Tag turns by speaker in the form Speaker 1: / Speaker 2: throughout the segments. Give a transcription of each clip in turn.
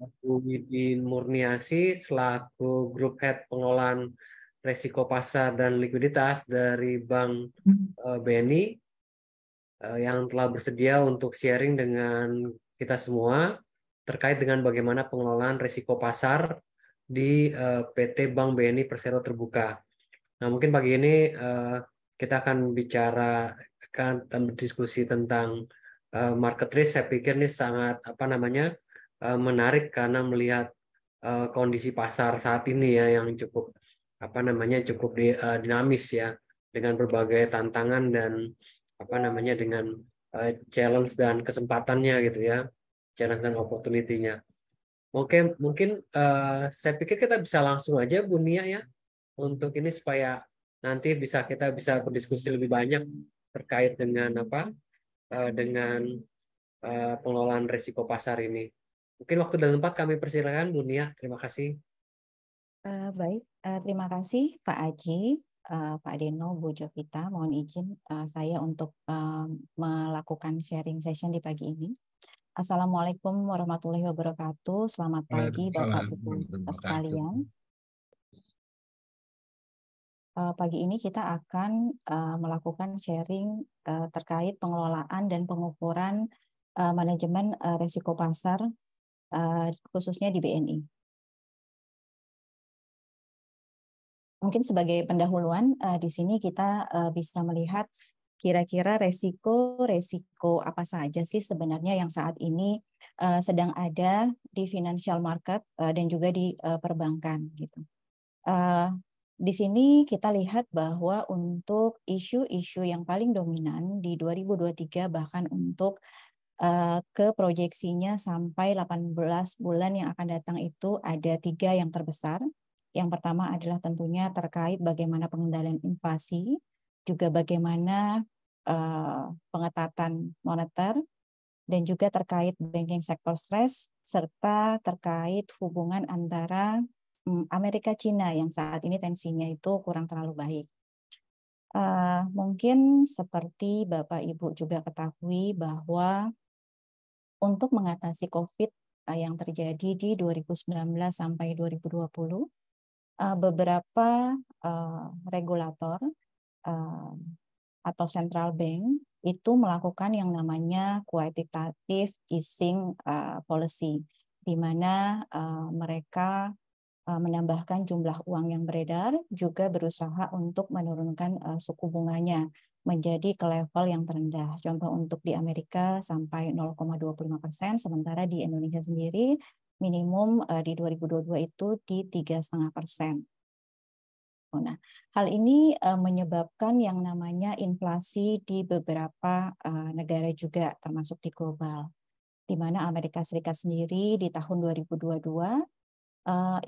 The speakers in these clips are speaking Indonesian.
Speaker 1: Bu Widin Murniasi selaku Grup Head Pengelolaan Resiko Pasar dan Likuiditas dari Bank BNI yang telah bersedia untuk sharing dengan kita semua terkait dengan bagaimana pengelolaan risiko pasar di PT Bank BNI Persero Terbuka. Nah, mungkin pagi ini kita akan akan berdiskusi tentang market risk. Saya pikir ini sangat menarik karena melihat kondisi pasar saat ini ya yang cukup dinamis ya dengan berbagai tantangan dan dengan challenge dan kesempatannya gitu ya, challenge dan opportunity-nya. Oke, mungkin saya pikir kita bisa langsung aja Bu Nia ya untuk ini supaya nanti kita bisa berdiskusi lebih banyak terkait dengan pengelolaan risiko pasar ini. Mungkin waktu dan tempat kami persilakan Bu Nia. Terima kasih.
Speaker 2: Baik, terima kasih Pak Aji, Pak Deno, Bu Jovita. Mohon izin saya untuk melakukan sharing session di pagi ini. Assalamualaikum warahmatullahi wabarakatuh. Selamat pagi Bapak Ibu sekalian. Pagi ini kita akan melakukan sharing terkait pengelolaan dan pengukuran manajemen risiko pasar khususnya di BNI. Mungkin sebagai pendahuluan di sini kita bisa melihat kira-kira resiko apa saja sih sebenarnya yang saat ini sedang ada di financial market dan juga di perbankan gitu. Di sini kita lihat bahwa untuk isu-isu yang paling dominan di 2023 bahkan untuk ke proyeksinya sampai 18 bulan yang akan datang itu ada 3 yang terbesar. Yang pertama adalah tentunya terkait bagaimana pengendalian inflasi, juga bagaimana pengetatan moneter, dan juga terkait banking sector stress, serta terkait hubungan antara Amerika-China yang saat ini tensinya itu kurang terlalu baik. Mungkin seperti Bapak Ibu juga ketahui bahwa untuk mengatasi COVID yang terjadi di 2019 sampai 2020, beberapa regulator atau central bank itu melakukan yang namanya quantitative easing policy, di mana mereka menambahkan jumlah uang yang beredar, juga berusaha untuk menurunkan suku bunganya menjadi ke level yang terendah. Contoh untuk di Amerika sampai 0,25%, sementara di Indonesia sendiri minimum di 2022 itu di 3,5%. Nah, hal ini menyebabkan yang namanya inflasi di beberapa negara juga termasuk di global, di mana Amerika Serikat sendiri di tahun 2022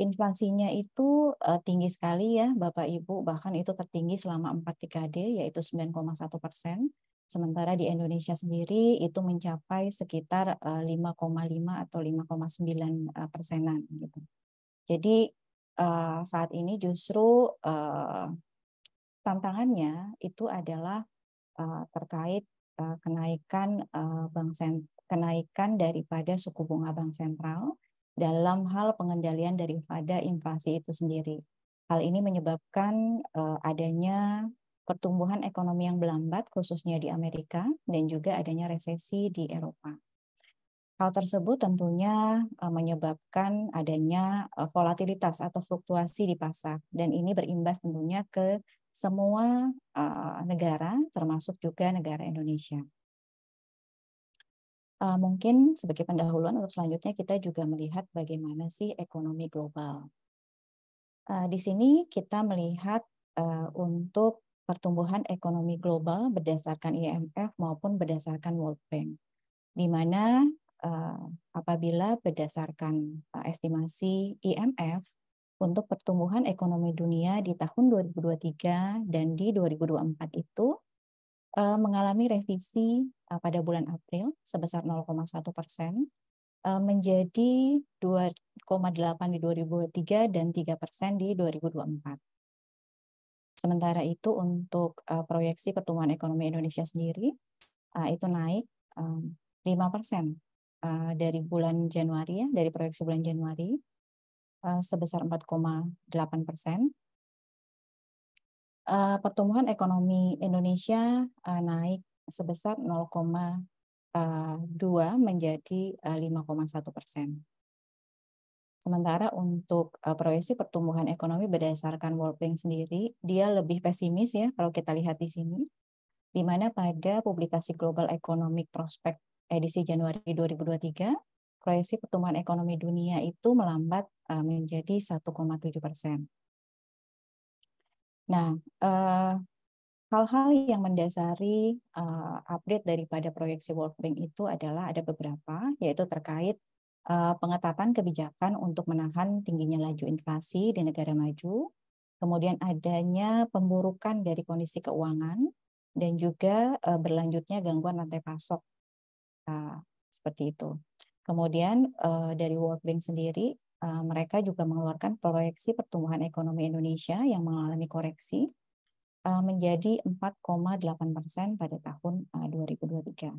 Speaker 2: inflasinya itu tinggi sekali ya Bapak Ibu, bahkan itu tertinggi selama 4 dekade yaitu 9,1%. Sementara di Indonesia sendiri itu mencapai sekitar 5,5 atau 5,9%-an gitu. Jadi saat ini justru tantangannya itu adalah terkait kenaikan daripada suku bunga bank sentral dalam hal pengendalian daripada inflasi itu sendiri. Hal ini menyebabkan adanya pertumbuhan ekonomi yang melambat khususnya di Amerika dan juga adanya resesi di Eropa. Hal tersebut tentunya menyebabkan adanya volatilitas atau fluktuasi di pasar, dan ini berimbas tentunya ke semua negara termasuk juga negara Indonesia. Mungkin sebagai pendahuluan untuk selanjutnya kita juga melihat bagaimana sih ekonomi global. Di sini kita melihat untuk pertumbuhan ekonomi global berdasarkan IMF maupun berdasarkan World Bank, di mana apabila berdasarkan estimasi IMF untuk pertumbuhan ekonomi dunia di tahun 2023 dan di 2024 itu mengalami revisi pada bulan April sebesar 0,1%, menjadi 2,8 di 2023 dan 3% di 2024. Sementara itu untuk proyeksi pertumbuhan ekonomi Indonesia sendiri itu naik 5% dari bulan Januari ya, dari proyeksi bulan Januari sebesar 4,8%. Pertumbuhan ekonomi Indonesia naik sebesar 0,2 menjadi 5,1%. Sementara untuk proyeksi pertumbuhan ekonomi berdasarkan World Bank sendiri, dia lebih pesimis ya kalau kita lihat di sini, di mana pada publikasi Global Economic Prospect edisi Januari 2023, proyeksi pertumbuhan ekonomi dunia itu melambat menjadi 1,7%. Nah, hal-hal yang mendasari update daripada proyeksi World Bank itu adalah ada beberapa, yaitu terkait pengetatan kebijakan untuk menahan tingginya laju inflasi di negara maju, kemudian adanya pemburukan dari kondisi keuangan, dan juga berlanjutnya gangguan rantai pasok, seperti itu. Kemudian dari World Bank sendiri, mereka juga mengeluarkan proyeksi pertumbuhan ekonomi Indonesia yang mengalami koreksi menjadi 4,8% pada tahun 2023.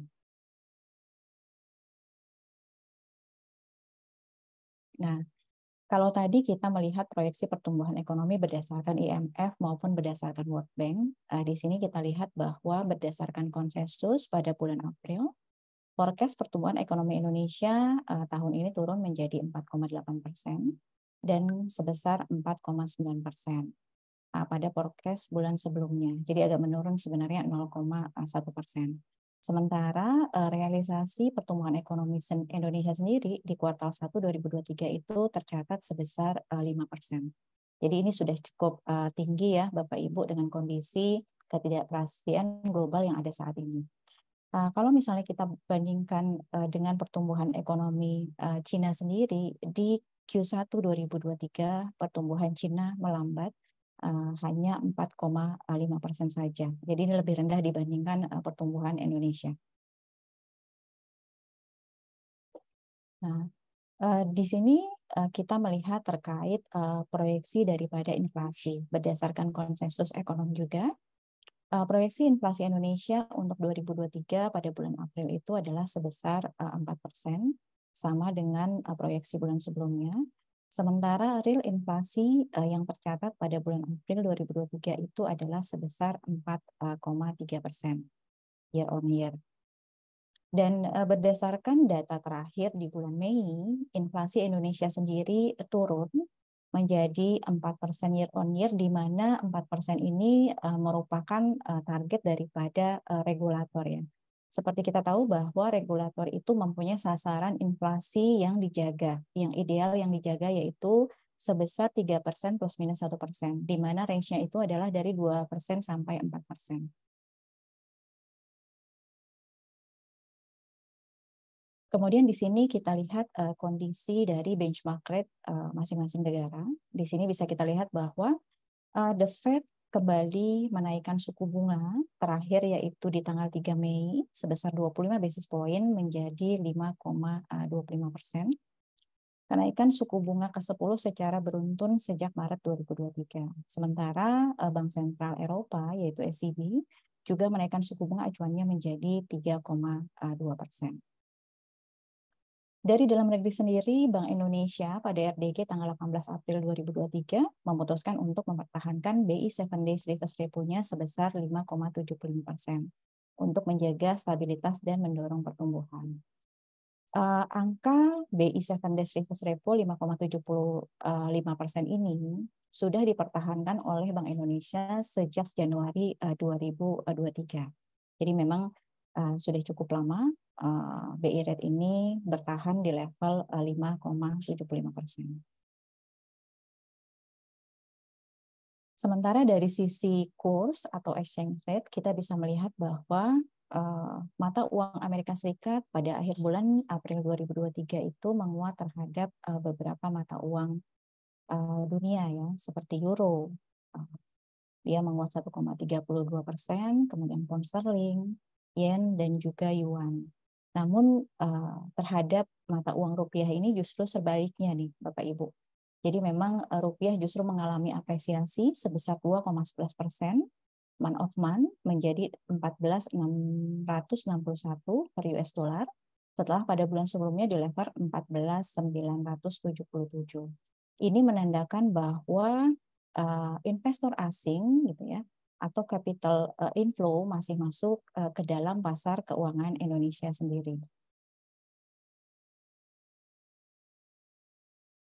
Speaker 2: Nah, kalau tadi kita melihat proyeksi pertumbuhan ekonomi berdasarkan IMF maupun berdasarkan World Bank, di sini kita lihat bahwa berdasarkan konsensus pada bulan April, forecast pertumbuhan ekonomi Indonesia tahun ini turun menjadi 4,8% dan sebesar 4,9% pada forecast bulan sebelumnya. Jadi agak menurun sebenarnya 0,1%. Sementara realisasi pertumbuhan ekonomi Indonesia sendiri di kuartal 1 2023 itu tercatat sebesar 5%. Jadi ini sudah cukup tinggi ya Bapak Ibu dengan kondisi ketidakpastian global yang ada saat ini. Kalau misalnya kita bandingkan dengan pertumbuhan ekonomi Cina sendiri, di Q1 2023 pertumbuhan Cina melambat hanya 4,5% saja. Jadi ini lebih rendah dibandingkan pertumbuhan Indonesia. Nah, di sini kita melihat terkait proyeksi daripada inflasi. Berdasarkan konsensus ekonom juga, proyeksi inflasi Indonesia untuk 2023 pada bulan April itu adalah sebesar 4%, sama dengan proyeksi bulan sebelumnya. Sementara real inflasi yang tercatat pada bulan April 2023 itu adalah sebesar 4,3% year on year. Dan berdasarkan data terakhir di bulan Mei, inflasi Indonesia sendiri turun menjadi 4% year on year, di mana 4% ini merupakan target daripada regulator ya. Seperti kita tahu bahwa regulator itu mempunyai sasaran inflasi yang dijaga, yang ideal yang dijaga yaitu sebesar 3% plus minus 1%, di mana range-nya itu adalah dari 2% sampai 4%. Kemudian di sini kita lihat kondisi dari benchmark rate masing-masing negara. Di sini bisa kita lihat bahwa The Fed kembali menaikkan suku bunga terakhir yaitu di tanggal 3 Mei sebesar 25 basis point menjadi 5,25%. Kenaikan suku bunga ke-10 secara beruntun sejak Maret 2023. Sementara Bank Sentral Eropa yaitu ECB juga menaikkan suku bunga acuannya menjadi 3,2%. Dari dalam negeri sendiri, Bank Indonesia pada RDG tanggal 18 April 2023 memutuskan untuk mempertahankan BI 7 Days Reverse Repo-nya sebesar 5,75% untuk menjaga stabilitas dan mendorong pertumbuhan. Angka BI 7 Days Reverse Repo 5,75% ini sudah dipertahankan oleh Bank Indonesia sejak Januari 2023. Jadi memang sudah cukup lama BI rate ini bertahan di level 5,75%. Sementara dari sisi kurs atau exchange rate, kita bisa melihat bahwa mata uang Amerika Serikat pada akhir bulan April 2023 itu menguat terhadap beberapa mata uang dunia ya, seperti euro. Dia menguat 1,32%, kemudian pound sterling, yen, dan juga yuan. Namun terhadap mata uang rupiah ini justru sebaliknya nih Bapak Ibu. Jadi memang rupiah justru mengalami apresiasi sebesar 2,11% month of month menjadi 14.661 per US dollar. setelah pada bulan sebelumnya di level 14.977. Ini menandakan bahwa investor asing gitu ya atau capital inflow masih masuk ke dalam pasar keuangan Indonesia sendiri.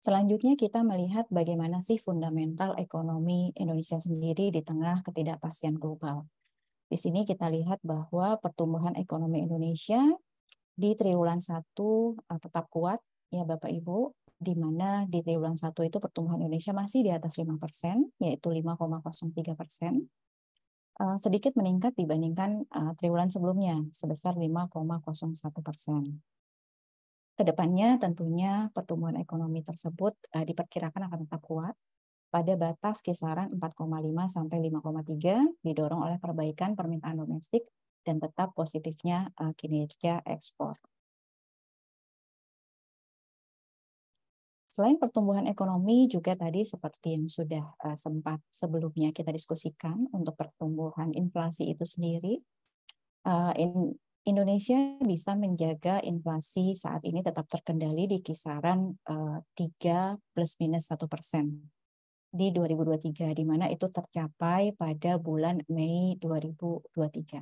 Speaker 2: Selanjutnya kita melihat bagaimana sih fundamental ekonomi Indonesia sendiri di tengah ketidakpastian global. Di sini kita lihat bahwa pertumbuhan ekonomi Indonesia di triwulan 1 tetap kuat ya Bapak Ibu, di mana di triwulan 1 itu pertumbuhan Indonesia masih di atas 5%, yaitu 5,03%. Sedikit meningkat dibandingkan triwulan sebelumnya sebesar 5,01%. Kedepannya tentunya pertumbuhan ekonomi tersebut diperkirakan akan tetap kuat pada batas kisaran 4,5 sampai 5,3 didorong oleh perbaikan permintaan domestik dan tetap positifnya kinerja ekspor. Selain pertumbuhan ekonomi juga tadi seperti yang sudah sempat sebelumnya kita diskusikan untuk pertumbuhan inflasi itu sendiri, Indonesia bisa menjaga inflasi saat ini tetap terkendali di kisaran 3 plus minus 1% di 2023, di mana itu tercapai pada bulan Mei 2023.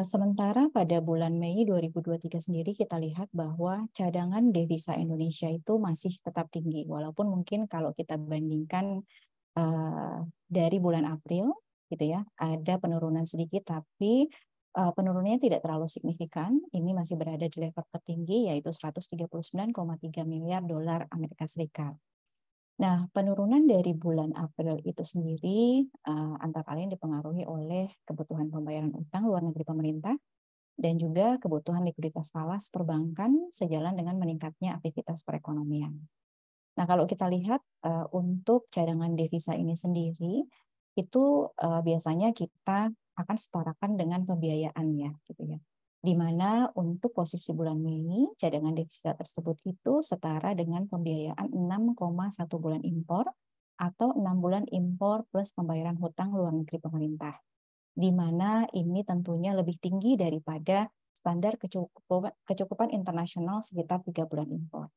Speaker 2: Sementara pada bulan Mei 2023 sendiri kita lihat bahwa cadangan devisa Indonesia itu masih tetap tinggi, walaupun mungkin kalau kita bandingkan dari bulan April gitu ya, ada penurunan sedikit, tapi penurunannya tidak terlalu signifikan. Ini masih berada di level tertinggi, yaitu 139,3 miliar dolar Amerika Serikat. Nah, penurunan dari bulan April itu sendiri antara lain dipengaruhi oleh kebutuhan pembayaran utang luar negeri pemerintah dan juga kebutuhan likuiditas falas perbankan sejalan dengan meningkatnya aktivitas perekonomian. Nah, kalau kita lihat untuk cadangan devisa ini sendiri, itu biasanya kita akan setarakan dengan pembiayaannya, gitu ya. Di mana untuk posisi bulan Mei, cadangan devisa tersebut itu setara dengan pembiayaan 6,1 bulan impor atau 6 bulan impor plus pembayaran hutang luar negeri pemerintah. Di mana ini tentunya lebih tinggi daripada standar kecukupan internasional sekitar 3 bulan impor.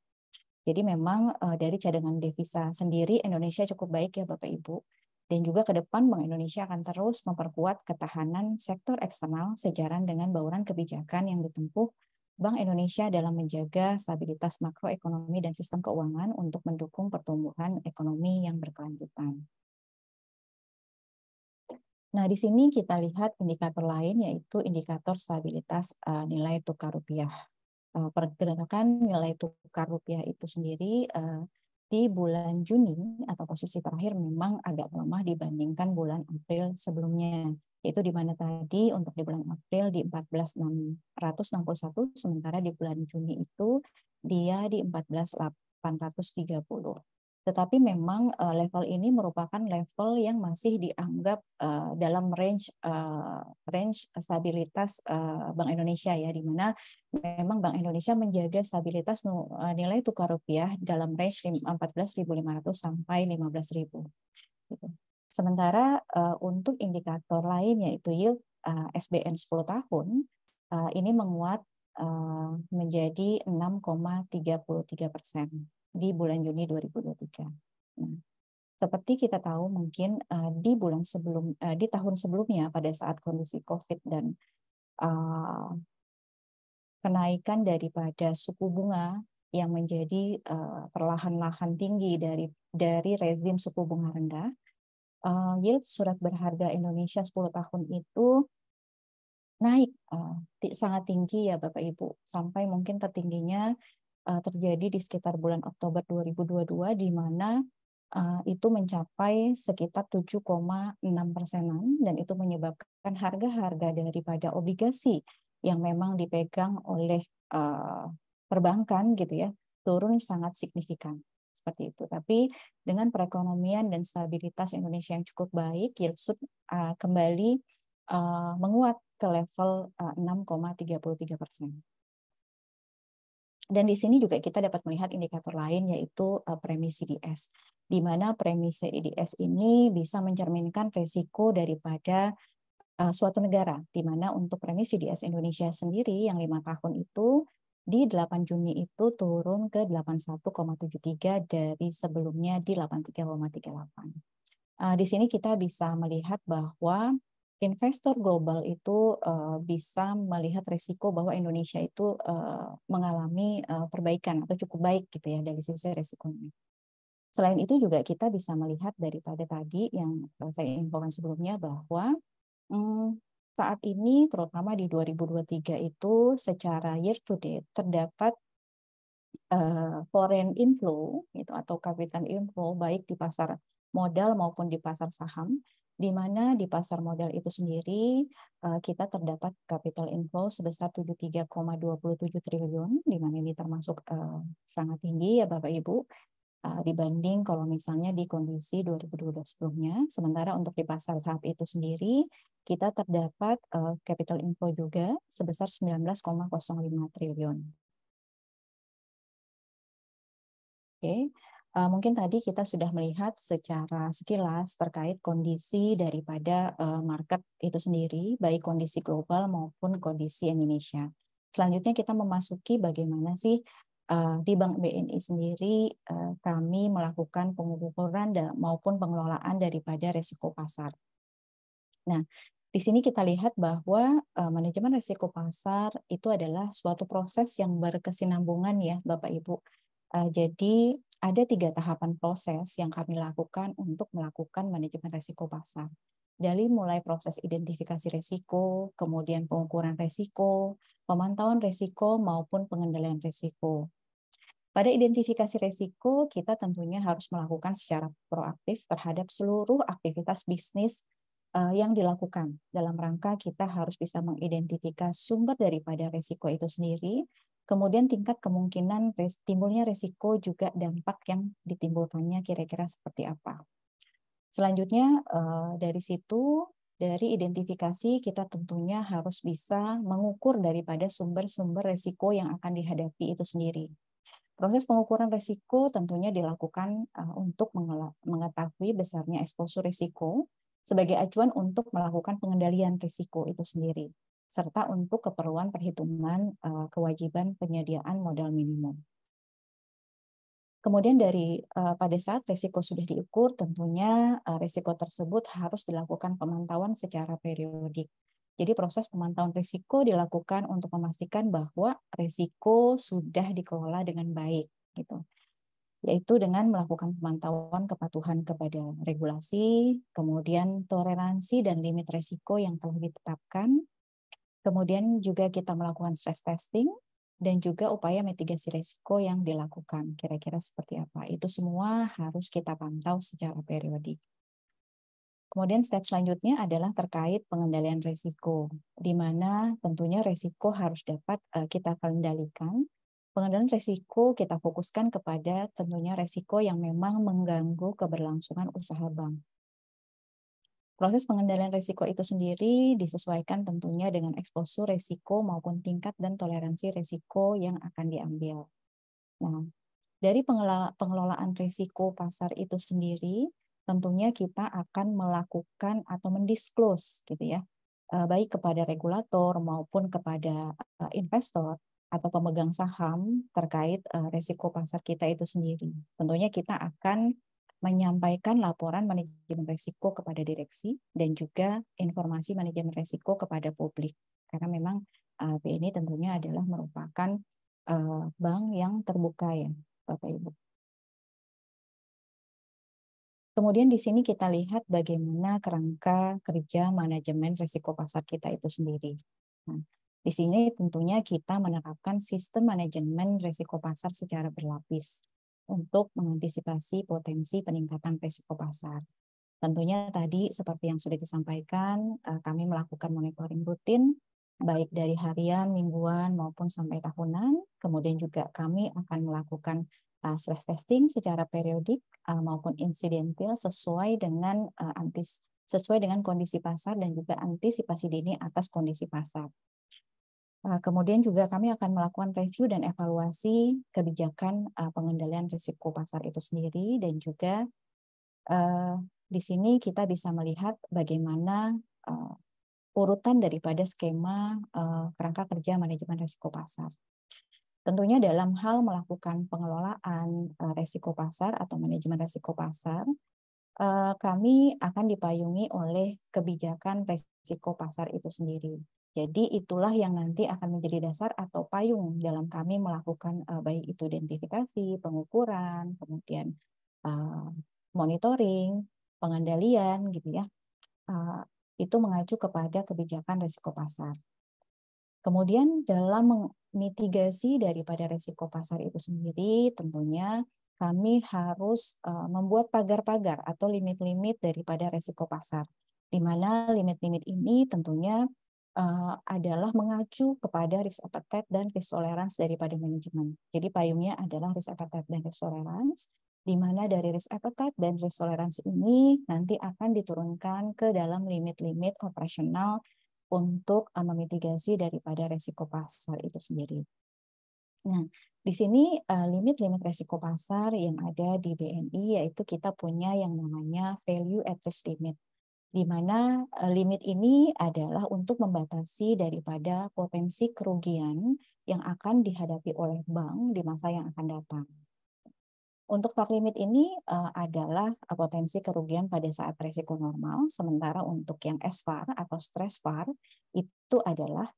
Speaker 2: Jadi memang dari cadangan devisa sendiri Indonesia cukup baik ya Bapak Ibu. Dan juga ke depan Bank Indonesia akan terus memperkuat ketahanan sektor eksternal sejalan dengan bauran kebijakan yang ditempuh Bank Indonesia dalam menjaga stabilitas makroekonomi dan sistem keuangan untuk mendukung pertumbuhan ekonomi yang berkelanjutan. Nah, di sini kita lihat indikator lain yaitu indikator stabilitas nilai tukar rupiah. Pergerakan nilai tukar rupiah itu sendiri di bulan Juni atau posisi terakhir memang agak melemah dibandingkan bulan April sebelumnya. Yaitu di mana tadi untuk di bulan April di 14.661, sementara di bulan Juni itu dia di 14.830. Tetapi memang level ini merupakan level yang masih dianggap dalam range stabilitas Bank Indonesia ya, di mana memang Bank Indonesia menjaga stabilitas nilai tukar rupiah dalam range 14.500 sampai 15.000. Gitu. Sementara untuk indikator lain yaitu yield SBN 10 tahun ini menguat menjadi 6,33% di bulan Juni 2023. Nah, seperti kita tahu mungkin di tahun sebelumnya pada saat kondisi COVID dan kenaikan daripada suku bunga yang menjadi perlahan-lahan tinggi dari rezim suku bunga rendah, yield surat berharga Indonesia 10 tahun itu naik sangat tinggi ya Bapak Ibu, sampai mungkin tertingginya terjadi di sekitar bulan Oktober 2022 di mana itu mencapai sekitar 7,6%-an dan itu menyebabkan harga-harga daripada obligasi yang memang dipegang oleh perbankan gitu ya turun sangat signifikan seperti itu. Tapi dengan perekonomian dan stabilitas Indonesia yang cukup baik, yield kembali menguat ke level 6,33%. Dan di sini juga kita dapat melihat indikator lain yaitu premi CDS, di mana premi CDS ini bisa mencerminkan risiko daripada suatu negara, di mana untuk remisi DS Indonesia sendiri yang 5 tahun itu di 8 Juni itu turun ke 81,73 dari sebelumnya di 83,38. Di sini kita bisa melihat bahwa investor global itu bisa melihat risiko bahwa Indonesia itu mengalami perbaikan atau cukup baik gitu ya dari sisi risikonya. Selain itu juga kita bisa melihat daripada tadi yang saya infokan sebelumnya bahwa saat ini terutama di 2023 itu secara year to date terdapat foreign inflow gitu, atau capital inflow baik di pasar modal maupun di pasar saham, di mana di pasar modal itu sendiri kita terdapat capital inflow sebesar 73,27 triliun, di mana ini termasuk sangat tinggi ya Bapak Ibu, dibanding kalau misalnya di kondisi 2012 sebelumnya. Sementara untuk di pasar saham itu sendiri kita terdapat capital inflow juga sebesar 19,05 triliun. Oke, mungkin tadi kita sudah melihat secara sekilas terkait kondisi daripada market itu sendiri, baik kondisi global maupun kondisi Indonesia. Selanjutnya kita memasuki bagaimana sih di Bank BNI sendiri kami melakukan pengukuran maupun pengelolaan daripada risiko pasar. Nah, di sini kita lihat bahwa manajemen risiko pasar itu adalah suatu proses yang berkesinambungan ya Bapak Ibu. Jadi ada 3 tahapan proses yang kami lakukan untuk melakukan manajemen risiko pasar. Dari mulai proses identifikasi risiko, kemudian pengukuran risiko, pemantauan risiko maupun pengendalian risiko. Pada identifikasi risiko, kita tentunya harus melakukan secara proaktif terhadap seluruh aktivitas bisnis yang dilakukan. Dalam rangka kita harus bisa mengidentifikasi sumber daripada risiko itu sendiri, kemudian tingkat kemungkinan timbulnya risiko juga dampak yang ditimbulkannya kira-kira seperti apa. Selanjutnya dari situ, dari identifikasi kita tentunya harus bisa mengukur daripada sumber-sumber risiko yang akan dihadapi itu sendiri. Proses pengukuran risiko tentunya dilakukan untuk mengetahui besarnya eksposur risiko sebagai acuan untuk melakukan pengendalian risiko itu sendiri, serta untuk keperluan perhitungan kewajiban penyediaan modal minimum. Kemudian pada saat risiko sudah diukur, tentunya risiko tersebut harus dilakukan pemantauan secara periodik. Jadi proses pemantauan risiko dilakukan untuk memastikan bahwa risiko sudah dikelola dengan baik, gitu. Yaitu dengan melakukan pemantauan kepatuhan kepada regulasi, kemudian toleransi dan limit risiko yang telah ditetapkan, kemudian juga kita melakukan stress testing, dan juga upaya mitigasi risiko yang dilakukan. Kira-kira seperti apa? Itu semua harus kita pantau secara periodik. Kemudian step selanjutnya adalah terkait pengendalian risiko, di mana tentunya risiko harus dapat kita kendalikan. Pengendalian risiko kita fokuskan kepada tentunya risiko yang memang mengganggu keberlangsungan usaha bank. Proses pengendalian risiko itu sendiri disesuaikan tentunya dengan eksposur risiko maupun tingkat dan toleransi risiko yang akan diambil. Nah, dari pengelolaan risiko pasar itu sendiri, tentunya kita akan melakukan atau mendisclose gitu ya, baik kepada regulator maupun kepada investor atau pemegang saham terkait risiko pasar kita itu sendiri. Tentunya kita akan menyampaikan laporan manajemen risiko kepada direksi dan juga informasi manajemen risiko kepada publik. Karena memang BNI tentunya adalah merupakan bank yang terbuka ya, Bapak Ibu. Kemudian di sini kita lihat bagaimana kerangka kerja manajemen risiko pasar kita itu sendiri. Nah, di sini tentunya kita menerapkan sistem manajemen risiko pasar secara berlapis untuk mengantisipasi potensi peningkatan risiko pasar. Tentunya tadi seperti yang sudah disampaikan, kami melakukan monitoring rutin, baik dari harian, mingguan, maupun sampai tahunan. Kemudian juga kami akan melakukan stress testing secara periodik maupun insidental sesuai dengan kondisi pasar dan juga antisipasi dini atas kondisi pasar. Kemudian juga kami akan melakukan review dan evaluasi kebijakan pengendalian risiko pasar itu sendiri, dan juga di sini kita bisa melihat bagaimana urutan daripada skema kerangka kerja manajemen risiko pasar. Tentunya dalam hal melakukan pengelolaan risiko pasar atau manajemen risiko pasar, kami akan dipayungi oleh kebijakan risiko pasar itu sendiri. Jadi itulah yang nanti akan menjadi dasar atau payung dalam kami melakukan baik itu identifikasi, pengukuran, kemudian monitoring, pengendalian gitu ya. Itu mengacu kepada kebijakan risiko pasar. Kemudian dalam mitigasi daripada risiko pasar itu sendiri, tentunya kami harus membuat pagar-pagar atau limit-limit daripada risiko pasar, di mana limit-limit ini tentunya adalah mengacu kepada risk appetite dan risk tolerance daripada manajemen. Jadi payungnya adalah risk appetite dan risk tolerance, di mana dari risk appetite dan risk tolerance ini nanti akan diturunkan ke dalam limit-limit operasional untuk memitigasi daripada risiko pasar itu sendiri. Nah, di sini limit-limit risiko pasar yang ada di BNI yaitu kita punya yang namanya value at risk limit, di mana limit ini adalah untuk membatasi daripada potensi kerugian yang akan dihadapi oleh bank di masa yang akan datang. Untuk VaR limit ini adalah potensi kerugian pada saat risiko normal, sementara untuk yang SVaR atau stress VaR itu adalah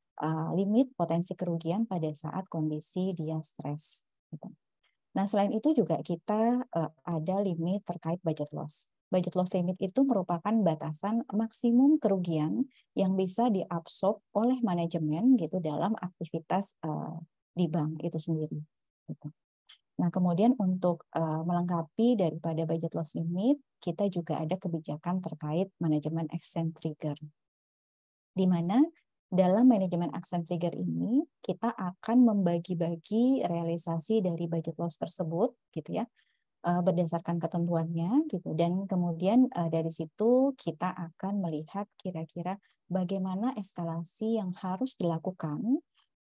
Speaker 2: limit potensi kerugian pada saat kondisi dia stres. Gitu. Nah, selain itu juga kita ada limit terkait budget loss. Budget loss limit itu merupakan batasan maksimum kerugian yang bisa diabsorb oleh manajemen gitu dalam aktivitas di bank itu sendiri. Gitu. Nah, kemudian untuk melengkapi daripada budget loss limit, kita juga ada kebijakan terkait manajemen action trigger. Di mana dalam manajemen action trigger ini, kita akan membagi-bagi realisasi dari budget loss tersebut, gitu ya, berdasarkan ketentuannya, gitu. Dan kemudian dari situ kita akan melihat kira-kira bagaimana eskalasi yang harus dilakukan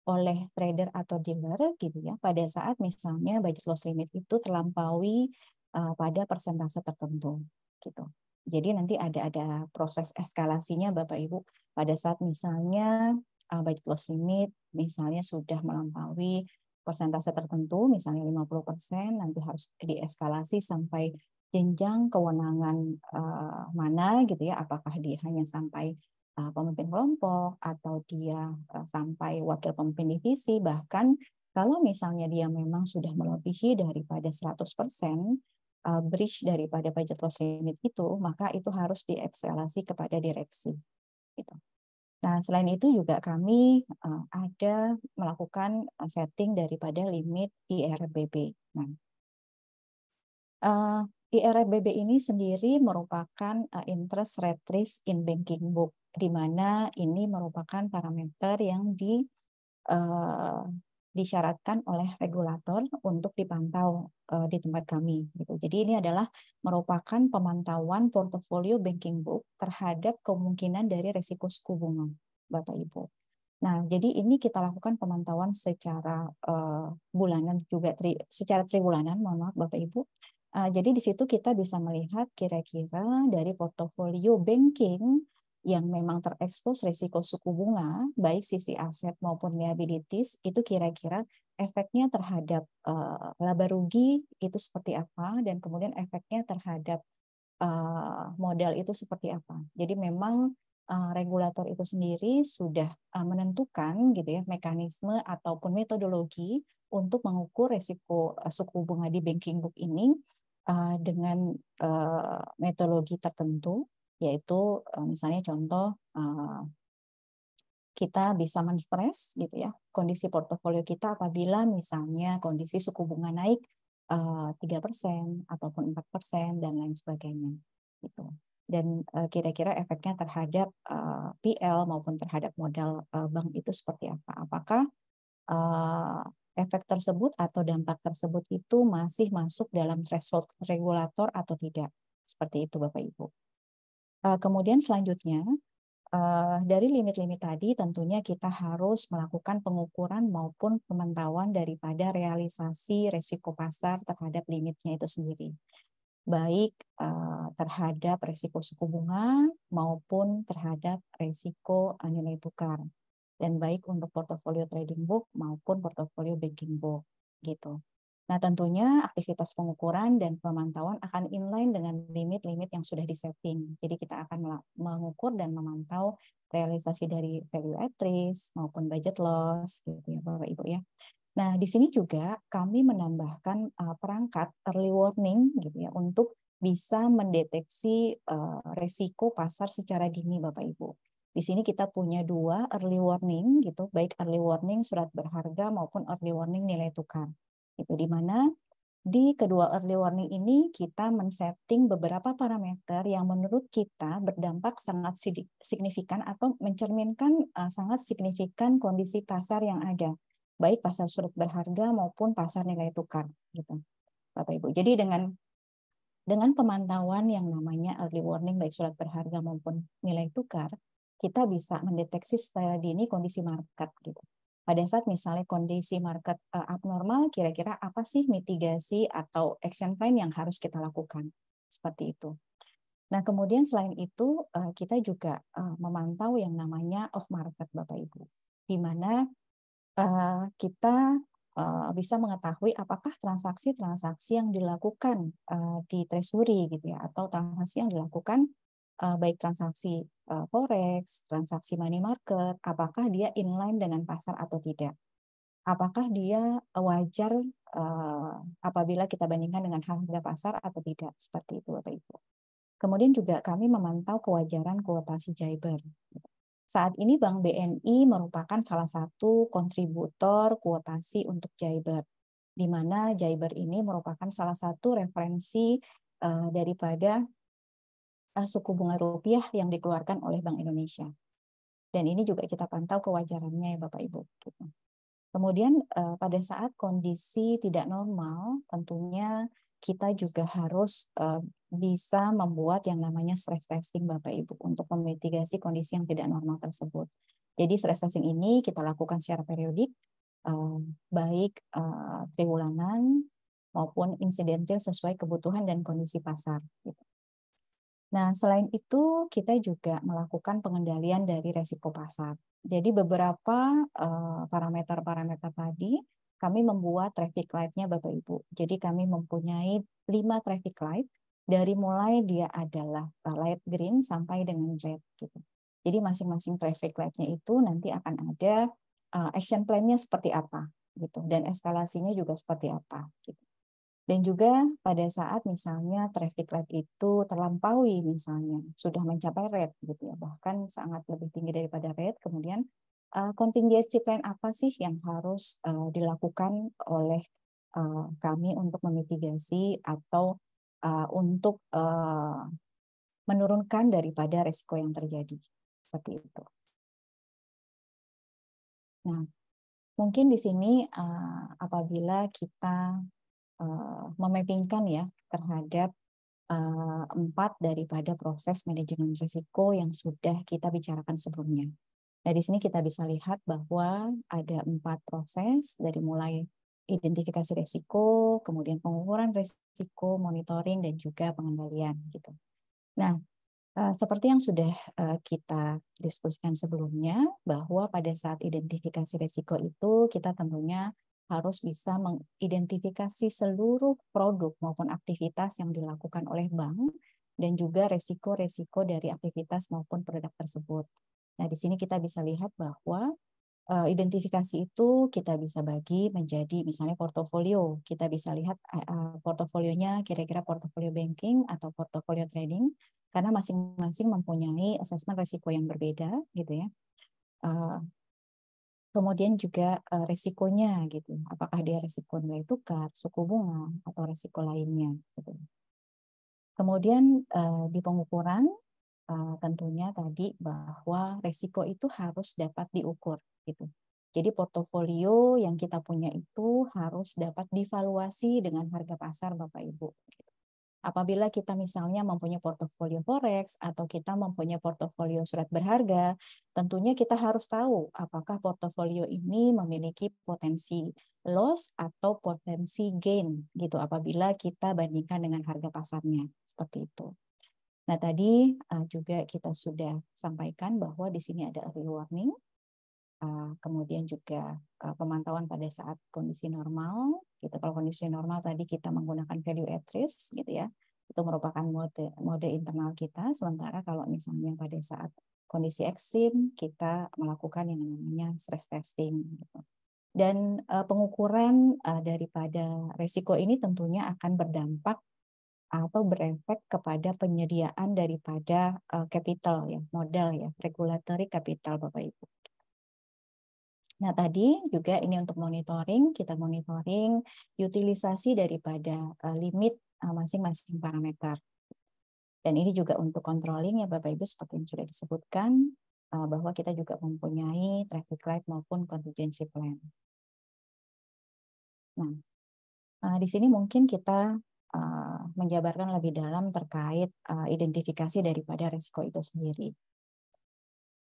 Speaker 2: oleh trader atau dealer gitu ya pada saat misalnya budget loss limit itu terlampaui pada persentase tertentu gitu. Jadi nanti ada proses eskalasinya Bapak Ibu pada saat misalnya budget loss limit misalnya sudah melampaui persentase tertentu misalnya 50%, nanti harus dieskalasi sampai jenjang kewenangan mana gitu ya, apakah dia hanya sampai pemimpin kelompok atau dia sampai wakil pemimpin divisi, bahkan kalau misalnya dia memang sudah melebihi daripada 100% breach daripada budget loss limit itu, maka itu harus dieskalasi kepada direksi. Gitu. Nah, selain itu juga kami ada melakukan setting daripada limit IRBB. Nah, IRBB ini sendiri merupakan interest rate risk in banking book, di mana ini merupakan parameter yang disyaratkan oleh regulator untuk dipantau di tempat kami. Gitu. Jadi ini adalah merupakan pemantauan portofolio banking book terhadap kemungkinan dari risiko suku bunga, Bapak Ibu. Nah, jadi ini kita lakukan pemantauan secara bulanan juga, secara tribulanan, mohon maaf Bapak Ibu. Jadi di situ kita bisa melihat kira-kira dari portofolio banking yang memang terekspos risiko suku bunga, baik sisi aset maupun liabilities, itu kira-kira efeknya terhadap laba rugi itu seperti apa, dan kemudian efeknya terhadap modal itu seperti apa. Jadi memang regulator itu sendiri sudah menentukan gitu ya mekanisme ataupun metodologi untuk mengukur risiko suku bunga di banking book ini dengan metodologi tertentu, yaitu misalnya contoh kita bisa men-stress gitu ya kondisi portofolio kita apabila misalnya kondisi suku bunga naik 3% ataupun 4% dan lain sebagainya gitu. Dan kira-kira efeknya terhadap PL maupun terhadap modal bank itu seperti apa? Apakah efek tersebut atau dampak tersebut itu masih masuk dalam threshold regulator atau tidak? Seperti itu Bapak Ibu. Kemudian selanjutnya dari limit-limit tadi tentunya kita harus melakukan pengukuran maupun pemantauan daripada realisasi risiko pasar terhadap limitnya itu sendiri. baik terhadap risiko suku bunga maupun terhadap risiko nilai tukar, dan baik untuk portofolio trading book maupun portofolio banking book gitu. Nah, tentunya aktivitas pengukuran dan pemantauan akan inline dengan limit-limit yang sudah disetting. Jadi kita akan mengukur dan memantau realisasi dari value at risk maupun budget loss gitu ya Bapak Ibu ya. Nah, di sini juga kami menambahkan perangkat early warning gitu ya untuk bisa mendeteksi resiko pasar secara dini Bapak Ibu. Di sini kita punya 2 early warning gitu, baik early warning surat berharga maupun early warning nilai tukar. Itu di mana di kedua early warning ini kita men-setting beberapa parameter yang menurut kita berdampak sangat signifikan atau mencerminkan sangat signifikan kondisi pasar yang ada, baik pasar surat berharga maupun pasar nilai tukar gitu, Bapak Ibu. Jadi dengan pemantauan yang namanya early warning baik surat berharga maupun nilai tukar, kita bisa mendeteksi secara dini kondisi market gitu. Pada saat misalnya kondisi market abnormal, kira-kira apa sih mitigasi atau action plan yang harus kita lakukan? Seperti itu. Nah, kemudian selain itu kita juga memantau yang namanya off market Bapak Ibu, di mana kita bisa mengetahui apakah transaksi-transaksi yang dilakukan di treasury gitu ya, atau transaksi yang dilakukan baik transaksi forex, transaksi money market, apakah dia inline dengan pasar atau tidak? Apakah dia wajar apabila kita bandingkan dengan harga pasar atau tidak? Seperti itu Bapak Ibu. Kemudian juga kami memantau kewajaran kuotasi JIBOR. Saat ini Bank BNI merupakan salah satu kontributor kuotasi untuk JIBOR, di mana JIBOR ini merupakan salah satu referensi daripada suku bunga rupiah yang dikeluarkan oleh Bank Indonesia. Dan ini juga kita pantau kewajarannya ya Bapak Ibu. Kemudian pada saat kondisi tidak normal, tentunya kita juga harus bisa membuat yang namanya stress testing Bapak Ibu untuk memitigasi kondisi yang tidak normal tersebut. Jadi stress testing ini kita lakukan secara periodik, baik triwulanan maupun insidental sesuai kebutuhan dan kondisi pasar. Nah, selain itu kita juga melakukan pengendalian dari resiko pasar. Jadi beberapa parameter-parameter tadi kami membuat traffic light-nya Bapak Ibu. Jadi kami mempunyai 5 traffic light dari mulai dia adalah light green sampai dengan red gitu. Jadi masing-masing traffic light-nya itu nanti akan ada action plan-nya seperti apa gitu, dan eskalasinya juga seperti apa gitu. Dan juga pada saat misalnya traffic light itu terlampaui misalnya, sudah mencapai red gitu ya, bahkan sangat lebih tinggi daripada red, kemudian contingency plan apa sih yang harus dilakukan oleh kami untuk memitigasi atau untuk menurunkan daripada resiko yang terjadi. Seperti itu. Nah, mungkin di sini apabila kita memappingkan ya terhadap 4 daripada proses manajemen risiko yang sudah kita bicarakan sebelumnya. Nah, di sini kita bisa lihat bahwa ada 4 proses dari mulai identifikasi risiko, kemudian pengukuran risiko, monitoring, dan juga pengendalian gitu. Nah, seperti yang sudah kita diskusikan sebelumnya, bahwa pada saat identifikasi risiko itu kita tentunya harus bisa mengidentifikasi seluruh produk maupun aktivitas yang dilakukan oleh bank dan juga resiko-resiko dari aktivitas maupun produk tersebut. Nah, di sini kita bisa lihat bahwa identifikasi itu kita bisa bagi menjadi misalnya portofolio. Kita bisa lihat portofolionya kira-kira portofolio banking atau portofolio trading, karena masing-masing mempunyai asesmen risiko yang berbeda gitu ya. Kemudian juga risikonya gitu, apakah dia risiko nilai tukar, suku bunga, atau risiko lainnya. Gitu. Kemudian di pengukuran tentunya tadi bahwa risiko itu harus dapat diukur. Gitu. Jadi portofolio yang kita punya itu harus dapat divaluasi dengan harga pasar Bapak Ibu. Gitu. Apabila kita misalnya mempunyai portofolio forex atau kita mempunyai portofolio surat berharga, tentunya kita harus tahu apakah portofolio ini memiliki potensi loss atau potensi gain gitu apabila kita bandingkan dengan harga pasarnya seperti itu. Nah, tadi juga kita sudah sampaikan bahwa di sini ada early warning, kemudian juga pemantauan pada saat kondisi normal gitu. Kalau kondisi normal tadi kita menggunakan value at risk gitu ya. Itu merupakan mode internal kita, sementara kalau misalnya pada saat kondisi ekstrim kita melakukan yang namanya stress testing gitu. Dan pengukuran daripada risiko ini tentunya akan berdampak atau berefek kepada penyediaan daripada capital ya, modal ya, regulatory capital Bapak Ibu. Nah, tadi juga ini untuk monitoring, kita monitoring utilisasi daripada limit masing-masing parameter. Dan ini juga untuk controlling ya Bapak Ibu seperti yang sudah disebutkan bahwa kita juga mempunyai traffic light maupun contingency plan. Nah, di sini mungkin kita menjabarkan lebih dalam terkait identifikasi daripada risiko itu sendiri.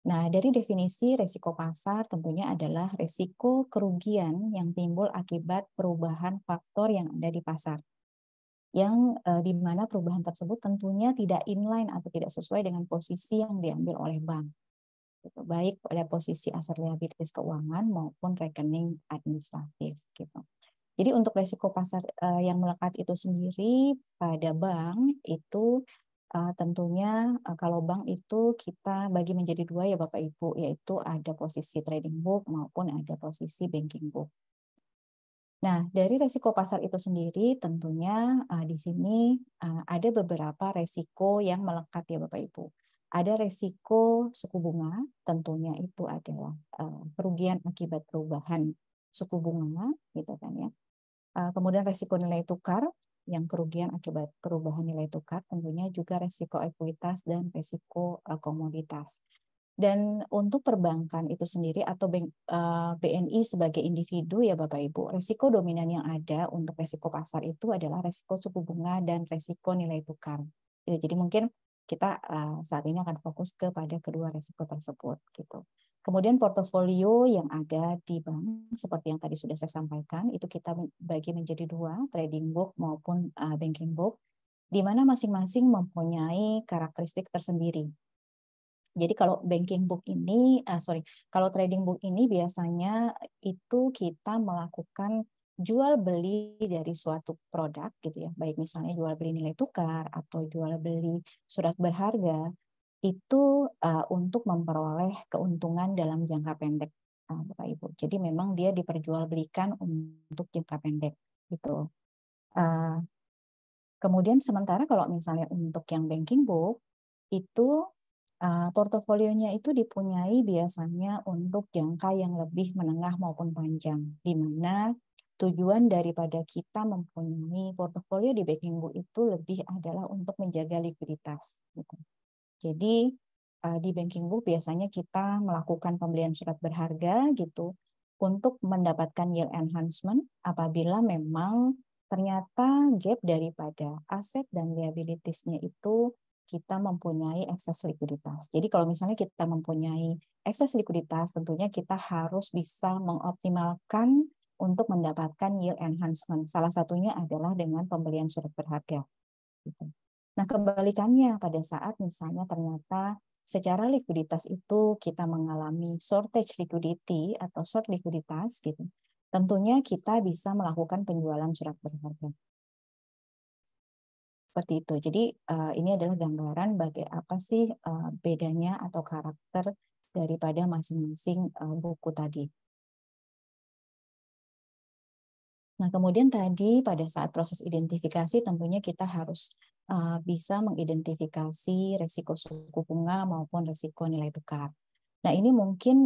Speaker 2: Nah, dari definisi risiko pasar tentunya adalah risiko kerugian yang timbul akibat perubahan faktor yang ada di pasar. Yang di mana perubahan tersebut tentunya tidak inline atau tidak sesuai dengan posisi yang diambil oleh bank. Gitu. Baik pada posisi aset liabilitas keuangan maupun rekening administratif. Gitu. Jadi untuk risiko pasar yang melekat itu sendiri pada bank itu tentunya kalau bank itu kita bagi menjadi dua ya Bapak Ibu, yaitu ada posisi trading book maupun ada posisi banking book. Nah, dari risiko pasar itu sendiri tentunya di sini ada beberapa risiko yang melekat ya Bapak Ibu. Ada risiko suku bunga, tentunya itu adalah kerugian akibat perubahan suku bunga, gitu kan ya. Kemudian risiko nilai tukar, yang kerugian akibat perubahan nilai tukar, tentunya juga risiko ekuitas dan risiko komoditas. Dan untuk perbankan itu sendiri atau BNI sebagai individu ya Bapak Ibu, risiko dominan yang ada untuk risiko pasar itu adalah risiko suku bunga dan risiko nilai tukar. Jadi mungkin kita saat ini akan fokus kepada kedua risiko tersebut gitu. Kemudian portofolio yang ada di bank seperti yang tadi sudah saya sampaikan itu kita bagi menjadi dua, trading book maupun banking book, di mana masing-masing mempunyai karakteristik tersendiri. Jadi kalau banking book ini, kalau trading book ini biasanya itu kita melakukan jual beli dari suatu produk gitu ya, baik misalnya jual beli nilai tukar atau jual beli surat berharga itu untuk memperoleh keuntungan dalam jangka pendek, Bapak Ibu. Jadi memang dia diperjualbelikan untuk jangka pendek gitu. Kemudian sementara kalau misalnya untuk yang banking book itu portofolionya itu dipunyai biasanya untuk jangka yang lebih menengah maupun panjang, di mana tujuan daripada kita mempunyai portofolio di banking book itu lebih adalah untuk menjaga likuiditas. Gitu. Jadi di banking book biasanya kita melakukan pembelian surat berharga gitu untuk mendapatkan yield enhancement apabila memang ternyata gap daripada aset dan liabilities-nya itu kita mempunyai ekses likuiditas. Jadi kalau misalnya kita mempunyai ekses likuiditas, tentunya kita harus bisa mengoptimalkan untuk mendapatkan yield enhancement. Salah satunya adalah dengan pembelian surat berharga. Gitu. Nah, kebalikannya pada saat misalnya ternyata secara likuiditas itu kita mengalami shortage liquidity atau short likuiditas gitu. Tentunya kita bisa melakukan penjualan surat berharga. Seperti itu. Jadi ini adalah gambaran bagaimana apa sih bedanya atau karakter daripada masing-masing buku tadi. Nah, kemudian tadi pada saat proses identifikasi tentunya kita harus bisa mengidentifikasi risiko suku bunga maupun risiko nilai tukar. Nah, ini mungkin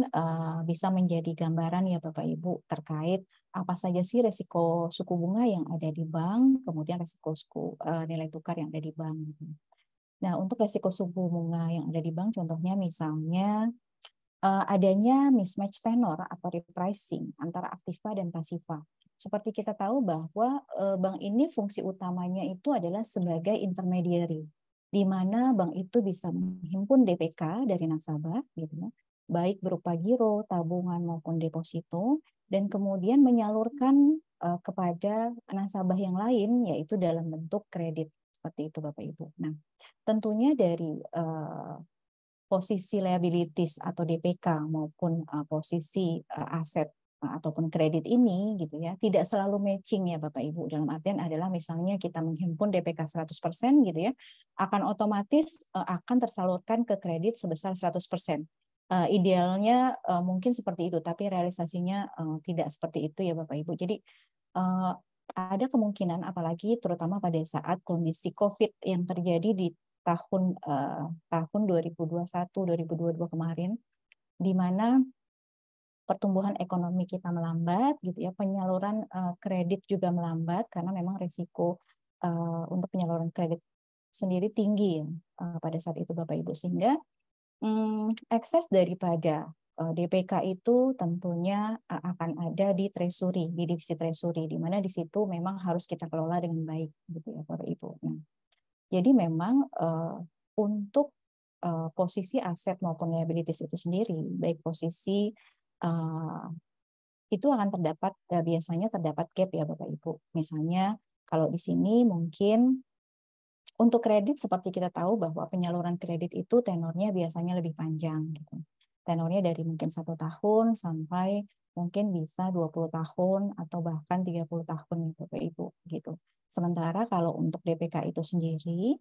Speaker 2: bisa menjadi gambaran ya Bapak Ibu terkait apa saja sih risiko suku bunga yang ada di bank, kemudian risiko nilai tukar yang ada di bank. Nah, untuk risiko suku bunga yang ada di bank contohnya misalnya adanya mismatch tenor atau repricing antara aktiva dan pasiva. Seperti kita tahu bahwa bank ini fungsi utamanya itu adalah sebagai intermediary, di mana bank itu bisa menghimpun DPK dari nasabah, gitu, baik berupa giro, tabungan maupun deposito, dan kemudian menyalurkan kepada nasabah yang lain, yaitu dalam bentuk kredit. Seperti itu Bapak Ibu. Nah, tentunya dari posisi liabilities atau DPK maupun posisi aset ataupun kredit ini gitu ya, tidak selalu matching ya Bapak Ibu. Dalam artian adalah misalnya kita menghimpun DPK 100% gitu ya, akan otomatis akan tersalurkan ke kredit sebesar 100%. Idealnya mungkin seperti itu, tapi realisasinya tidak seperti itu ya Bapak Ibu. Jadi ada kemungkinan, apalagi terutama pada saat kondisi COVID yang terjadi di tahun 2021-2022 kemarin, di mana pertumbuhan ekonomi kita melambat, gitu ya, penyaluran kredit juga melambat karena memang risiko untuk penyaluran kredit sendiri tinggi ya pada saat itu Bapak Ibu, sehingga ekses daripada DPK itu tentunya akan ada di treasury, di divisi treasury, di mana di situ memang harus kita kelola dengan baik, gitu ya Bapak Ibu. Nah, jadi memang untuk posisi aset maupun liabilities itu sendiri, baik posisi itu akan terdapat biasanya terdapat gap ya Bapak Ibu. Misalnya kalau di sini mungkin untuk kredit seperti kita tahu bahwa penyaluran kredit itu tenornya biasanya lebih panjang gitu. Tenornya dari mungkin 1 tahun sampai mungkin bisa 20 tahun atau bahkan 30 tahun ya Bapak Ibu gitu. Sementara kalau untuk DPK itu sendiri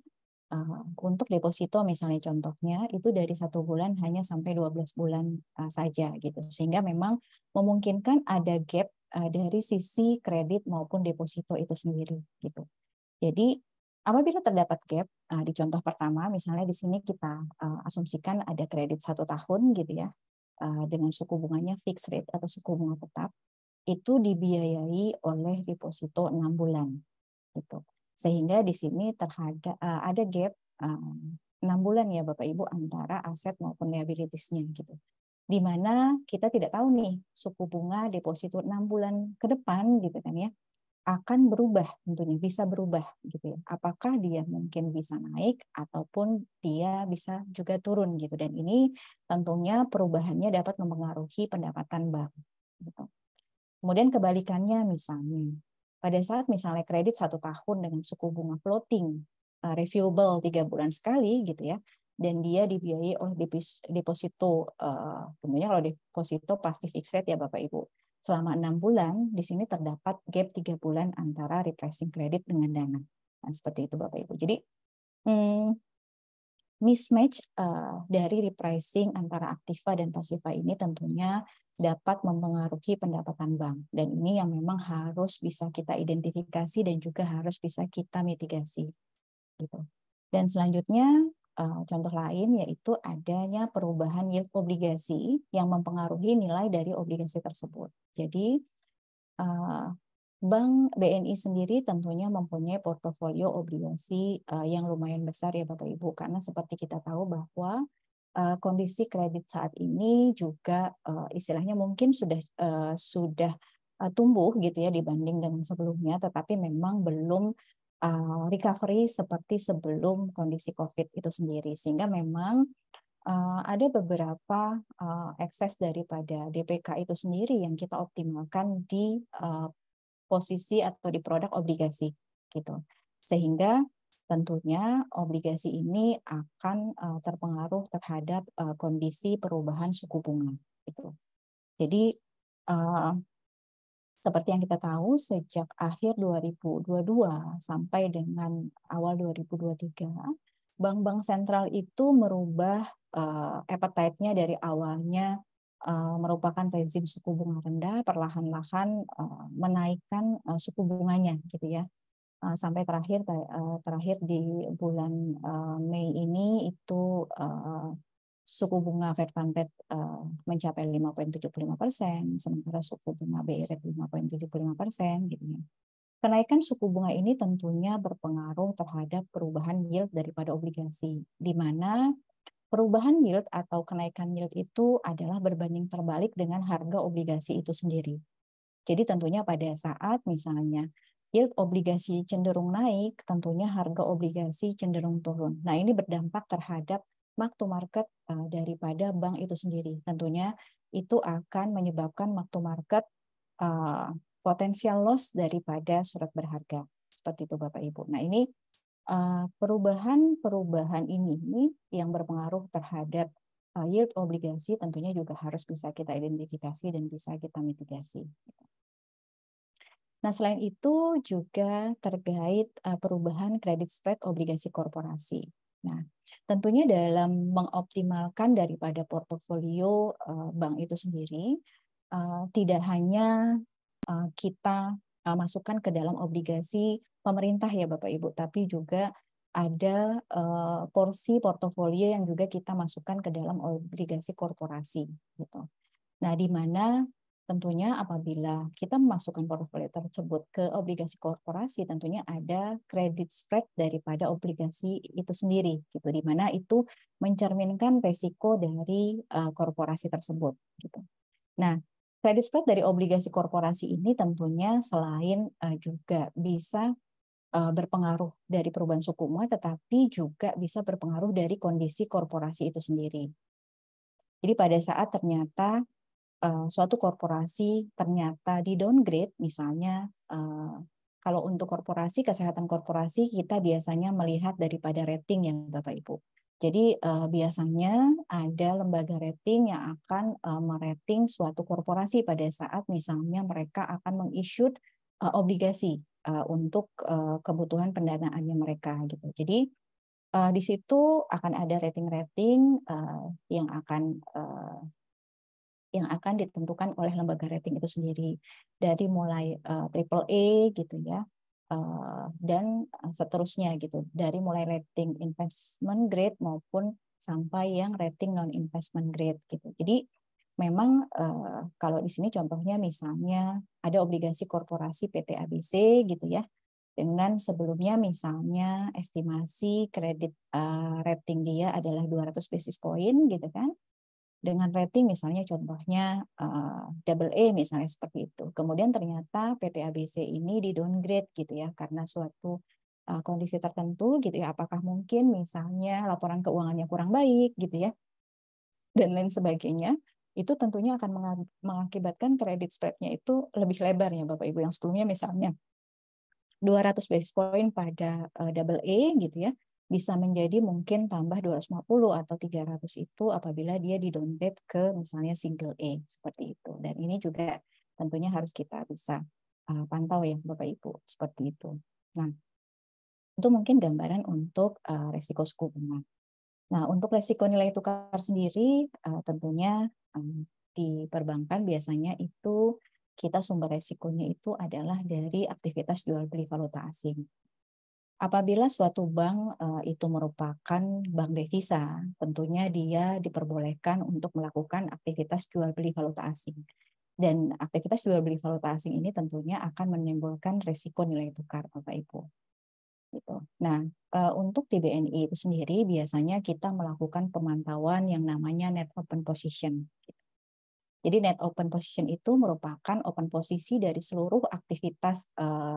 Speaker 2: untuk deposito misalnya contohnya itu dari 1 bulan hanya sampai 12 bulan saja gitu. Sehingga memang memungkinkan ada gap dari sisi kredit maupun deposito itu sendiri gitu. Jadi apabila terdapat gap, di contoh pertama, misalnya di sini kita asumsikan ada kredit 1 tahun gitu ya, dengan suku bunganya fixed rate atau suku bunga tetap, itu dibiayai oleh deposito 6 bulan gitu. Sehingga di sini ada gap 6 bulan ya Bapak Ibu antara aset maupun liabilities-nya gitu. Di mana kita tidak tahu nih suku bunga deposito 6 bulan ke depan gitu kan ya, akan berubah, tentunya bisa berubah gitu ya. Apakah dia mungkin bisa naik ataupun dia bisa juga turun gitu, dan ini tentunya perubahannya dapat mempengaruhi pendapatan bank gitu. Kemudian kebalikannya misalnya pada saat misalnya kredit 1 tahun dengan suku bunga floating reviewable 3 bulan sekali gitu ya, dan dia dibiayai oleh deposito, tentunya kalau deposito pasti fixed rate ya Bapak Ibu, selama 6 bulan, di sini terdapat gap 3 bulan antara repricing kredit dengan dana. Nah, seperti itu Bapak Ibu. Jadi mismatch dari repricing antara aktiva dan pasiva ini tentunya dapat mempengaruhi pendapatan bank. Dan ini yang memang harus bisa kita identifikasi dan juga harus bisa kita mitigasi. Gitu. Dan selanjutnya contoh lain yaitu adanya perubahan yield obligasi yang mempengaruhi nilai dari obligasi tersebut. Jadi Bank BNI sendiri tentunya mempunyai portofolio obligasi yang lumayan besar ya Bapak Ibu, karena seperti kita tahu bahwa kondisi kredit saat ini juga istilahnya mungkin sudah tumbuh gitu ya dibanding dengan sebelumnya, tetapi memang belum recovery seperti sebelum kondisi COVID itu sendiri, sehingga memang ada beberapa ekses daripada DPK itu sendiri yang kita optimalkan di posisi atau di produk obligasi gitu, sehingga tentunya obligasi ini akan terpengaruh terhadap kondisi perubahan suku bunga gitu. Jadi seperti yang kita tahu sejak akhir 2022 sampai dengan awal 2023, bank-bank sentral itu merubah appetite-nya dari awalnya merupakan rezim suku bunga rendah, perlahan-lahan menaikkan suku bunganya gitu ya. Sampai terakhir di bulan Mei ini itu suku bunga Fed Fund Rate mencapai 5,75%, sementara suku bunga BI Rate 5,75% gitu ya. Kenaikan suku bunga ini tentunya berpengaruh terhadap perubahan yield daripada obligasi, di mana perubahan yield atau kenaikan yield itu adalah berbanding terbalik dengan harga obligasi itu sendiri. Jadi tentunya pada saat misalnya yield obligasi cenderung naik, tentunya harga obligasi cenderung turun. Nah, ini berdampak terhadap mark to market daripada bank itu sendiri. Tentunya itu akan menyebabkan mark to market potensial loss daripada surat berharga. Seperti itu Bapak Ibu. Nah ini perubahan ini yang berpengaruh terhadap yield obligasi tentunya juga harus bisa kita identifikasi dan bisa kita mitigasi. Nah, selain itu juga terkait perubahan kredit spread obligasi korporasi. Nah, tentunya dalam mengoptimalkan daripada portofolio bank itu sendiri, tidak hanya kita masukkan ke dalam obligasi pemerintah ya Bapak Ibu, tapi juga ada porsi portofolio yang juga kita masukkan ke dalam obligasi korporasi gitu. Nah, di mana tentunya apabila kita memasukkan portofolio tersebut ke obligasi korporasi, tentunya ada credit spread daripada obligasi itu sendiri, gitu, di mana itu mencerminkan resiko dari korporasi tersebut. Gitu. Nah, credit spread dari obligasi korporasi ini tentunya selain juga bisa berpengaruh dari perubahan suku bunga, tetapi juga bisa berpengaruh dari kondisi korporasi itu sendiri. Jadi pada saat ternyata suatu korporasi ternyata di downgrade, misalnya kalau untuk korporasi, kesehatan korporasi kita biasanya melihat daripada rating ya Bapak Ibu. Jadi biasanya ada lembaga rating yang akan merating suatu korporasi pada saat misalnya mereka akan meng-issue obligasi untuk kebutuhan pendanaannya mereka gitu. Jadi di situ akan ada rating-rating yang akan ditentukan oleh lembaga rating itu sendiri, dari mulai triple A gitu ya, dan seterusnya gitu, dari mulai rating investment grade maupun sampai yang rating non investment grade gitu. Jadi memang kalau di sini contohnya misalnya ada obligasi korporasi PT ABC gitu ya, dengan sebelumnya misalnya estimasi kredit rating dia adalah 200 basis point gitu kan, dengan rating misalnya contohnya double A misalnya seperti itu. Kemudian ternyata PT ABC ini di downgrade gitu ya karena suatu kondisi tertentu gitu ya. Apakah mungkin misalnya laporan keuangannya kurang baik gitu ya dan lain sebagainya. Itu tentunya akan mengakibatkan kredit spread-nya itu lebih lebar ya Bapak Ibu, yang sebelumnya misalnya 200 basis point pada double A gitu ya, bisa menjadi mungkin tambah 250 atau 300 itu apabila dia di downgrade ke misalnya single A seperti itu. Dan ini juga tentunya harus kita bisa pantau ya Bapak Ibu seperti itu. Nah, itu mungkin gambaran untuk resiko suku bunga. Nah, untuk resiko nilai tukar sendiri tentunya di perbankan biasanya itu kita sumber resikonya itu adalah dari aktivitas jual beli valuta asing. Apabila suatu bank itu merupakan bank devisa, tentunya dia diperbolehkan untuk melakukan aktivitas jual beli valuta asing. Dan aktivitas jual beli valuta asing ini tentunya akan menimbulkan risiko nilai tukar, Bapak Ibu. Gitu. Nah, untuk di BNI itu sendiri biasanya kita melakukan pemantauan yang namanya net open position. Jadi net open position itu merupakan open posisi dari seluruh aktivitas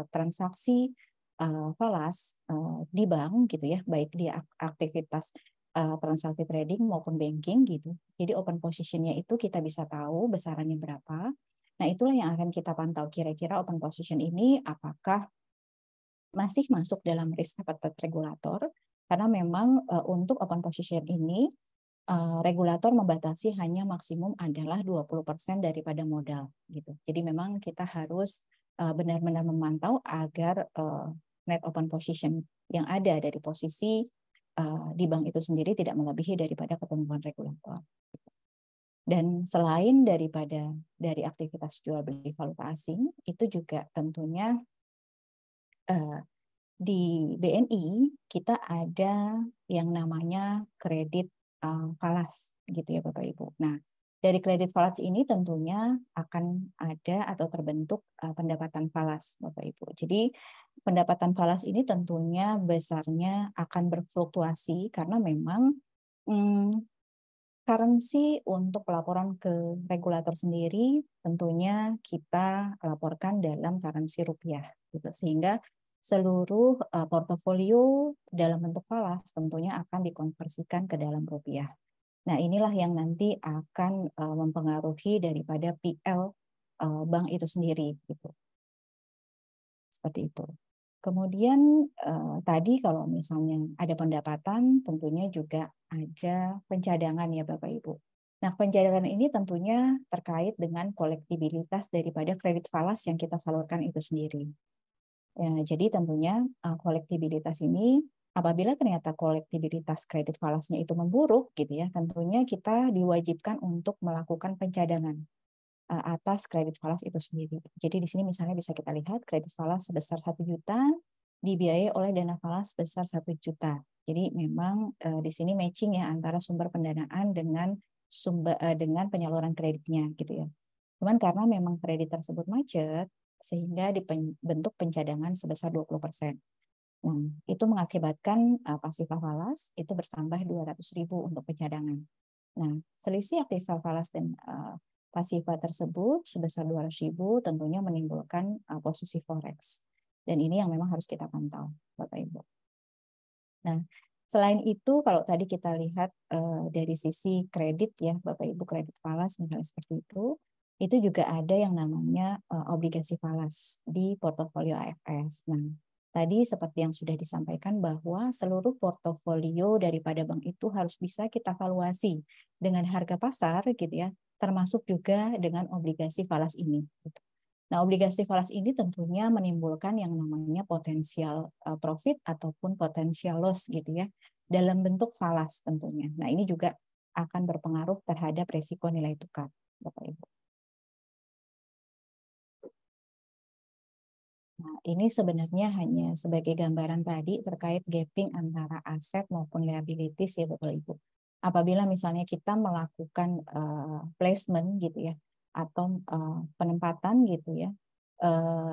Speaker 2: transaksi falas di bank gitu ya, baik di aktivitas transaksi trading maupun banking gitu. Jadi open position-nya itu kita bisa tahu besarannya berapa. Nah, itulah yang akan kita pantau kira-kira open position ini apakah masih masuk dalam risk appetite regulator, karena memang untuk open position ini regulator membatasi hanya maksimum adalah 20% daripada modal gitu. Jadi memang kita harus benar-benar memantau agar net open position yang ada dari posisi di bank itu sendiri tidak melebihi daripada ketentuan regulator. Dan selain dari aktivitas jual beli valuta asing, itu juga tentunya di BNI kita ada yang namanya kredit falas gitu ya Bapak Ibu. Nah, dari kredit falas ini tentunya akan ada atau terbentuk pendapatan falas Bapak Ibu. Jadi pendapatan falas ini tentunya besarnya akan berfluktuasi karena memang currency untuk pelaporan ke regulator sendiri tentunya kita laporkan dalam currency rupiah gitu, sehingga seluruh portofolio dalam bentuk falas tentunya akan dikonversikan ke dalam rupiah. Nah, inilah yang nanti akan mempengaruhi daripada PL bank itu sendiri gitu. Seperti itu. Kemudian tadi kalau misalnya ada pendapatan, tentunya juga ada pencadangan ya Bapak Ibu. Nah, pencadangan ini tentunya terkait dengan kolektibilitas daripada kredit falas yang kita salurkan itu sendiri. Ya, jadi tentunya kolektibilitas ini apabila ternyata kolektibilitas kredit falasnya itu memburuk gitu ya, tentunya kita diwajibkan untuk melakukan pencadangan atas kredit falas itu sendiri. Jadi di sini misalnya bisa kita lihat kredit falas sebesar 1 juta dibiayai oleh dana falas sebesar 1 juta. Jadi memang di sini matching ya antara sumber pendanaan dengan dengan penyaluran kreditnya gitu ya. Cuman karena memang kredit tersebut macet sehingga dibentuk pencadangan sebesar 20%. Nah, itu mengakibatkan pasifah falas itu bertambah 200.000 untuk pencadangan. Nah, selisih aktiva falas dan pasifa tersebut sebesar 200.000 tentunya menimbulkan posisi forex. Dan ini yang memang harus kita pantau, Bapak Ibu. Nah, selain itu kalau tadi kita lihat dari sisi kredit ya, Bapak Ibu, kredit falas misalnya seperti itu juga ada yang namanya obligasi falas di portofolio AFS. Nah, tadi seperti yang sudah disampaikan bahwa seluruh portofolio daripada bank itu harus bisa kita valuasi dengan harga pasar gitu ya, termasuk juga dengan obligasi falas ini. Nah, obligasi falas ini tentunya menimbulkan yang namanya potensial profit ataupun potensial loss gitu ya, dalam bentuk falas tentunya. Nah, ini juga akan berpengaruh terhadap resiko nilai tukar, Bapak Ibu. Nah, ini sebenarnya hanya sebagai gambaran tadi terkait gapping antara aset maupun liabilities ya Bapak Ibu. Apabila misalnya kita melakukan placement gitu ya, atau penempatan gitu ya,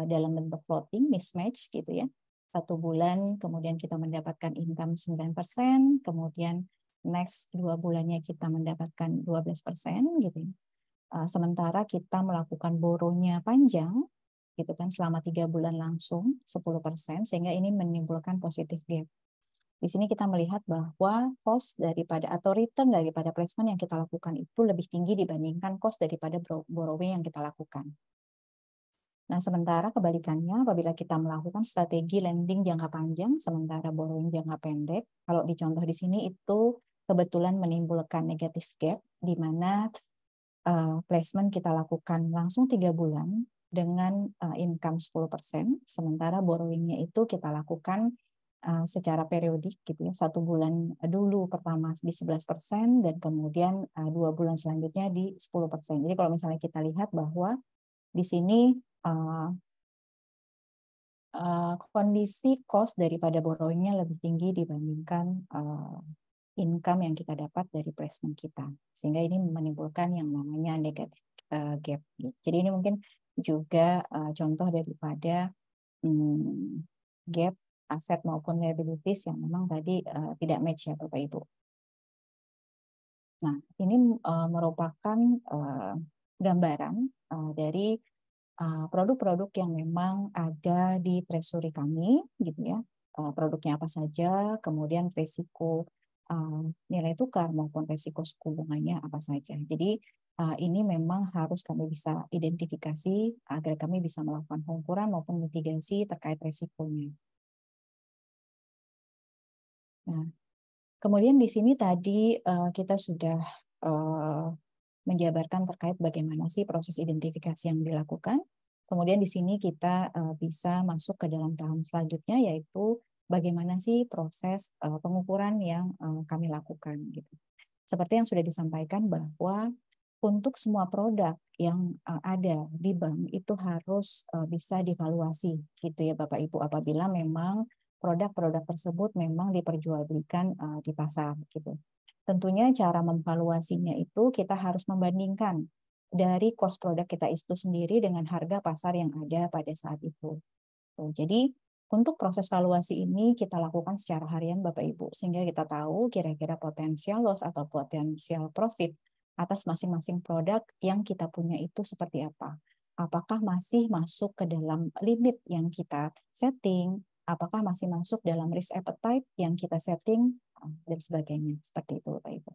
Speaker 2: dalam bentuk floating mismatch gitu ya, 1 bulan kemudian kita mendapatkan income 9%, kemudian next 2 bulannya kita mendapatkan 12% gitu ya. Sementara kita melakukan borrow-nya panjang gitu kan selama 3 bulan langsung 10%, sehingga ini menimbulkan positif gap. Di sini kita melihat bahwa cost daripada atau return daripada placement yang kita lakukan itu lebih tinggi dibandingkan cost daripada borrowing yang kita lakukan. Nah, sementara kebalikannya apabila kita melakukan strategi lending jangka panjang sementara borrowing jangka pendek, kalau dicontoh di sini itu kebetulan menimbulkan negatif gap di mana placement kita lakukan langsung 3 bulan dengan income 10%, sementara borrowingnya itu kita lakukan secara periodik gitu ya, 1 bulan dulu pertama di 11% dan kemudian 2 bulan selanjutnya di 10%. Jadi kalau misalnya kita lihat bahwa di sini kondisi cost daripada borrowingnya lebih tinggi dibandingkan income yang kita dapat dari placement kita, sehingga ini menimbulkan yang namanya negatif gap. Jadi ini mungkin juga contoh daripada gap aset maupun liabilities yang memang tadi tidak match ya Bapak Ibu. Nah, ini merupakan gambaran dari produk-produk yang memang ada di treasury kami, gitu ya. Produknya apa saja, kemudian risiko nilai tukar maupun risiko suku bunganya apa saja. Jadi ini memang harus kami bisa identifikasi agar kami bisa melakukan pengukuran maupun mitigasi terkait risikonya. Nah, kemudian di sini tadi kita sudah menjabarkan terkait bagaimana sih proses identifikasi yang dilakukan. Kemudian di sini kita bisa masuk ke dalam tahap selanjutnya, yaitu bagaimana sih proses pengukuran yang kami lakukan gitu. Seperti yang sudah disampaikan bahwa untuk semua produk yang ada di bank itu harus bisa dievaluasi gitu ya Bapak Ibu, apabila memang produk-produk tersebut memang diperjualbelikan di pasar gitu. Tentunya cara memvaluasinya itu kita harus membandingkan dari cost produk kita itu sendiri dengan harga pasar yang ada pada saat itu. Jadi untuk proses valuasi ini kita lakukan secara harian Bapak Ibu, sehingga kita tahu kira-kira potensial loss atau potensial profit atas masing-masing produk yang kita punya itu seperti apa. Apakah masih masuk ke dalam limit yang kita setting, apakah masih masuk dalam risk appetite yang kita setting, dan sebagainya. Seperti itu, Bapak Ibu.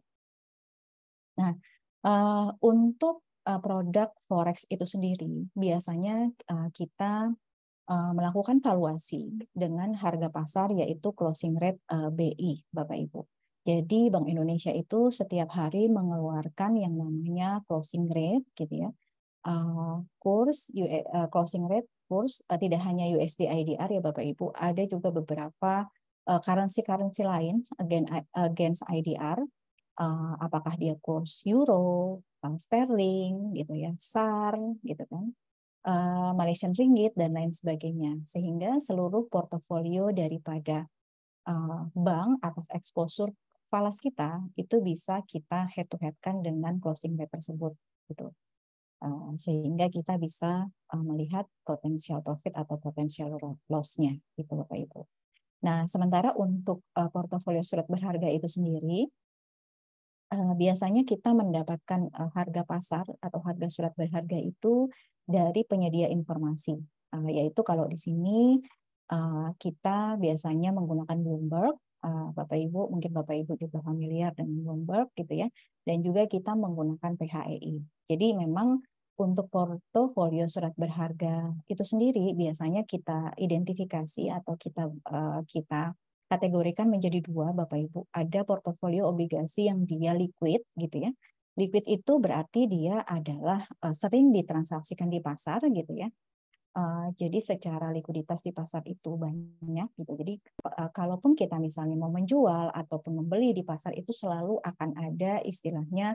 Speaker 2: Nah, untuk produk forex itu sendiri, biasanya kita melakukan valuasi dengan harga pasar yaitu closing rate BI, Bapak Ibu. Jadi Bank Indonesia itu setiap hari mengeluarkan yang namanya closing rate, gitu ya. Kurs closing rate kurs tidak hanya USD IDR ya Bapak Ibu, ada juga beberapa currency lain against IDR. Apakah dia kurs euro, sterling, gitu ya, SAR, gitu kan, Malaysian ringgit dan lain sebagainya, sehingga seluruh portofolio daripada bank atas exposure falas kita itu bisa kita head to head-kan dengan closing rate tersebut, gitu. Sehingga kita bisa melihat potensial profit atau potensial loss-nya, gitu Bapak Ibu. Nah, sementara untuk portofolio surat berharga itu sendiri, biasanya kita mendapatkan harga pasar atau harga surat berharga itu dari penyedia informasi, yaitu kalau di sini kita biasanya menggunakan Bloomberg. Bapak Ibu, mungkin Bapak Ibu juga familiar dengan Bloomberg, gitu ya, dan juga kita menggunakan PHEI. Jadi memang untuk portofolio surat berharga itu sendiri biasanya kita identifikasi atau kita kategorikan menjadi dua, Bapak Ibu. Ada portofolio obligasi yang dia liquid, gitu ya. Liquid itu berarti dia adalah sering ditransaksikan di pasar, gitu ya. Jadi secara likuiditas di pasar itu banyak, gitu. Jadi kalaupun kita misalnya mau menjual ataupun membeli di pasar itu selalu akan ada istilahnya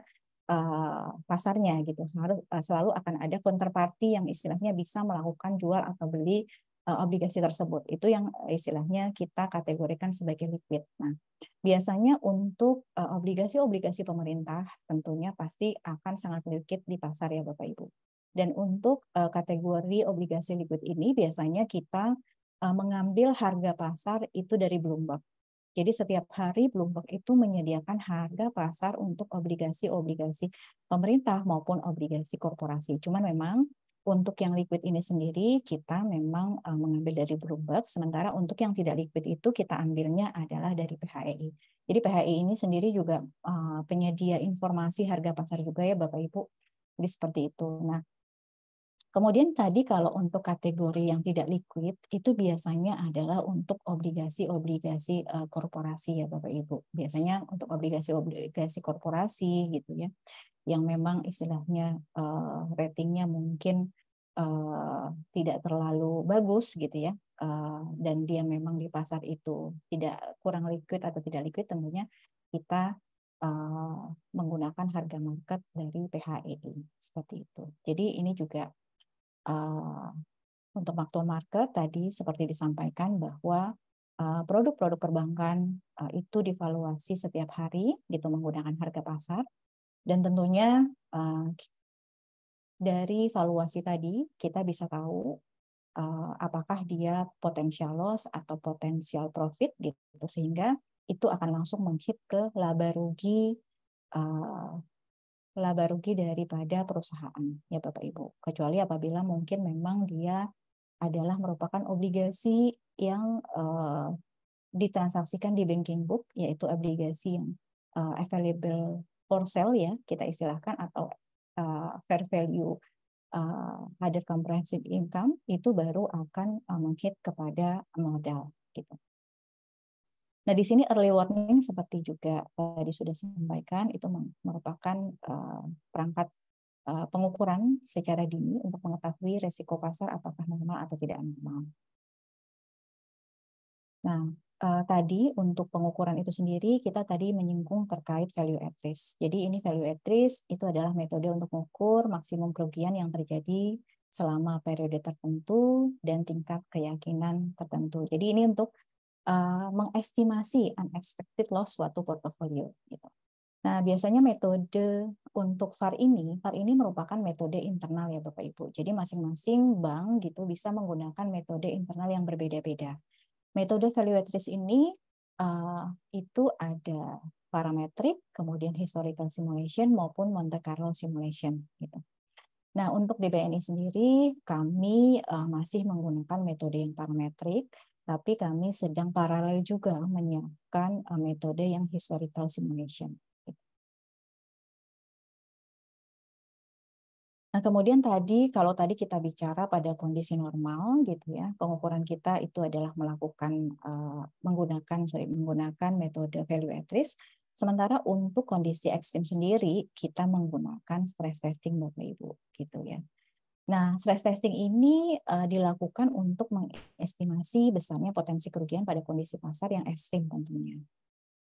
Speaker 2: pasarnya, gitu. Harus selalu akan ada counterparty yang istilahnya bisa melakukan jual atau beli obligasi tersebut. Itu yang istilahnya kita kategorikan sebagai liquid. Nah, biasanya untuk obligasi-obligasi pemerintah tentunya pasti akan sangat liquid di pasar ya Bapak Ibu. Dan untuk kategori obligasi liquid ini biasanya kita mengambil harga pasar itu dari Bloomberg. Jadi setiap hari Bloomberg itu menyediakan harga pasar untuk obligasi-obligasi pemerintah maupun obligasi korporasi. Cuman memang untuk yang liquid ini sendiri kita memang mengambil dari Bloomberg, sementara untuk yang tidak liquid itu kita ambilnya adalah dari PHEI. Jadi PHEI ini sendiri juga penyedia informasi harga pasar juga ya Bapak Ibu. Jadi seperti itu. Nah, kemudian tadi kalau untuk kategori yang tidak liquid itu biasanya adalah untuk obligasi-obligasi korporasi ya Bapak Ibu. Biasanya untuk obligasi-obligasi korporasi gitu ya, yang memang istilahnya ratingnya mungkin tidak terlalu bagus gitu ya, dan dia memang di pasar itu tidak kurang liquid atau tidak liquid, tentunya kita menggunakan harga market dari PHEI seperti itu. Jadi ini juga untuk waktu market tadi seperti disampaikan bahwa produk-produk perbankan itu divaluasi setiap hari gitu menggunakan harga pasar, dan tentunya dari valuasi tadi kita bisa tahu apakah dia potensial loss atau potensial profit gitu, sehingga itu akan langsung menghit ke laba rugi daripada perusahaan ya Bapak Ibu. Kecuali apabila mungkin memang dia adalah merupakan obligasi yang ditransaksikan di banking book, yaitu obligasi yang available for sale ya kita istilahkan, atau fair value other comprehensive income, itu baru akan menghit kepada modal gitu. Nah, di sini early warning seperti juga tadi sudah sampaikan, itu merupakan perangkat pengukuran secara dini untuk mengetahui resiko pasar apakah normal atau tidak normal. Nah, tadi untuk pengukuran itu sendiri kita tadi menyinggung terkait value at risk. Jadi ini value at risk itu adalah metode untuk mengukur maksimum kerugian yang terjadi selama periode tertentu dan tingkat keyakinan tertentu. Jadi ini untuk mengestimasi unexpected loss suatu portofolio gitu. Nah, biasanya metode untuk VAR ini merupakan metode internal ya Bapak Ibu. Jadi masing-masing bank gitu bisa menggunakan metode internal yang berbeda-beda. Metode value at risk ini itu ada parametric, kemudian historical simulation maupun Monte Carlo simulation gitu. Nah, untuk di BNI sendiri kami masih menggunakan metode yang parametrik, tapi kami sedang paralel juga menyiapkan metode yang historical simulation. Nah, kemudian tadi kalau tadi kita bicara pada kondisi normal gitu ya, pengukuran kita itu adalah menggunakan metode value at risk. Sementara untuk kondisi ekstrim sendiri kita menggunakan stress testing Bapak Ibu gitu ya. Nah, stress testing ini dilakukan untuk mengestimasi besarnya potensi kerugian pada kondisi pasar yang ekstrim tentunya.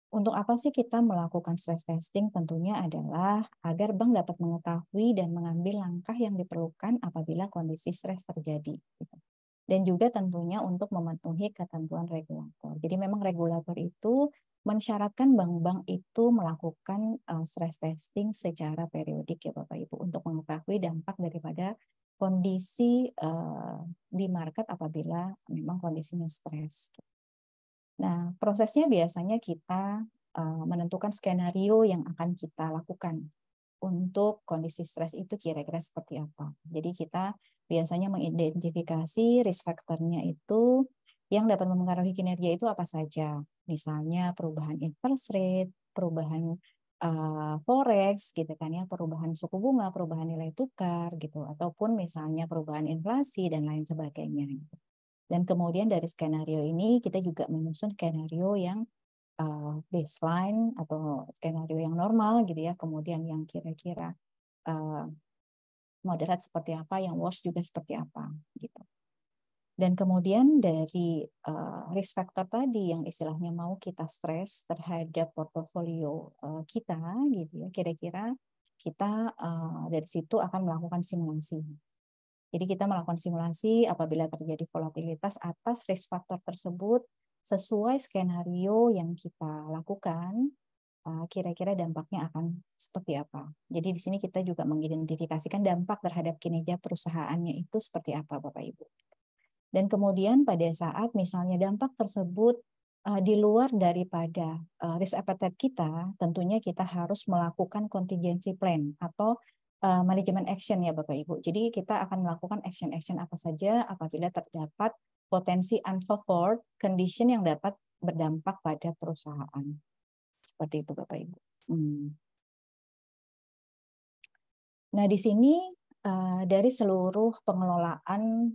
Speaker 2: Untuk apa sih kita melakukan stress testing? Tentunya adalah agar bank dapat mengetahui dan mengambil langkah yang diperlukan apabila kondisi stres terjadi. Gitu. Dan juga tentunya untuk memenuhi ketentuan regulator. Jadi memang regulator itu mensyaratkan bank-bank itu melakukan stress testing secara periodik ya Bapak Ibu untuk mengetahui dampak daripada kondisi di market apabila memang kondisinya stres. Nah, prosesnya biasanya kita menentukan skenario yang akan kita lakukan untuk kondisi stres itu kira-kira seperti apa. Jadi kita biasanya mengidentifikasi risk factor-nya itu yang dapat mempengaruhi kinerja itu apa saja. Misalnya perubahan interest rate, perubahan forex gitu kan ya, perubahan suku bunga, perubahan nilai tukar gitu, ataupun misalnya perubahan inflasi dan lain sebagainya. Gitu. Dan kemudian dari skenario ini kita juga menyusun skenario yang baseline atau skenario yang normal gitu ya, kemudian yang kira-kira moderat seperti apa, yang worst juga seperti apa gitu. Dan kemudian dari risk factor tadi yang istilahnya mau kita stres terhadap portofolio kita gitu ya, kira-kira kita dari situ akan melakukan simulasi. Jadi kita melakukan simulasi apabila terjadi volatilitas atas risk factor tersebut sesuai skenario yang kita lakukan, kira-kira dampaknya akan seperti apa. Jadi di sini kita juga mengidentifikasikan dampak terhadap kinerja perusahaannya itu seperti apa, Bapak Ibu. Dan kemudian pada saat misalnya dampak tersebut di luar daripada risk appetite kita, tentunya kita harus melakukan contingency plan atau manajemen action ya Bapak Ibu. Jadi kita akan melakukan action-action apa saja apabila terdapat potensi unfavored condition yang dapat berdampak pada perusahaan. Seperti itu Bapak Ibu. Nah di sini dari seluruh pengelolaan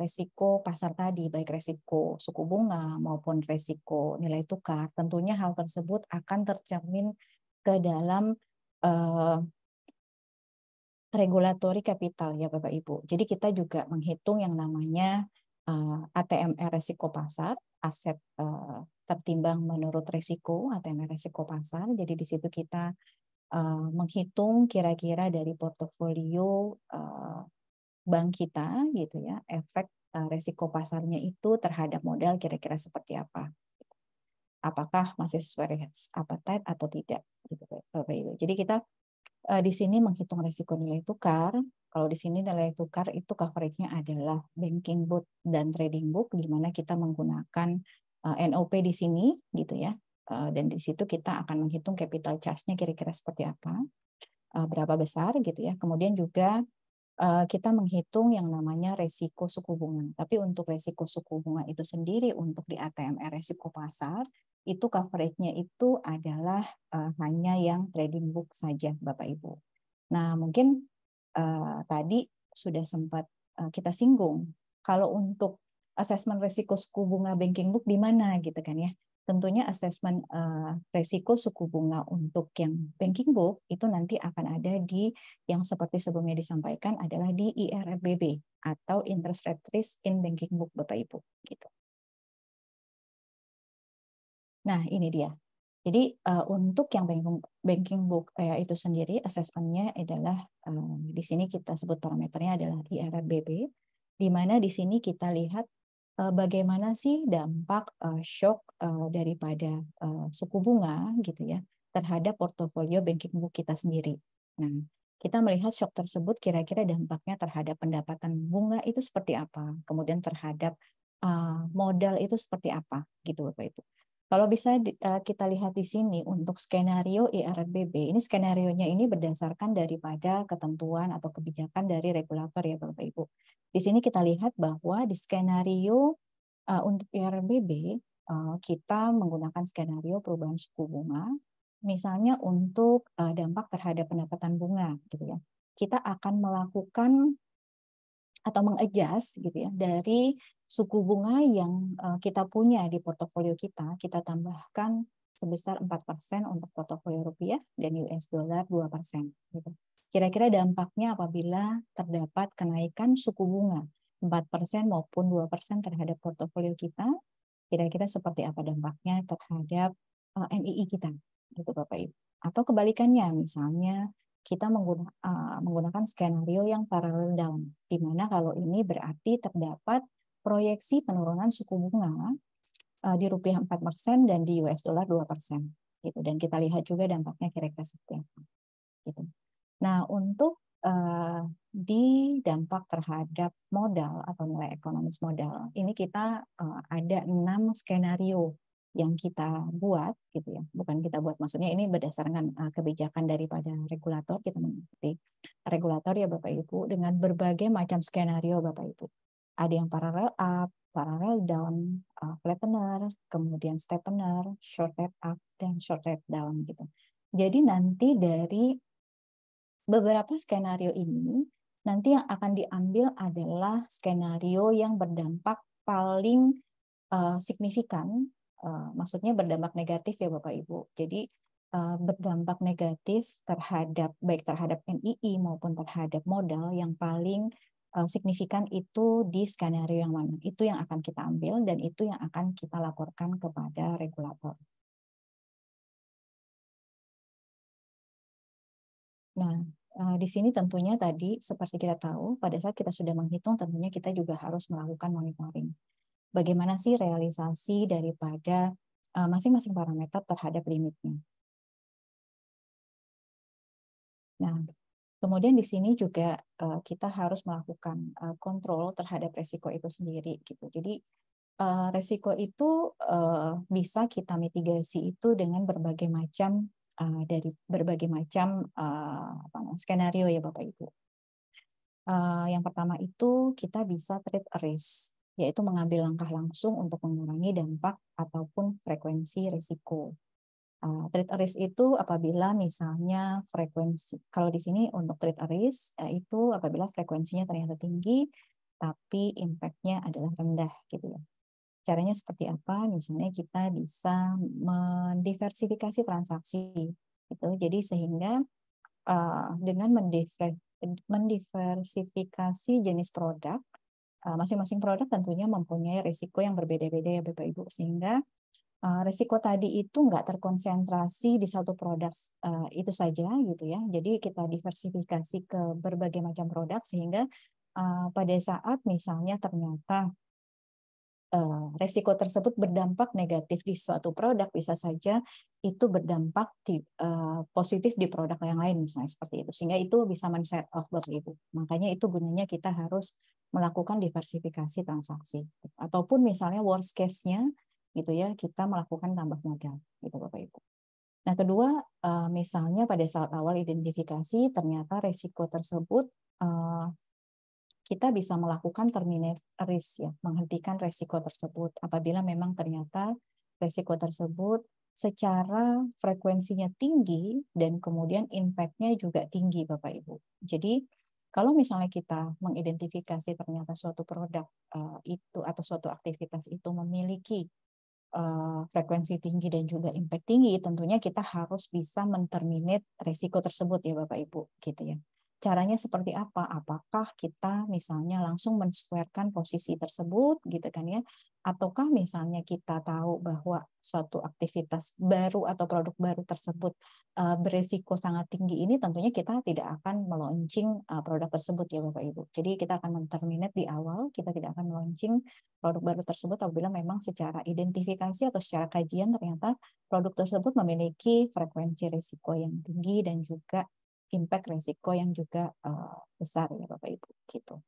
Speaker 2: resiko pasar tadi, baik resiko suku bunga maupun resiko nilai tukar, tentunya hal tersebut akan tercermin ke dalam regulatory capital ya Bapak Ibu. Jadi kita juga menghitung yang namanya ATMR resiko pasar, aset tertimbang menurut resiko, ATMR resiko pasar. Jadi di situ kita menghitung kira-kira dari portofolio bank kita gitu ya, efek resiko pasarnya itu terhadap modal kira-kira seperti apa. Apakah masih sesuai appetite atau tidak gitu Bapak Ibu. Jadi kita di sini menghitung risiko nilai tukar. Kalau di sini nilai tukar itu coverage-nya adalah banking book dan trading book, di mana kita menggunakan NOP di sini, gitu ya. Dan di situ kita akan menghitung capital charge-nya kira-kira seperti apa, berapa besar, gitu ya. Kemudian juga kita menghitung yang namanya resiko suku bunga. Tapi untuk resiko suku bunga itu sendiri untuk di ATMR resiko pasar, itu coverage-nya itu adalah hanya yang trading book saja, Bapak Ibu. Nah, mungkin tadi sudah sempat kita singgung, kalau untuk asesmen risiko suku bunga banking book di mana gitu kan ya. Tentunya asesmen risiko suku bunga untuk yang banking book itu nanti akan ada di yang seperti sebelumnya disampaikan adalah di IRBB atau interest rate risk in banking book Bapak Ibu gitu. Nah, ini dia. Jadi untuk yang banking book itu sendiri asesmennya adalah di sini kita sebut parameternya adalah IRBB, di mana di sini kita lihat bagaimana sih dampak shock daripada suku bunga gitu ya terhadap portofolio banking book kita sendiri. Nah, kita melihat shock tersebut kira-kira dampaknya terhadap pendapatan bunga itu seperti apa, kemudian terhadap modal itu seperti apa gitu Bapak Ibu. Kalau bisa kita lihat di sini untuk skenario IRBB, ini skenarionya ini berdasarkan daripada ketentuan atau kebijakan dari regulator ya Bapak Ibu. Di sini kita lihat bahwa di skenario untuk IRBB kita menggunakan skenario perubahan suku bunga, misalnya untuk dampak terhadap pendapatan bunga, gitu ya. kita akan melakukan atau mengadjust gitu ya dari suku bunga yang kita punya di portofolio kita tambahkan sebesar 4% untuk portofolio rupiah dan US dollar 2% gitu. Kira-kira dampaknya apabila terdapat kenaikan suku bunga 4% maupun 2% terhadap portofolio kita, kira-kira seperti apa dampaknya terhadap NII kita gitu Bapak Ibu. Atau kebalikannya, misalnya kita menggunakan skenario yang parallel down, di mana kalau ini berarti terdapat proyeksi penurunan suku bunga di rupiah 4% dan di US dollar 2%. Gitu. Dan kita lihat juga dampaknya kira-kira seperti apa. Gitu. Nah, untuk di dampak terhadap modal atau nilai ekonomis modal, ini kita ada 6 skenario yang kita buat gitu ya, bukan kita buat, maksudnya ini berdasarkan kebijakan daripada regulator, kita mengikuti regulator ya Bapak Ibu dengan berbagai macam skenario Bapak Ibu. Ada yang parallel up, parallel down, flattener, kemudian steepener, short rate up dan short rate down gitu. Jadi nanti dari beberapa skenario ini nanti yang akan diambil adalah skenario yang berdampak paling signifikan. Maksudnya berdampak negatif ya Bapak Ibu. Jadi berdampak negatif terhadap baik terhadap NII maupun terhadap modal yang paling signifikan itu di skenario yang mana. Itu yang akan kita ambil dan itu yang akan kita laporkan kepada regulator. Nah, di sini tentunya tadi seperti kita tahu pada saat kita sudah menghitung tentunya kita juga harus melakukan monitoring. Bagaimana sih realisasi daripada masing-masing parameter terhadap limitnya. Nah, kemudian di sini juga kita harus melakukan kontrol terhadap resiko itu sendiri gitu. Jadi resiko itu bisa kita mitigasi itu dengan berbagai macam skenario ya Bapak Ibu. Yang pertama itu kita bisa trade risk, yaitu mengambil langkah langsung untuk mengurangi dampak ataupun frekuensi risiko. Trade risk itu apabila misalnya frekuensi, kalau di sini untuk trade risk itu apabila frekuensinya ternyata tinggi, tapi impact-nya adalah rendah gitu ya. Caranya seperti apa? Misalnya kita bisa mendiversifikasi transaksi, gitu. Jadi sehingga dengan mendiversifikasi jenis produk, masing-masing produk tentunya mempunyai risiko yang berbeda-beda ya Bapak Ibu, sehingga risiko tadi itu nggak terkonsentrasi di satu produk itu saja gitu ya. Jadi kita diversifikasi ke berbagai macam produk sehingga pada saat misalnya ternyata resiko tersebut berdampak negatif di suatu produk, bisa saja itu berdampak positif di produk yang lain misalnya seperti itu, sehingga itu bisa men-set off Bapak Ibu. Makanya itu gunanya kita harus melakukan diversifikasi transaksi, ataupun misalnya worst case-nya gitu ya, kita melakukan tambah modal gitu Bapak Ibu. Nah, kedua, misalnya pada saat awal identifikasi ternyata resiko tersebut kita bisa melakukan terminate risk ya, menghentikan resiko tersebut apabila memang ternyata resiko tersebut secara frekuensinya tinggi dan kemudian impact-nya juga tinggi Bapak Ibu. Jadi kalau misalnya kita mengidentifikasi ternyata suatu produk itu atau suatu aktivitas itu memiliki frekuensi tinggi dan juga impact tinggi, tentunya kita harus bisa men-terminate resiko tersebut ya Bapak Ibu gitu ya. Caranya seperti apa? Apakah kita misalnya langsung men-square-kan posisi tersebut gitu kan ya? Ataukah misalnya kita tahu bahwa suatu aktivitas baru atau produk baru tersebut berisiko sangat tinggi, ini tentunya kita tidak akan melaunching produk tersebut ya Bapak Ibu. Jadi kita akan men-terminate di awal, kita tidak akan melaunching produk baru tersebut apabila memang secara identifikasi atau secara kajian ternyata produk tersebut memiliki frekuensi risiko yang tinggi dan juga impact risiko yang juga besar ya Bapak Ibu gitu.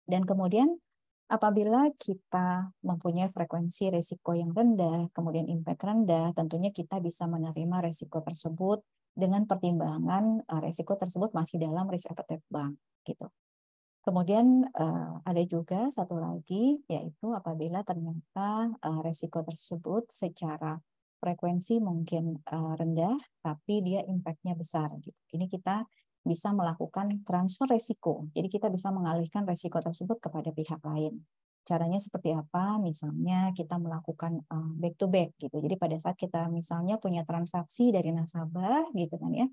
Speaker 2: Dan kemudian apabila kita mempunyai frekuensi risiko yang rendah, kemudian impact rendah, tentunya kita bisa menerima risiko tersebut dengan pertimbangan risiko tersebut masih dalam risk appetite bank gitu. Kemudian ada juga satu lagi yaitu apabila ternyata risiko tersebut secara frekuensi mungkin rendah tapi dia impact-nya besar gitu. Ini kita bisa melakukan transfer resiko. Jadi kita bisa mengalihkan resiko tersebut kepada pihak lain. Caranya seperti apa? Misalnya kita melakukan back to back gitu. Jadi pada saat kita misalnya punya transaksi dari nasabah gitu kan ya,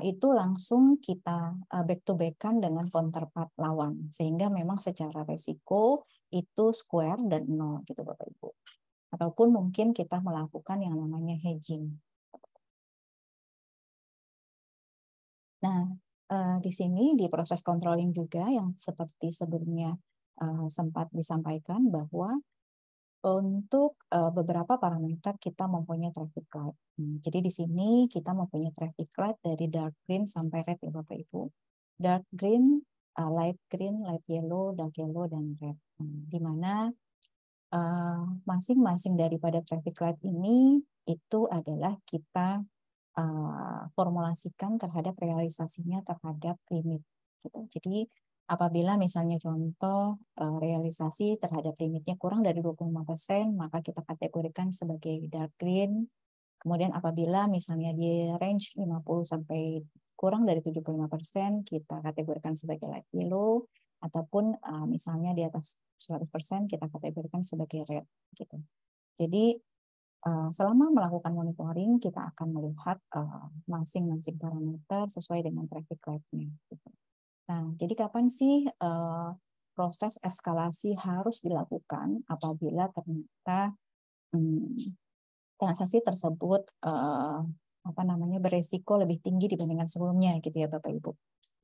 Speaker 2: itu langsung kita back to back-kan dengan counterpart lawan, sehingga memang secara resiko itu square dan nol gitu Bapak Ibu. Ataupun mungkin kita melakukan yang namanya hedging. Nah, di sini di proses controlling juga yang seperti sebelumnya sempat disampaikan bahwa untuk beberapa parameter kita mempunyai traffic light. Jadi di sini kita mempunyai traffic light dari dark green sampai red ya Bapak Ibu. Dark green, light green, light yellow, dark yellow, dan red. Di mana masing-masing daripada traffic light ini itu adalah kita formulasikan terhadap realisasinya terhadap limit. Gitu. Jadi apabila misalnya contoh realisasi terhadap limitnya kurang dari 25%, maka kita kategorikan sebagai dark green. Kemudian apabila misalnya di range 50 sampai kurang dari 75%, kita kategorikan sebagai light yellow, ataupun misalnya di atas 100% kita kategorikan sebagai red. Gitu. Jadi selama melakukan monitoring, kita akan melihat masing-masing parameter sesuai dengan traffic light-nya. Gitu. Nah, jadi kapan sih proses eskalasi harus dilakukan apabila ternyata transaksi tersebut beresiko lebih tinggi dibandingkan sebelumnya, gitu ya Bapak Ibu.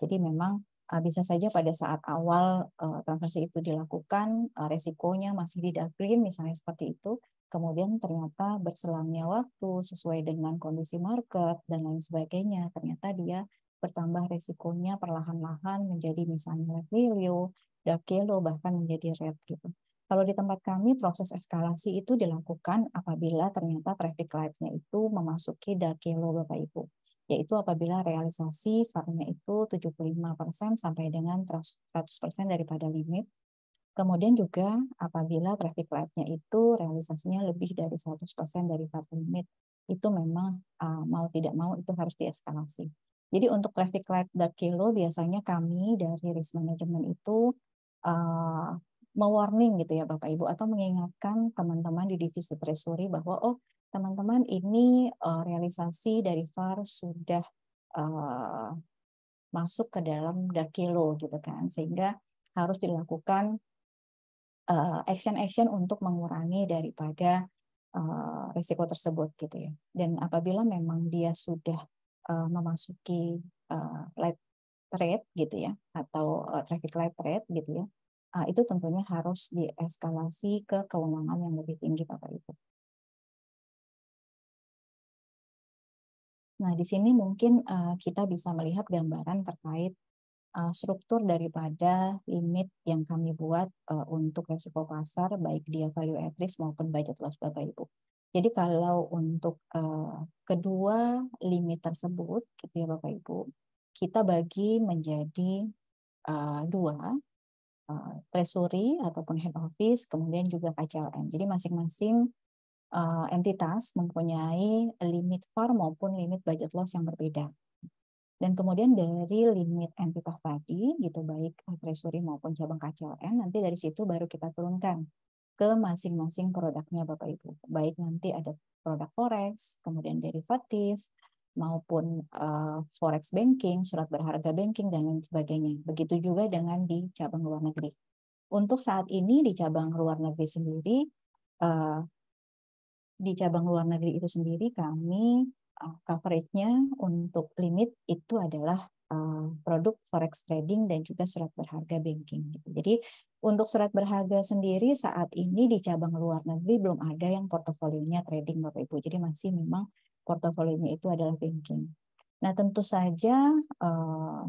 Speaker 2: Jadi memang bisa saja pada saat awal transaksi itu dilakukan, resikonya masih di dark green, misalnya seperti itu. Kemudian ternyata berselangnya waktu sesuai dengan kondisi market dan lain sebagainya, ternyata dia bertambah resikonya perlahan-lahan menjadi misalnya red yellow, dark yellow, bahkan menjadi red gitu. Kalau di tempat kami proses eskalasi itu dilakukan apabila ternyata traffic light-nya itu memasuki dark yellow Bapak Ibu. Yaitu apabila realisasi VAR-nya itu 75% sampai dengan 100% daripada limit. Kemudian juga apabila traffic light-nya itu realisasinya lebih dari 100% dari VAR limit, itu memang mau tidak mau itu harus dieskalasi. Jadi untuk traffic light dark yellow biasanya kami dari risk management itu mewarning gitu ya Bapak Ibu, atau mengingatkan teman-teman di divisi treasury bahwa teman-teman ini realisasi dari VAR sudah masuk ke dalam dark yellow gitu kan, sehingga harus dilakukan action-action untuk mengurangi daripada risiko tersebut gitu ya. Dan apabila memang dia sudah memasuki light red gitu ya, atau traffic light red gitu ya, itu tentunya harus dieskalasi ke kewenangan yang lebih tinggi Bapak Ibu. Nah, di sini mungkin kita bisa melihat gambaran terkait struktur daripada limit yang kami buat untuk resiko pasar, baik dia value at risk maupun budget loss Bapak Ibu. Jadi kalau untuk kedua limit tersebut, gitu ya Bapak Ibu, kita bagi menjadi dua, treasury ataupun head office, kemudian juga KCLN. Jadi masing-masing entitas mempunyai limit VAR maupun limit budget loss yang berbeda. Dan kemudian dari limit entitas tadi, gitu baik treasury maupun cabang KCLN, nanti dari situ baru kita turunkan ke masing-masing produknya Bapak Ibu. Baik nanti ada produk forex, kemudian derivatif, maupun forex banking, surat berharga banking, dan lain sebagainya. Begitu juga dengan di cabang luar negeri. Untuk saat ini di cabang luar negeri sendiri, itu sendiri kami coverage-nya untuk limit itu adalah produk forex trading dan juga surat berharga banking. Jadi untuk surat berharga sendiri saat ini di cabang luar negeri belum ada yang portofolionya trading Bapak Ibu. Jadi masih memang portofolionya itu adalah banking. Nah, tentu saja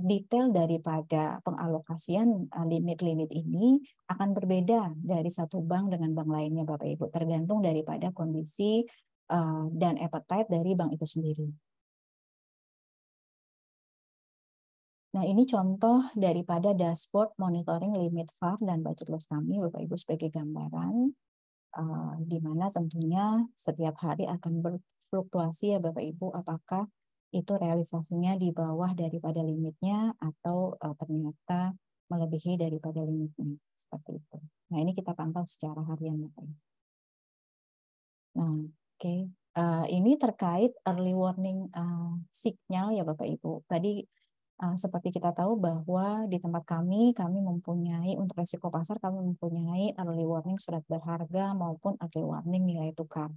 Speaker 2: detail daripada pengalokasian limit-limit ini akan berbeda dari satu bank dengan bank lainnya, Bapak Ibu, tergantung daripada kondisi dan appetite dari bank itu sendiri. Nah, ini contoh daripada dashboard monitoring limit VAR dan budget loss kami, Bapak Ibu, sebagai gambaran, di mana tentunya setiap hari akan berfluktuasi ya Bapak Ibu, apakah itu realisasinya di bawah daripada limitnya atau ternyata melebihi daripada limitnya, seperti itu. Nah, ini kita pantau secara harian, Bapak Ibu. Nah, oke. Ini terkait early warning signal ya Bapak Ibu. Tadi seperti kita tahu bahwa di tempat kami mempunyai untuk risiko pasar kami mempunyai early warning surat berharga maupun early warning nilai tukar.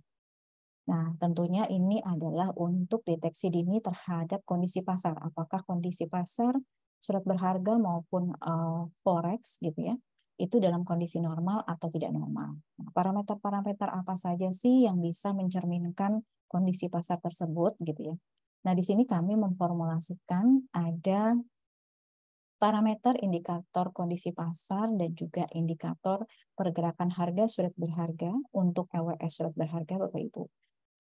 Speaker 2: Nah, tentunya ini adalah untuk deteksi dini terhadap kondisi pasar. Apakah kondisi pasar surat berharga maupun forex gitu ya, itu dalam kondisi normal atau tidak normal. Nah, parameter-parameter apa saja sih yang bisa mencerminkan kondisi pasar tersebut gitu ya. Nah, di sini kami memformulasikan ada parameter indikator kondisi pasar dan juga indikator pergerakan harga surat berharga untuk EWS surat berharga Bapak Ibu.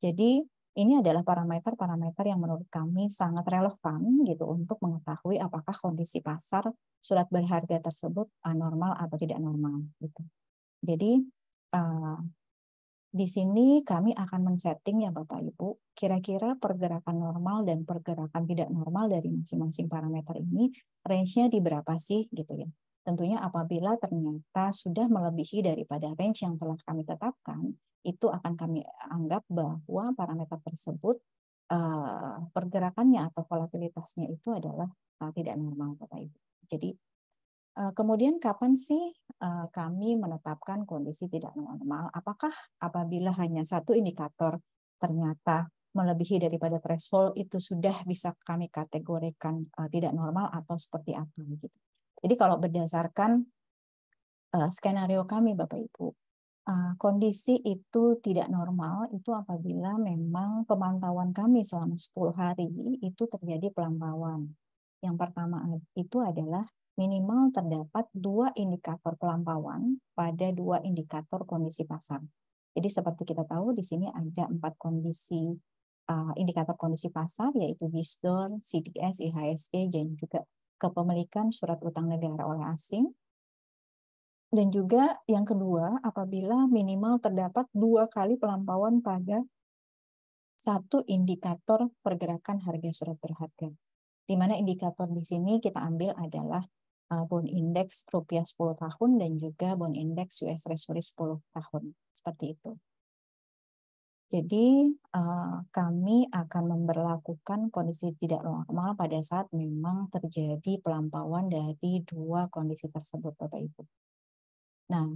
Speaker 2: Jadi ini adalah parameter-parameter yang menurut kami sangat relevan gitu untuk mengetahui apakah kondisi pasar surat berharga tersebut normal atau tidak normal gitu. Jadi di sini kami akan men-setting ya Bapak Ibu, kira-kira pergerakan normal dan pergerakan tidak normal dari masing-masing parameter ini range-nya di berapa sih gitu ya. Tentunya apabila ternyata sudah melebihi daripada range yang telah kami tetapkan, itu akan kami anggap bahwa parameter tersebut pergerakannya atau volatilitasnya itu adalah tidak normal Bapak Ibu. Jadi kemudian kapan sih kami menetapkan kondisi tidak normal? Apakah apabila hanya satu indikator ternyata melebihi daripada threshold itu sudah bisa kami kategorikan tidak normal atau seperti apa gitu? Jadi kalau berdasarkan skenario kami Bapak Ibu, kondisi itu tidak normal itu apabila memang pemantauan kami selama 10 hari itu terjadi pelampauan. Yang pertama itu adalah minimal terdapat 2 indikator pelampauan pada 2 indikator kondisi pasar. Jadi seperti kita tahu di sini ada 4 kondisi indikator kondisi pasar yaitu BISDOR, CDS, IHSG dan juga kepemilikan surat utang negara oleh asing. Dan juga yang kedua, apabila minimal terdapat 2 kali pelampauan pada satu indikator pergerakan harga surat berharga. Di mana indikator di sini kita ambil adalah bond index rupiah 10 tahun dan juga bond index US Treasury 10 tahun. Seperti itu. Jadi kami akan memberlakukan kondisi tidak normal pada saat memang terjadi pelampauan dari 2 kondisi tersebut Bapak Ibu. Nah,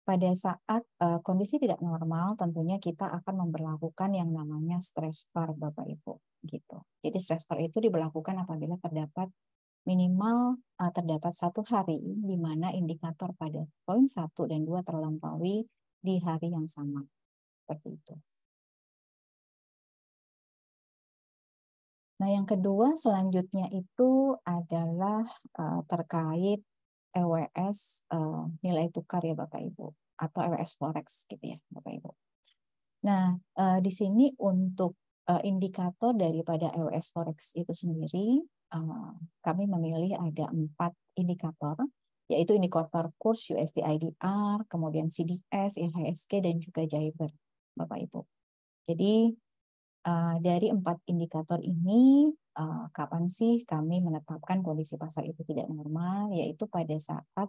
Speaker 2: pada saat kondisi tidak normal, tentunya kita akan memberlakukan yang namanya stress VAR, Bapak Ibu. Gitu. Jadi stress VAR itu diberlakukan apabila terdapat minimal terdapat 1 hari di mana indikator pada poin 1 dan 2 terlampaui di hari yang sama. Seperti itu. Nah, yang kedua selanjutnya itu adalah terkait EWS nilai tukar ya Bapak Ibu atau EWS forex gitu ya Bapak Ibu. Nah, di sini untuk indikator daripada EWS forex itu sendiri kami memilih ada 4 indikator yaitu indikator kurs USD IDR, kemudian CDS, IHSG dan juga JIBOR Bapak Ibu. Jadi dari 4 indikator ini, kapan sih kami menetapkan kondisi pasar itu tidak normal, yaitu pada saat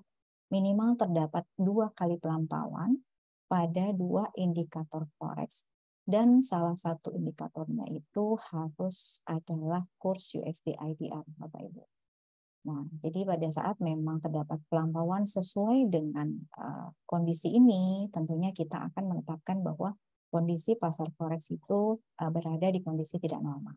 Speaker 2: minimal terdapat 2 kali pelampauan pada 2 indikator forex, dan salah satu indikatornya itu harus adalah kurs USD IDR, Bapak Ibu. Nah, jadi pada saat memang terdapat pelampauan sesuai dengan kondisi ini, tentunya kita akan menetapkan bahwa kondisi pasar forex itu berada di kondisi tidak normal.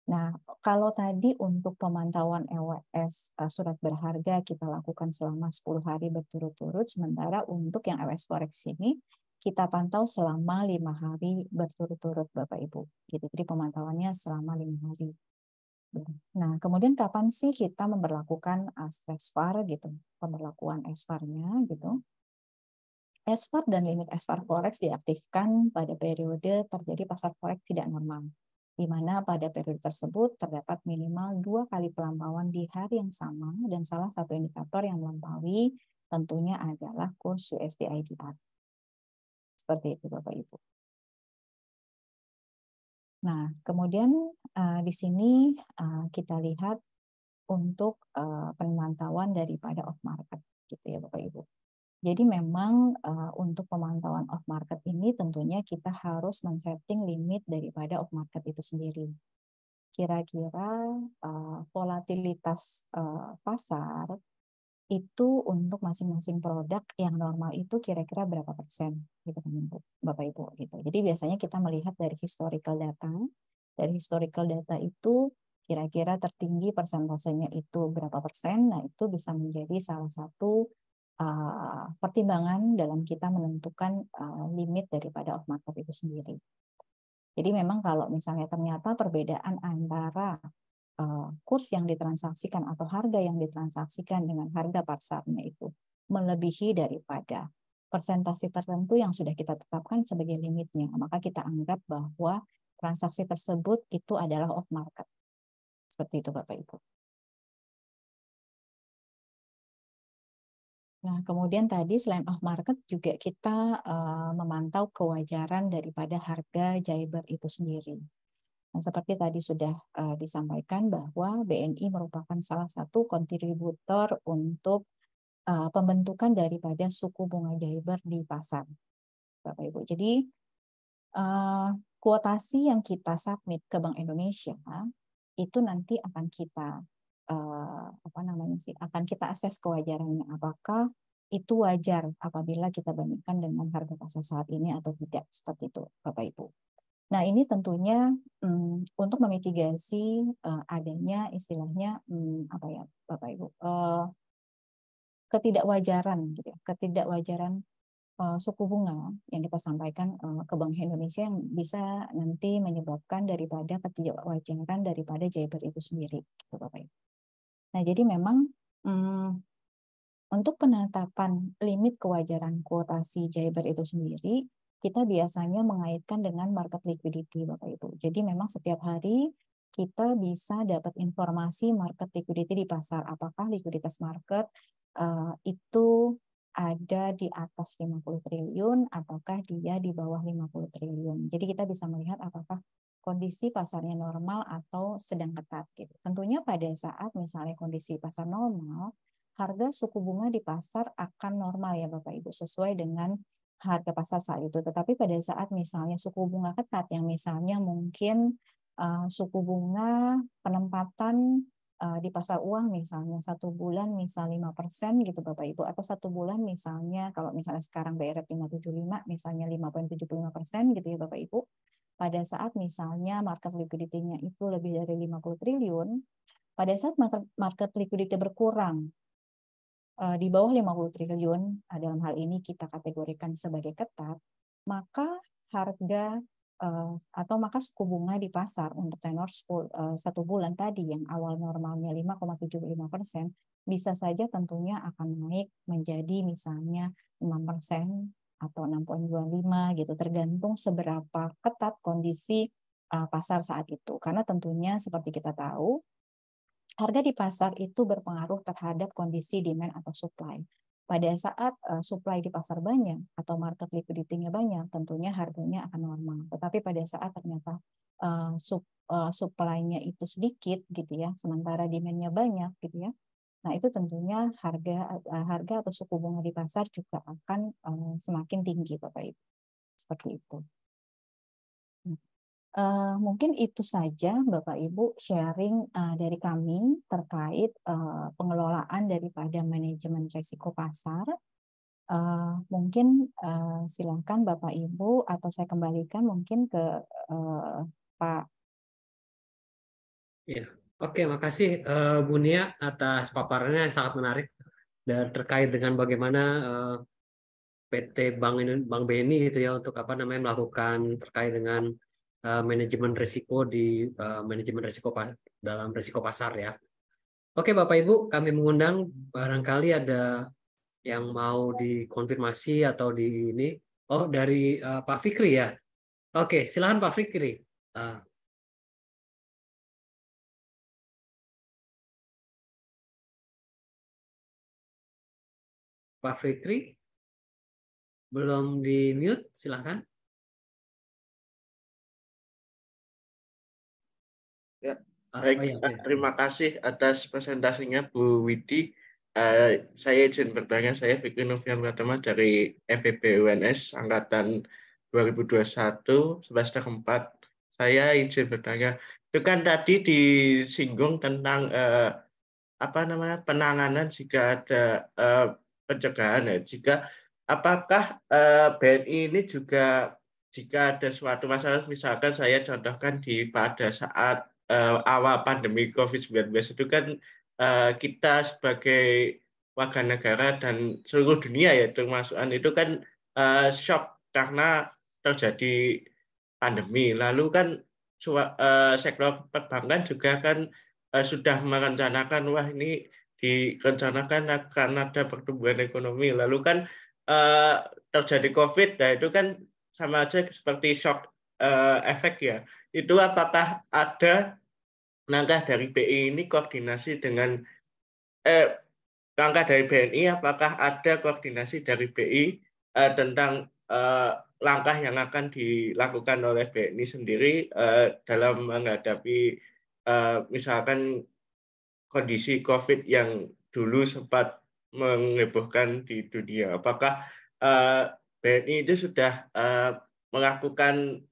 Speaker 2: Nah, kalau tadi untuk pemantauan EWS surat berharga kita lakukan selama 10 hari berturut-turut, sementara untuk yang EWS forex ini kita pantau selama 5 hari berturut-turut Bapak Ibu. Gitu. Jadi pemantauannya selama 5 hari. Nah, kemudian kapan sih kita memberlakukan stress VAR gitu, pemberlakuan SVAR-nya gitu. SVAR dan limit SVAR forex diaktifkan pada periode terjadi pasar forex tidak normal, di mana pada periode tersebut terdapat minimal 2 kali pelampauan di hari yang sama dan salah satu indikator yang melampaui tentunya adalah kurs USD IDR. Seperti itu Bapak Ibu. Nah, kemudian di sini kita lihat untuk pemantauan daripada off market, gitu ya Bapak Ibu. Jadi memang untuk pemantauan off market ini tentunya kita harus men-setting limit daripada off market itu sendiri. Kira-kira volatilitas pasar itu untuk masing-masing produk yang normal itu kira-kira berapa persen gitu kan Bapak Ibu gitu. Jadi biasanya kita melihat dari historical data. Dari historical data itu kira-kira tertinggi persentasenya itu berapa persen. Nah, itu bisa menjadi salah satu pertimbangan dalam kita menentukan limit daripada off market itu sendiri. Jadi memang kalau misalnya ternyata perbedaan antara kurs yang ditransaksikan atau harga yang ditransaksikan dengan harga pasarnya itu melebihi daripada persentase tertentu yang sudah kita tetapkan sebagai limitnya, maka kita anggap bahwa transaksi tersebut itu adalah off market. Seperti itu Bapak Ibu. Nah, kemudian tadi selain off market juga kita memantau kewajaran daripada harga JIBOR itu sendiri. Nah, seperti tadi sudah disampaikan bahwa BNI merupakan salah satu kontributor untuk pembentukan daripada suku bunga JIBOR di pasar, Bapak Ibu. Jadi kuotasi yang kita submit ke Bank Indonesia itu nanti akan kita akan kita akses kewajarannya, apakah itu wajar apabila kita bandingkan dengan harga pasar saat ini atau tidak, seperti itu Bapak Ibu. Nah, ini tentunya untuk memitigasi adanya istilahnya Bapak Ibu, ketidakwajaran gitu ya, ketidakwajaran suku bunga yang kita sampaikan ke Bank Indonesia yang bisa nanti menyebabkan daripada ketidakwajaran daripada JIBOR itu sendiri, gitu Bapak Ibu. Nah, jadi memang untuk penetapan limit kewajaran kuotasi JIBOR itu sendiri, kita biasanya mengaitkan dengan market liquidity, Bapak Ibu. Jadi memang setiap hari kita bisa dapat informasi market liquidity di pasar. Apakah likuiditas market itu ada di atas 50 triliun ataukah dia di bawah 50 triliun. Jadi kita bisa melihat apakah kondisi pasarnya normal atau sedang ketat gitu. Tentunya pada saat misalnya kondisi pasar normal, harga suku bunga di pasar akan normal ya Bapak Ibu, sesuai dengan harga pasar saat itu. Tetapi pada saat misalnya suku bunga ketat yang misalnya mungkin suku bunga penempatan di pasar uang misalnya 1 bulan misal 5% gitu Bapak Ibu, atau 1 bulan misalnya kalau misalnya sekarang BI Rate 575 misalnya 5,75% gitu ya Bapak Ibu. Pada saat misalnya market liquidity-nya itu lebih dari 50 triliun, pada saat market liquidity berkurang di bawah 50 triliun, dalam hal ini kita kategorikan sebagai ketat, maka harga atau maka suku bunga di pasar untuk tenor 1 bulan tadi yang awal normalnya 5,75% bisa saja tentunya akan naik menjadi misalnya 6% atau 6,25 gitu, tergantung seberapa ketat kondisi pasar saat itu. Karena tentunya seperti kita tahu, harga di pasar itu berpengaruh terhadap kondisi demand atau supply. Pada saat supply di pasar banyak atau market liquidity-nya banyak, tentunya harganya akan normal. Tetapi pada saat ternyata supply-nya itu sedikit gitu ya, sementara demand-nya banyak gitu ya. Nah, itu tentunya harga atau suku bunga di pasar juga akan semakin tinggi Bapak Ibu. Seperti itu. Mungkin itu saja Bapak Ibu sharing dari kami terkait pengelolaan daripada manajemen risiko pasar. Mungkin silakan Bapak Ibu atau saya kembalikan mungkin ke Pak.
Speaker 1: Ya, oke, makasih Bu Nia atas paparannya yang sangat menarik dan terkait dengan bagaimana PT Bank BNI gitu ya untuk melakukan terkait dengan manajemen risiko di manajemen risiko dalam risiko pasar ya. Oke Bapak Ibu, kami mengundang barangkali ada yang mau dikonfirmasi atau di ini. Oh, dari Pak Fikri ya. Oke, silakan Pak Fikri. Pak Fikri belum di mute, silakan.
Speaker 3: Baik,
Speaker 1: iya, oke.
Speaker 3: terima kasih atas presentasinya Bu Widi. Saya izin bertanya, saya Fikri Novian Pratama dari FEB UNS Angkatan 2021, semester 4. Saya izin bertanya, itu kan tadi disinggung tentang penanganan jika ada pencegahan ya. Apakah BNI ini juga jika ada suatu masalah, misalkan saya contohkan pada saat awal pandemi COVID-19 itu kan kita sebagai warga negara dan seluruh dunia ya termasukan itu kan shock karena terjadi pandemi. Lalu kan sektor perbankan juga kan sudah merencanakan, wah ini direncanakan akan ada pertumbuhan ekonomi. Lalu kan terjadi COVID, nah itu kan sama aja seperti shock efek ya. Itu apakah ada langkah dari BI ini koordinasi dengan langkah dari BNI, apakah ada koordinasi dari BI tentang langkah yang akan dilakukan oleh BNI sendiri dalam menghadapi misalkan kondisi COVID yang dulu sempat mengebohkan di dunia. Apakah BNI itu sudah melakukan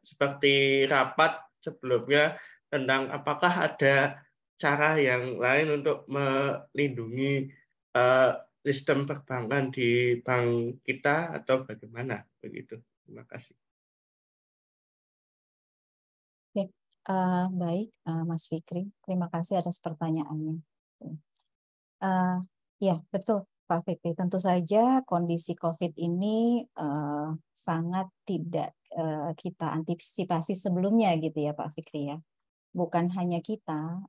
Speaker 3: seperti rapat sebelumnya tentang apakah ada cara yang lain untuk melindungi sistem perbankan di bank kita atau bagaimana begitu? Terima kasih.
Speaker 2: Oke, baik, Mas Fikri. Terima kasih atas pertanyaannya. Ya, betul, Pak Fikri. Tentu saja kondisi COVID ini sangat tidak kita antisipasi sebelumnya gitu ya, Pak Fikri ya. Bukan hanya kita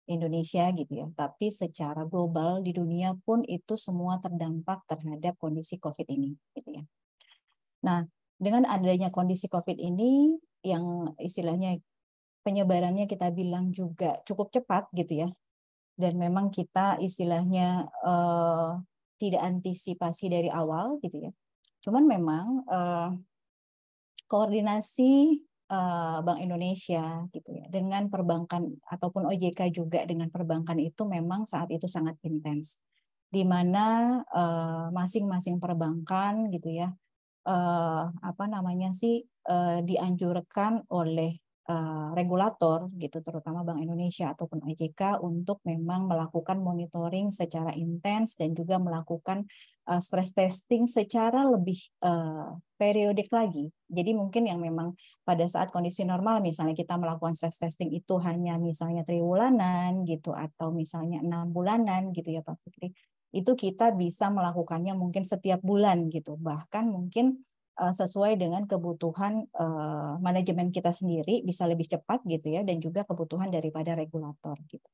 Speaker 2: Indonesia gitu ya, tapi secara global di dunia pun itu semua terdampak terhadap kondisi COVID ini gitu ya. Nah, dengan adanya kondisi COVID ini yang istilahnya penyebarannya kita bilang juga cukup cepat gitu ya, dan memang kita istilahnya tidak antisipasi dari awal gitu ya. Cuman memang koordinasi Bank Indonesia gitu ya dengan perbankan ataupun OJK juga dengan perbankan itu memang saat itu sangat intens, di mana masing-masing perbankan gitu ya dianjurkan oleh regulator gitu, terutama Bank Indonesia ataupun OJK untuk memang melakukan monitoring secara intens dan juga melakukan stress testing secara lebih periodik lagi. Jadi mungkin yang memang pada saat kondisi normal misalnya kita melakukan stress testing itu hanya misalnya triwulanan gitu atau misalnya 6 bulanan gitu ya Pak Fikri. Itu kita bisa melakukannya mungkin setiap bulan gitu. Bahkan mungkin sesuai dengan kebutuhan manajemen kita sendiri bisa lebih cepat gitu ya, dan juga kebutuhan daripada regulator gitu.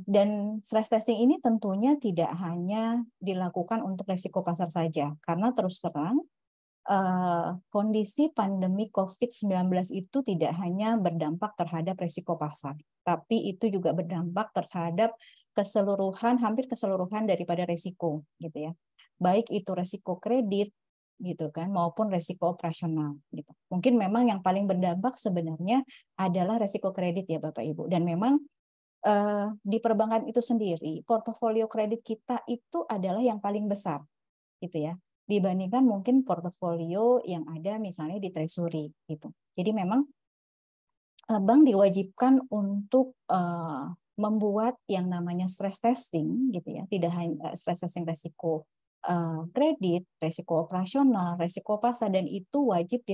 Speaker 2: Dan stress testing ini tentunya tidak hanya dilakukan untuk risiko pasar saja, karena terus terang kondisi pandemi COVID-19 itu tidak hanya berdampak terhadap risiko pasar, tapi itu juga berdampak terhadap hampir keseluruhan daripada risiko gitu ya. Baik itu risiko kredit gitu kan maupun risiko operasional gitu. Mungkin memang yang paling berdampak sebenarnya adalah risiko kredit ya Bapak Ibu, dan memang di perbankan itu sendiri portofolio kredit kita itu adalah yang paling besar gitu ya, dibandingkan mungkin portofolio yang ada misalnya di treasury gitu. Jadi memang bank diwajibkan untuk membuat yang namanya stress testing gitu ya, tidak hanya stress testing risiko kredit, risiko operasional, risiko pasar, dan itu wajib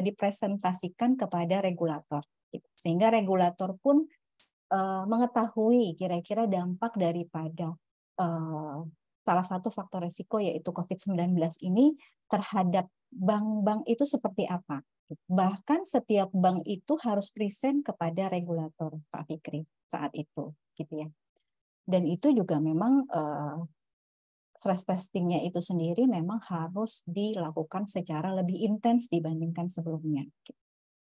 Speaker 2: dipresentasikan kepada regulator gitu. Sehingga regulator pun mengetahui kira-kira dampak daripada salah satu faktor risiko yaitu COVID-19 ini terhadap bank-bank itu seperti apa. Bahkan setiap bank itu harus present kepada regulator, Pak Fikri, saat itu gitu ya. Dan itu juga memang stress testingnya itu sendiri memang harus dilakukan secara lebih intens dibandingkan sebelumnya.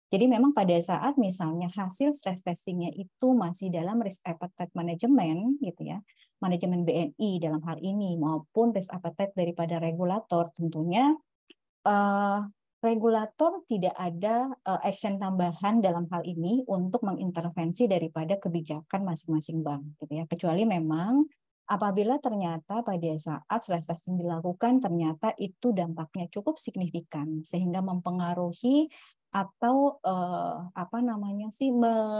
Speaker 2: Jadi memang pada saat misalnya hasil stress testingnya itu masih dalam risk appetite management gitu ya, manajemen BNI dalam hal ini maupun risk appetite daripada regulator, tentunya regulator tidak ada action tambahan dalam hal ini untuk mengintervensi daripada kebijakan masing-masing bank, gitu ya. Kecuali memang apabila ternyata pada saat stress testing dilakukan ternyata itu dampaknya cukup signifikan sehingga mempengaruhi atau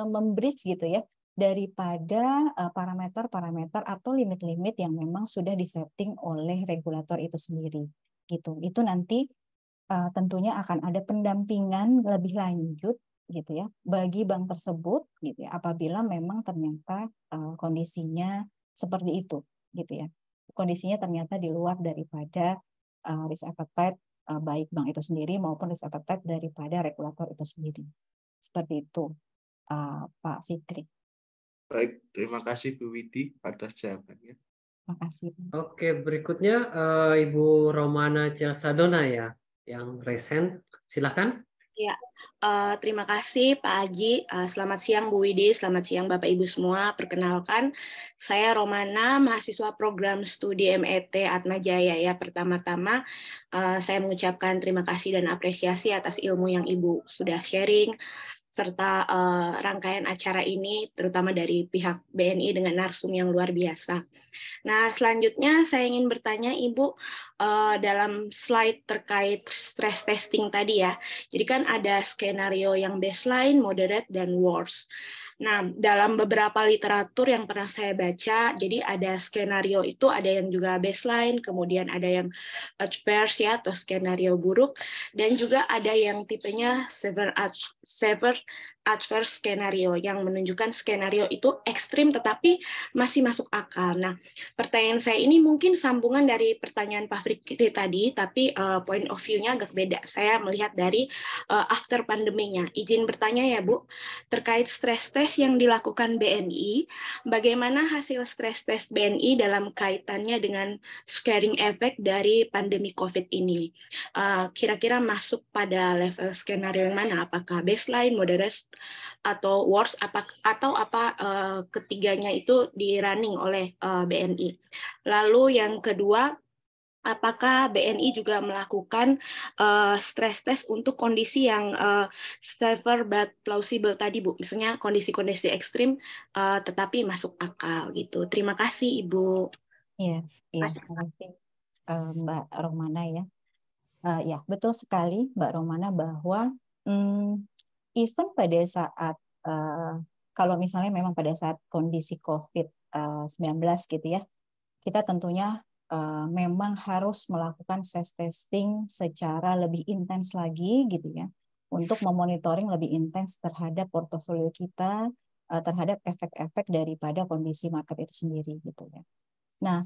Speaker 2: membridge gitu ya daripada parameter-parameter atau limit-limit yang memang sudah disetting oleh regulator itu sendiri, gitu. Itu nanti tentunya akan ada pendampingan lebih lanjut gitu ya bagi bank tersebut gitu ya apabila memang ternyata kondisinya seperti itu gitu ya. Kondisinya ternyata di luar daripada risk appetite baik bank itu sendiri maupun risk appetite daripada regulator itu sendiri. Seperti itu Pak Fikri.
Speaker 3: Baik, terima kasih Bu Widi atas jawabannya.
Speaker 2: Terima kasih.
Speaker 1: Oke, berikutnya Ibu Romana Celsadona ya, yang raise hand. Silakan.
Speaker 4: Ya, terima kasih Pak Haji. Selamat siang Bu Widi, selamat siang Bapak Ibu semua. Perkenalkan, saya Romana, mahasiswa program studi MET Atmajaya. Ya, pertama-tama saya mengucapkan terima kasih dan apresiasi atas ilmu yang Ibu sudah sharing, serta rangkaian acara ini, terutama dari pihak BNI dengan narsum yang luar biasa. Nah, selanjutnya saya ingin bertanya Ibu, dalam slide terkait stress testing tadi ya, jadi kan ada skenario yang baseline, moderate, dan worst. Nah, dalam beberapa literatur yang pernah saya baca, jadi ada skenario itu, ada yang juga baseline, kemudian ada yang adverse ya, atau skenario buruk, dan juga ada yang tipenya severe adverse skenario, yang menunjukkan skenario itu ekstrim tetapi masih masuk akal. Nah, pertanyaan saya ini mungkin sambungan dari pertanyaan Pak Fikri tadi, tapi point of view-nya agak beda. Saya melihat dari after pandeminya. Izin bertanya ya Bu, terkait stress test yang dilakukan BNI, bagaimana hasil stress test BNI dalam kaitannya dengan scaring effect dari pandemi COVID ini? Kira-kira masuk pada level skenario yang mana? Apakah baseline, moderate, atau worst, atau ketiganya itu di running oleh BNI? Lalu yang kedua, apakah BNI juga melakukan stress test untuk kondisi yang severe but plausible tadi Bu, misalnya kondisi-kondisi ekstrim tetapi masuk akal gitu. Terima kasih Ibu.
Speaker 2: Iya, terima kasih Mbak Romana ya. Ya, betul sekali Mbak Romana bahwa even pada saat kalau misalnya memang pada saat kondisi COVID-19 gitu ya, kita tentunya memang harus melakukan stress testing secara lebih intens lagi gitu ya, untuk memonitoring lebih intens terhadap portofolio kita, terhadap efek-efek daripada kondisi market itu sendiri gitu ya. Nah,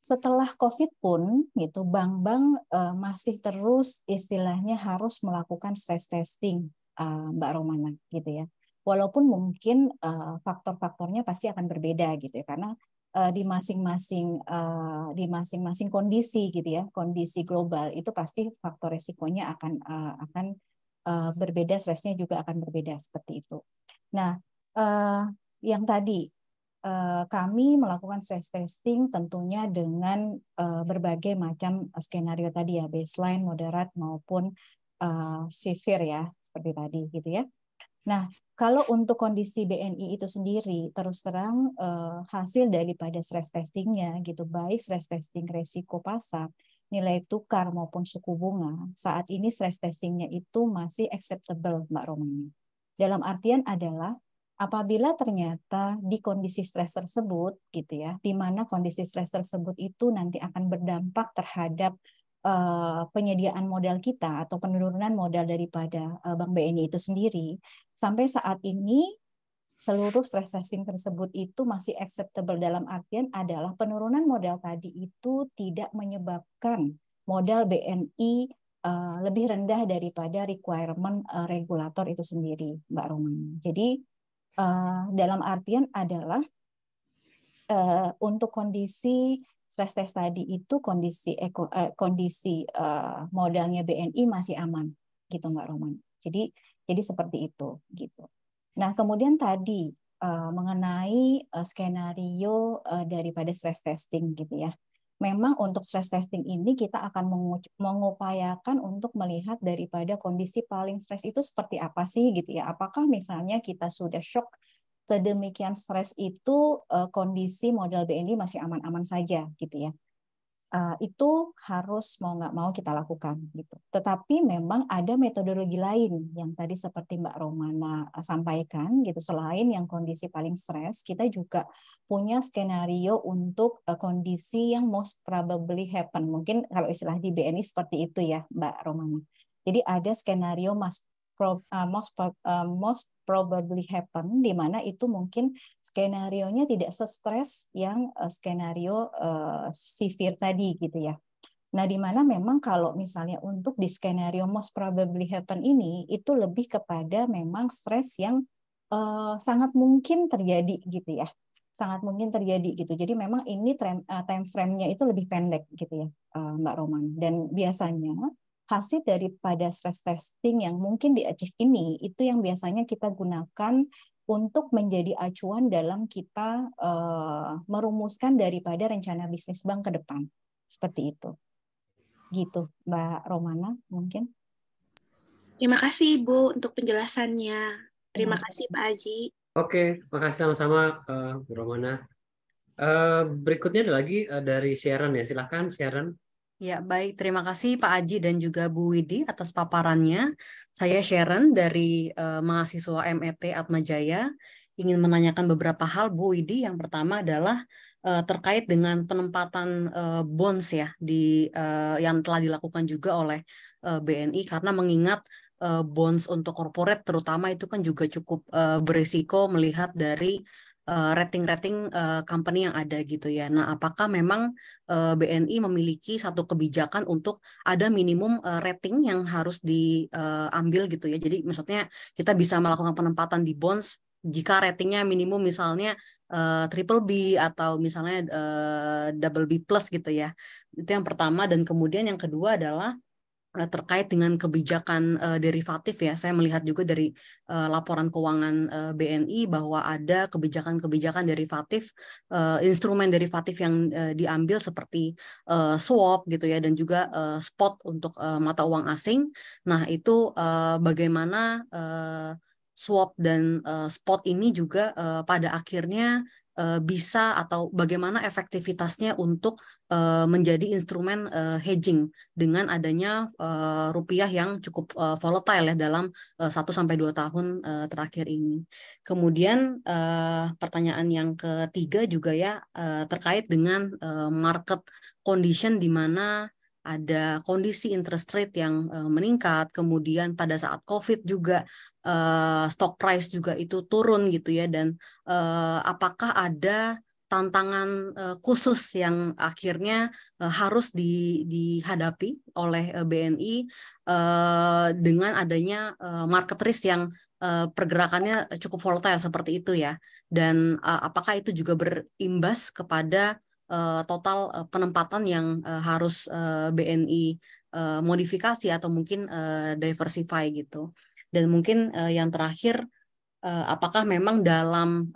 Speaker 2: setelah COVID pun gitu, bank-bank masih terus istilahnya harus melakukan stress testing, Mbak Romana gitu ya. Walaupun mungkin faktor-faktornya pasti akan berbeda gitu ya, karena di masing-masing kondisi gitu ya, kondisi global itu pasti faktor resikonya akan berbeda, stresnya juga akan berbeda seperti itu. Nah, yang tadi kami melakukan stress testing tentunya dengan berbagai macam skenario tadi ya, baseline, moderate maupun severe ya, seperti tadi gitu ya. Nah, kalau untuk kondisi BNI itu sendiri, terus terang hasil daripada stress testingnya gitu, baik stress testing resiko pasar, nilai tukar maupun suku bunga, saat ini stress testingnya itu masih acceptable, Mbak Romani. Dalam artian adalah apabila ternyata di kondisi stres tersebut gitu ya, di mana kondisi stres tersebut itu nanti akan berdampak terhadap penyediaan modal kita atau penurunan modal daripada Bank BNI itu sendiri, sampai saat ini seluruh stress testing tersebut itu masih acceptable, dalam artian adalah penurunan modal tadi itu tidak menyebabkan modal BNI lebih rendah daripada requirement regulator itu sendiri, Mbak Romani. Jadi dalam artian adalah untuk kondisi stress test tadi itu kondisi modalnya BNI masih aman gitu Mbak Roman. Jadi seperti itu gitu. Nah, kemudian tadi mengenai skenario daripada stress testing gitu ya. memang untuk stress testing ini kita akan mengupayakan untuk melihat daripada kondisi paling stres itu seperti apa sih gitu ya. Apakah misalnya kita sudah shock sedemikian stres itu kondisi model BNI masih aman-aman saja gitu ya. Itu harus mau nggak mau kita lakukan gitu. Tetapi memang ada metodologi lain yang tadi seperti Mbak Romana sampaikan gitu. Selain yang kondisi paling stres, kita juga punya skenario untuk kondisi yang most probably happen. Mungkin kalau istilah di BNI seperti itu ya, Mbak Romana. Jadi ada skenario most probably happen, di mana itu mungkin skenarionya tidak se-stres yang skenario severe tadi gitu ya. Nah, di mana memang kalau misalnya untuk di skenario most probably happen ini itu lebih kepada memang stres yang sangat mungkin terjadi gitu ya. Sangat mungkin terjadi gitu. Jadi memang ini time frame-nya itu lebih pendek gitu ya, Mbak Roman. Dan biasanya hasil daripada stress testing yang mungkin di-achieve ini itu yang biasanya kita gunakan untuk menjadi acuan dalam kita merumuskan daripada rencana bisnis bank ke depan. Seperti itu. Gitu, Mbak Romana mungkin.
Speaker 4: Terima kasih Ibu untuk penjelasannya. Terima kasih Pak Aji.
Speaker 1: Oke, makasih sama-sama Bu Romana. Berikutnya ada lagi dari Sharon ya, silahkan Sharon.
Speaker 5: Ya, baik. Terima kasih Pak Aji dan juga Bu Widi atas paparannya. Saya Sharon dari mahasiswa MET Atmajaya. Ingin menanyakan beberapa hal Bu Widi. Yang pertama adalah terkait dengan penempatan bonds ya yang telah dilakukan juga oleh BNI, karena mengingat bonds untuk corporate terutama itu kan juga cukup berisiko melihat dari rating-rating company yang ada gitu ya. Nah, apakah memang BNI memiliki satu kebijakan untuk ada minimum rating yang harus diambil gitu ya. Jadi maksudnya kita bisa melakukan penempatan di bonds jika ratingnya minimum misalnya triple B atau misalnya double B plus gitu ya. Itu yang pertama. Dan kemudian yang kedua adalah terkait dengan kebijakan derivatif ya. Saya melihat juga dari laporan keuangan BNI bahwa ada kebijakan-kebijakan derivatif, instrumen derivatif yang diambil seperti swap gitu ya, dan juga spot untuk mata uang asing. Nah, itu bagaimana swap dan spot ini juga pada akhirnya bisa atau bagaimana efektivitasnya untuk menjadi instrumen hedging dengan adanya rupiah yang cukup volatile ya dalam 1-2 tahun terakhir ini. Kemudian pertanyaan yang ketiga juga ya terkait dengan market condition di mana ada kondisi interest rate yang meningkat, kemudian pada saat COVID juga stock price juga itu turun gitu ya, dan apakah ada tantangan khusus yang akhirnya harus dihadapi oleh BNI dengan adanya market risk yang pergerakannya cukup volatile seperti itu ya, dan apakah itu juga berimbas kepada total penempatan yang harus BNI modifikasi atau mungkin diversify gitu. Dan mungkin yang terakhir, apakah memang dalam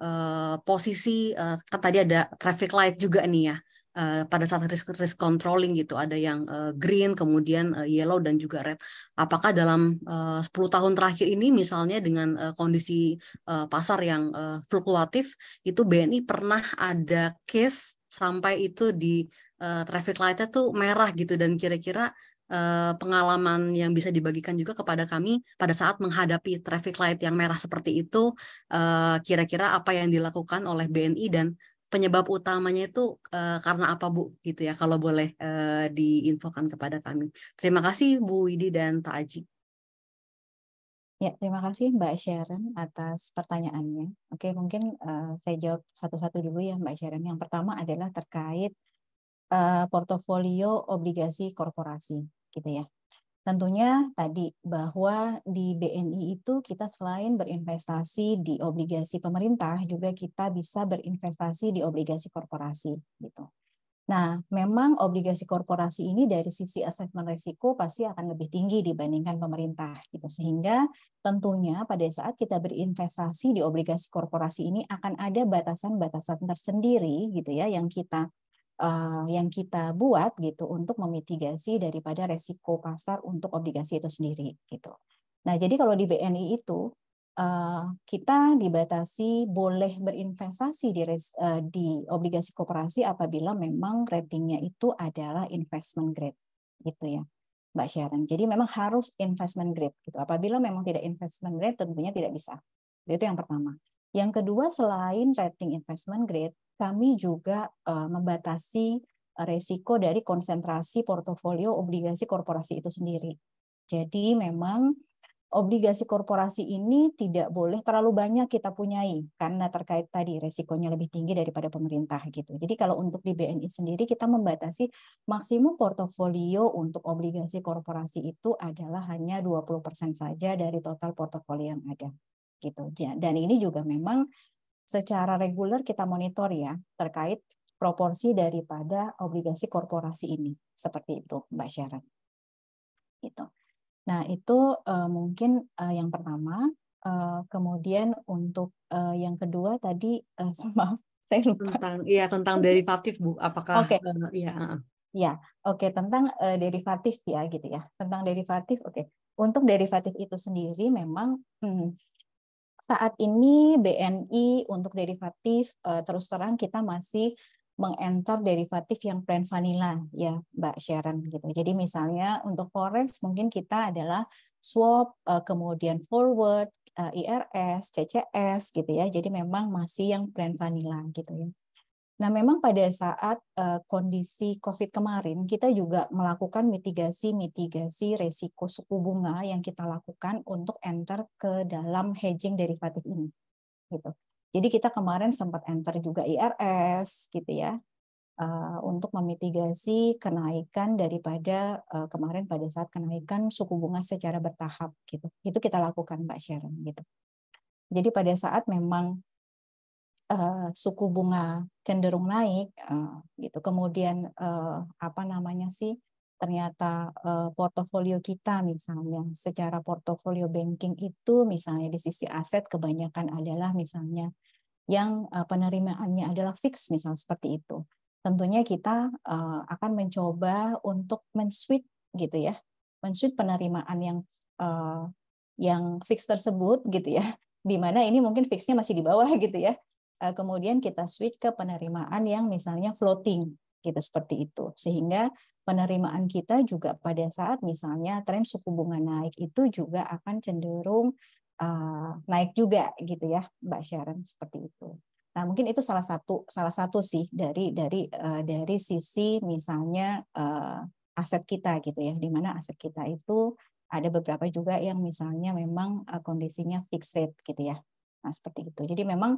Speaker 5: posisi kan tadi ada traffic light juga nih ya pada saat risk controlling gitu, ada yang green, kemudian yellow dan juga red. Apakah dalam 10 tahun terakhir ini misalnya dengan kondisi pasar yang fluktuatif itu BNI pernah ada case sampai itu di traffic light-nya tuh merah gitu, dan kira-kira pengalaman yang bisa dibagikan juga kepada kami pada saat menghadapi traffic light yang merah seperti itu, kira-kira apa yang dilakukan oleh BNI dan penyebab utamanya itu karena apa Bu gitu ya, kalau boleh diinfokan kepada kami. Terima kasih Bu Widi dan Pak Aji.
Speaker 2: Ya, terima kasih Mbak Sharon atas pertanyaannya. Oke, mungkin saya jawab satu-satu dulu ya Mbak Sharon. Yang pertama adalah terkait portofolio obligasi korporasi gitu ya. Tentunya tadi bahwa di BNI itu kita selain berinvestasi di obligasi pemerintah, juga kita bisa berinvestasi di obligasi korporasi gitu. Nah, memang obligasi korporasi ini dari sisi asesmen risiko pasti akan lebih tinggi dibandingkan pemerintah gitu. Sehingga tentunya pada saat kita berinvestasi di obligasi korporasi ini akan ada batasan-batasan tersendiri gitu ya yang kita yang kita buat gitu untuk memitigasi daripada resiko pasar untuk obligasi itu sendiri gitu. Nah, jadi kalau di BNI itu kita dibatasi boleh berinvestasi di obligasi koperasi apabila memang ratingnya itu adalah investment grade gitu ya, Mbak Sharon. Jadi memang harus investment grade gitu. Apabila memang tidak investment grade tentunya tidak bisa. Itu yang pertama. Yang kedua, selain rating investment grade, kami juga membatasi resiko dari konsentrasi portofolio obligasi korporasi itu sendiri. Jadi memang obligasi korporasi ini tidak boleh terlalu banyak kita punyai karena terkait tadi resikonya lebih tinggi daripada pemerintah gitu. Jadi kalau untuk di BNI sendiri kita membatasi maksimum portofolio untuk obligasi korporasi itu adalah hanya 20% saja dari total portofolio yang ada gitu. Dan ini juga memang secara reguler kita monitor ya terkait proporsi daripada obligasi korporasi ini seperti itu, Mbak Sharon. Gitu. Nah, itu mungkin yang pertama. Kemudian untuk yang kedua tadi, maaf, saya lupa.
Speaker 5: Tentang derivatif, Bu. Apakah?
Speaker 2: Oke.
Speaker 5: Iya.
Speaker 2: Ya, oke, tentang derivatif ya, gitu ya. Tentang derivatif, oke. Untuk derivatif itu sendiri memang saat ini BNI untuk derivatif terus terang kita masih meng-enter derivatif yang plain vanilla ya Mbak Sharon gitu. Jadi misalnya untuk forex mungkin kita adalah swap, kemudian forward, IRS, CCS gitu ya. Jadi memang masih yang plain vanilla gitu ya. Nah, memang pada saat kondisi COVID kemarin, kita juga melakukan mitigasi resiko suku bunga yang kita lakukan untuk enter ke dalam hedging derivatif ini. Gitu. Jadi kita kemarin sempat enter juga IRS, gitu ya, untuk memitigasi kenaikan daripada kemarin pada saat kenaikan suku bunga secara bertahap. Gitu. Itu kita lakukan, Mbak Sharon. Gitu. Jadi pada saat memang suku bunga cenderung naik gitu kemudian ternyata portofolio kita misalnya secara portofolio banking itu misalnya di sisi aset kebanyakan adalah misalnya yang penerimaannya adalah fix misal seperti itu, tentunya kita akan mencoba untuk men-switch gitu ya, men-switch penerimaan yang fix tersebut gitu ya, di mana ini mungkin fixnya masih di bawah gitu ya. Kemudian kita switch ke penerimaan yang misalnya floating, gitu seperti itu. Sehingga penerimaan kita juga pada saat misalnya tren suku bunga naik itu juga akan cenderung naik juga gitu ya, Mbak Sharon seperti itu. Nah mungkin itu salah satu sih dari sisi misalnya aset kita gitu ya, di mana aset kita itu ada beberapa juga yang misalnya memang kondisinya fixed rate gitu ya. Nah seperti itu. Jadi memang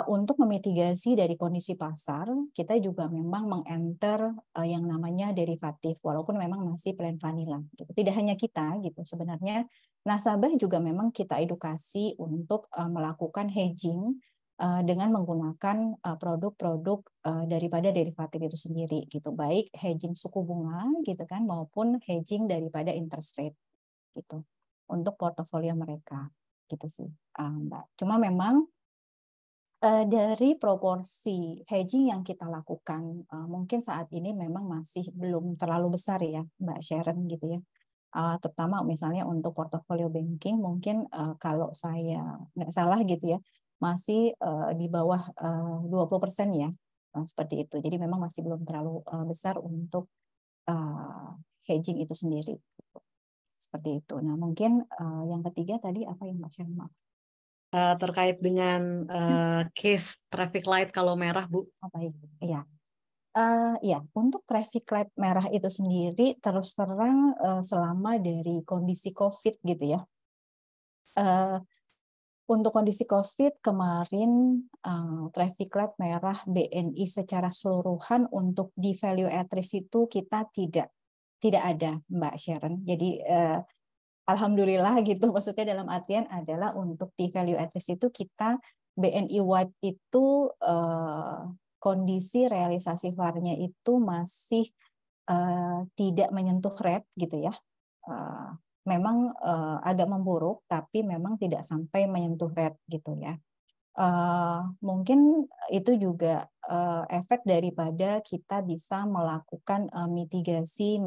Speaker 2: untuk memitigasi dari kondisi pasar, kita juga memang meng-enter yang namanya derivatif, walaupun memang masih plain vanilla. Gitu. Tidak hanya kita, gitu. Sebenarnya nasabah juga memang kita edukasi untuk melakukan hedging dengan menggunakan produk-produk daripada derivatif itu sendiri, gitu. Baik hedging suku bunga, gitu kan, maupun hedging daripada interest rate, gitu. Untuk portofolio mereka, gitu sih, Mbak. Cuma memang dari proporsi hedging yang kita lakukan, mungkin saat ini memang masih belum terlalu besar ya, Mbak Sharon gitu ya. Terutama misalnya untuk portofolio banking, mungkin kalau saya nggak salah gitu ya, masih di bawah 20% ya, seperti itu. Jadi memang masih belum terlalu besar untuk hedging itu sendiri. Seperti itu. Nah mungkin yang ketiga tadi apa yang Mbak Sharon maaf?
Speaker 5: Terkait dengan case traffic light kalau merah, Bu.
Speaker 2: Oh, baik, iya. Ya, untuk traffic light merah itu sendiri terus terang selama dari kondisi COVID gitu ya. Untuk kondisi COVID kemarin traffic light merah BNI secara keseluruhan untuk di value at risk itu kita tidak ada, Mbak Sharon. Jadi alhamdulillah gitu, maksudnya dalam artian adalah untuk di value at risk itu kita BNI wide itu kondisi realisasi VaR-nya itu masih tidak menyentuh red gitu ya. Memang agak memburuk tapi memang tidak sampai menyentuh red gitu ya. mungkin itu juga efek daripada kita bisa melakukan mitigasi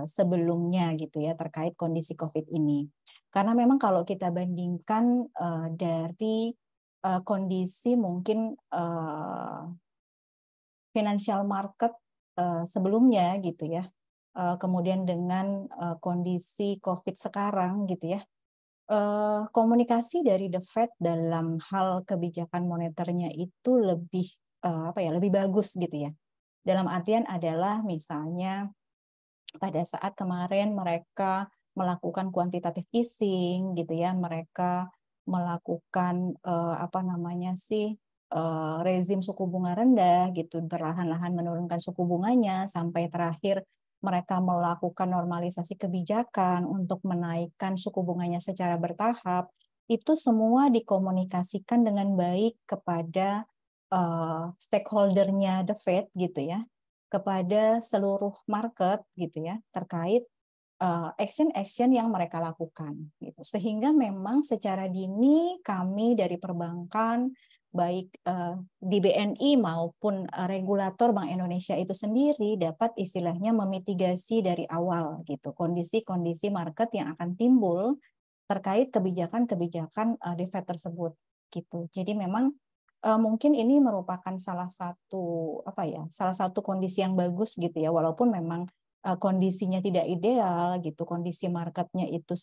Speaker 2: sebelumnya gitu ya terkait kondisi COVID ini. Karena memang kalau kita bandingkan dari kondisi mungkin financial market sebelumnya gitu ya, kemudian dengan kondisi COVID sekarang gitu ya, komunikasi dari The Fed dalam hal kebijakan moneternya itu lebih lebih bagus gitu ya. Dalam artian adalah misalnya pada saat kemarin mereka melakukan quantitative easing gitu ya, mereka melakukan rezim suku bunga rendah gitu, perlahan-lahan menurunkan suku bunganya sampai terakhir mereka melakukan normalisasi kebijakan untuk menaikkan suku bunganya secara bertahap, itu semua dikomunikasikan dengan baik kepada stakeholder-nya The Fed gitu ya, kepada seluruh market gitu ya, terkait action-action yang mereka lakukan gitu. Sehingga memang secara dini kami dari perbankan baik di BNI maupun regulator Bank Indonesia itu sendiri dapat istilahnya memitigasi dari awal gitu kondisi-kondisi market yang akan timbul terkait kebijakan-kebijakan The Fed tersebut gitu. Jadi memang mungkin ini merupakan salah satu kondisi yang bagus gitu ya, walaupun memang kondisinya tidak ideal gitu, kondisi marketnya itu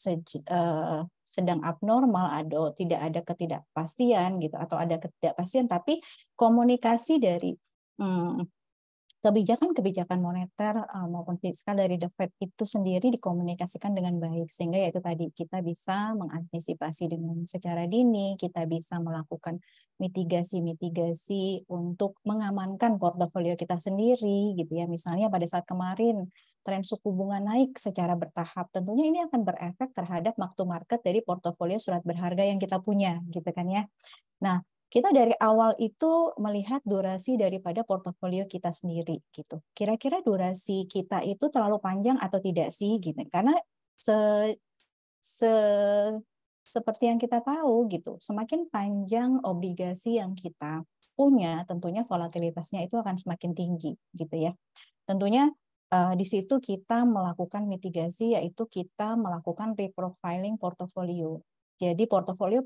Speaker 2: sedang abnormal, tidak ada ketidakpastian gitu, atau ada ketidakpastian, tapi komunikasi dari kebijakan-kebijakan moneter maupun fiskal dari The Fed itu sendiri dikomunikasikan dengan baik, sehingga yaitu tadi kita bisa mengantisipasi dengan secara dini, kita bisa melakukan mitigasi-mitigasi untuk mengamankan portofolio kita sendiri gitu ya. Misalnya pada saat kemarin tren suku bunga naik secara bertahap, tentunya ini akan berefek terhadap mark to market dari portofolio surat berharga yang kita punya gitu kan ya. Nah, kita dari awal itu melihat durasi daripada portofolio kita sendiri gitu. Kira-kira durasi kita itu terlalu panjang atau tidak sih gitu. Karena seperti yang kita tahu gitu, semakin panjang obligasi yang kita punya, tentunya volatilitasnya itu akan semakin tinggi gitu ya. Tentunya di situ kita melakukan mitigasi, yaitu kita melakukan reprofiling portofolio. Jadi portofolio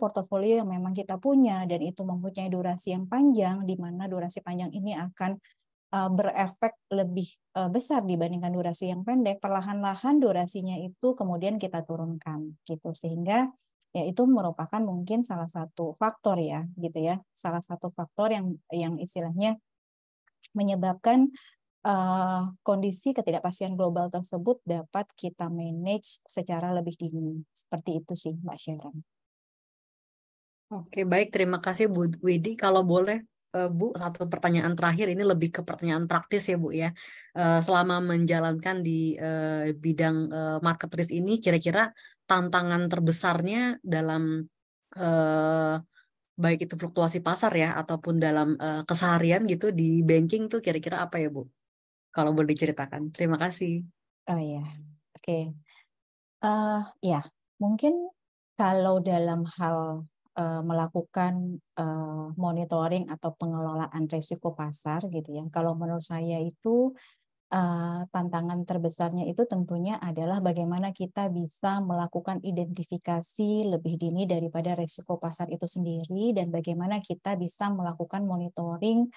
Speaker 2: yang memang kita punya dan itu mempunyai durasi yang panjang, di mana durasi panjang ini akan berefek lebih besar dibandingkan durasi yang pendek, perlahan-lahan durasinya itu kemudian kita turunkan gitu, sehingga ya itu merupakan mungkin salah satu faktor ya gitu ya, salah satu faktor yang istilahnya menyebabkan kondisi ketidakpastian global tersebut dapat kita manage secara lebih dini. Seperti itu sih, Mbak Sharon.
Speaker 5: Oke, baik. Terima kasih Bu Widi. Kalau boleh, Bu, satu pertanyaan terakhir, ini lebih ke pertanyaan praktis ya, Bu ya. Selama menjalankan di bidang market risk ini, kira-kira tantangan terbesarnya dalam baik itu fluktuasi pasar ya, ataupun dalam keseharian gitu di banking tuh kira-kira apa ya, Bu? Kalau boleh diceritakan. Terima kasih.
Speaker 2: Oh ya, oke. Ya, mungkin kalau dalam hal melakukan monitoring atau pengelolaan risiko pasar gitu ya, kalau menurut saya itu tantangan terbesarnya itu tentunya adalah bagaimana kita bisa melakukan identifikasi lebih dini daripada risiko pasar itu sendiri, dan bagaimana kita bisa melakukan monitoring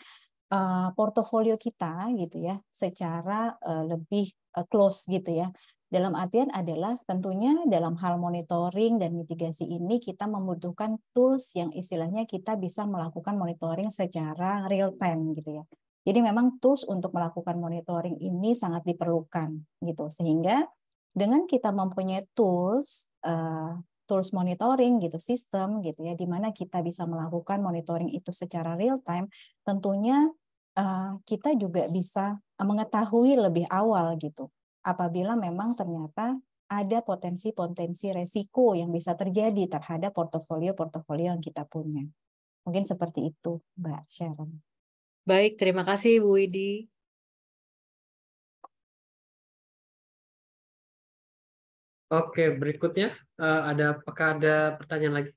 Speaker 2: portofolio kita gitu ya secara lebih close gitu ya. Dalam artian adalah tentunya dalam hal monitoring dan mitigasi ini kita membutuhkan tools yang istilahnya kita bisa melakukan monitoring secara real time gitu ya. Jadi memang tools untuk melakukan monitoring ini sangat diperlukan gitu, sehingga dengan kita mempunyai tools monitoring gitu, sistem gitu ya, di mana kita bisa melakukan monitoring itu secara real time, tentunya kita juga bisa mengetahui lebih awal gitu apabila memang ternyata ada potensi-potensi resiko yang bisa terjadi terhadap portofolio-portofolio yang kita punya. Mungkin seperti itu, Mbak Sharon.
Speaker 5: Baik, terima kasih Bu Widi.
Speaker 1: Oke, berikutnya apakah ada pertanyaan lagi?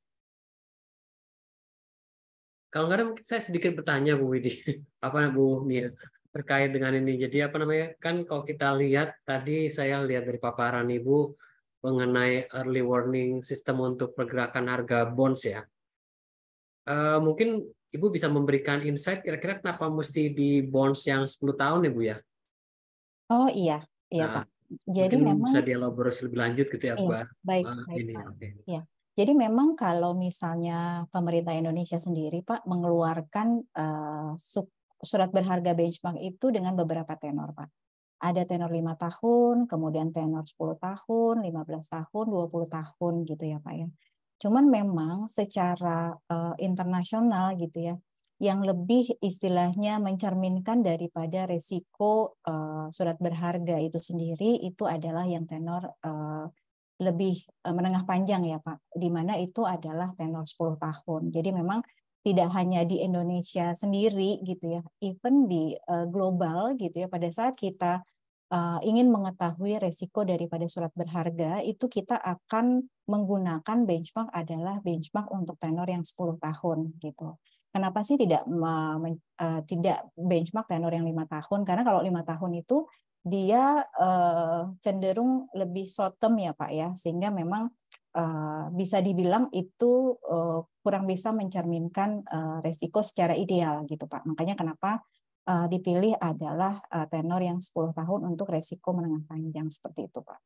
Speaker 1: Kalau nggak ada mungkin saya sedikit bertanya Bu Widi, apa Bu Mia terkait dengan ini. Jadi apa namanya kan kalau kita lihat tadi saya lihat dari paparan Ibu mengenai early warning sistem untuk pergerakan harga bonds ya. Mungkin Ibu bisa memberikan insight kira-kira kenapa mesti di bonds yang 10 tahun ya Bu ya?
Speaker 2: Oh iya, iya
Speaker 1: Nah,
Speaker 2: Pak. Jadi
Speaker 1: mungkin bisa
Speaker 2: memang
Speaker 1: dielaborasi lebih lanjut gitu ya
Speaker 2: iya,
Speaker 1: Pak.
Speaker 2: baik, baik
Speaker 1: Ini
Speaker 2: Pak.
Speaker 1: oke.
Speaker 2: Ya. Jadi memang kalau misalnya pemerintah Indonesia sendiri Pak mengeluarkan surat berharga benchmark itu dengan beberapa tenor Pak. Ada tenor 5 tahun, kemudian tenor 10 tahun, 15 tahun, 20 tahun gitu ya Pak ya. Cuman memang secara internasional gitu ya, yang lebih istilahnya mencerminkan daripada resiko surat berharga itu sendiri itu adalah yang tenor lebih menengah panjang ya Pak, di mana itu adalah tenor 10 tahun. Jadi memang tidak hanya di Indonesia sendiri gitu ya, even di global gitu ya, pada saat kita ingin mengetahui resiko daripada surat berharga, itu kita akan menggunakan benchmark adalah benchmark untuk tenor yang 10 tahun gitu. Kenapa sih tidak benchmark tenor yang 5 tahun? Karena kalau 5 tahun itu dia cenderung lebih short term ya Pak ya, sehingga memang bisa dibilang itu kurang bisa mencerminkan resiko secara ideal gitu Pak. Makanya kenapa dipilih adalah tenor yang 10 tahun untuk resiko menengah panjang seperti itu Pak.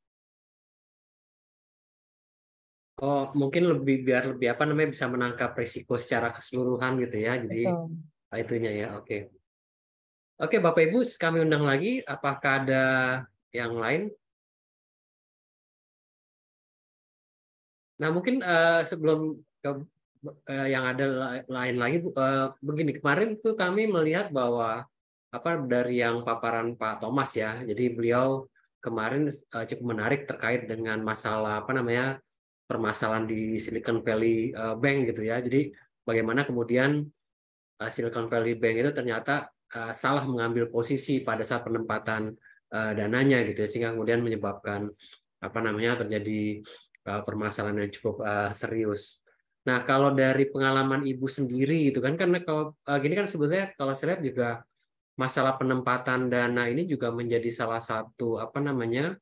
Speaker 1: Oh, mungkin biar lebih apa namanya bisa menangkap risiko secara keseluruhan gitu ya. Jadi
Speaker 2: Betul.
Speaker 1: itunya ya. Oke. Oke, Bapak Ibu, kami undang lagi. Apakah ada yang lain? Nah, mungkin sebelum ke yang ada lain lagi, begini. Kemarin tuh kami melihat bahwa apa dari yang paparan Pak Thomas ya. Jadi beliau kemarin cukup menarik terkait dengan masalah apa namanya permasalahan di Silicon Valley Bank gitu ya. Jadi bagaimana kemudian Silicon Valley Bank itu ternyata salah mengambil posisi pada saat penempatan dananya gitu ya, sehingga kemudian menyebabkan apa namanya terjadi permasalahan yang cukup serius. Nah, kalau dari pengalaman Ibu sendiri itu kan karena kalau gini kan sebetulnya kalau saya lihat juga masalah penempatan dana ini juga menjadi salah satu apa namanya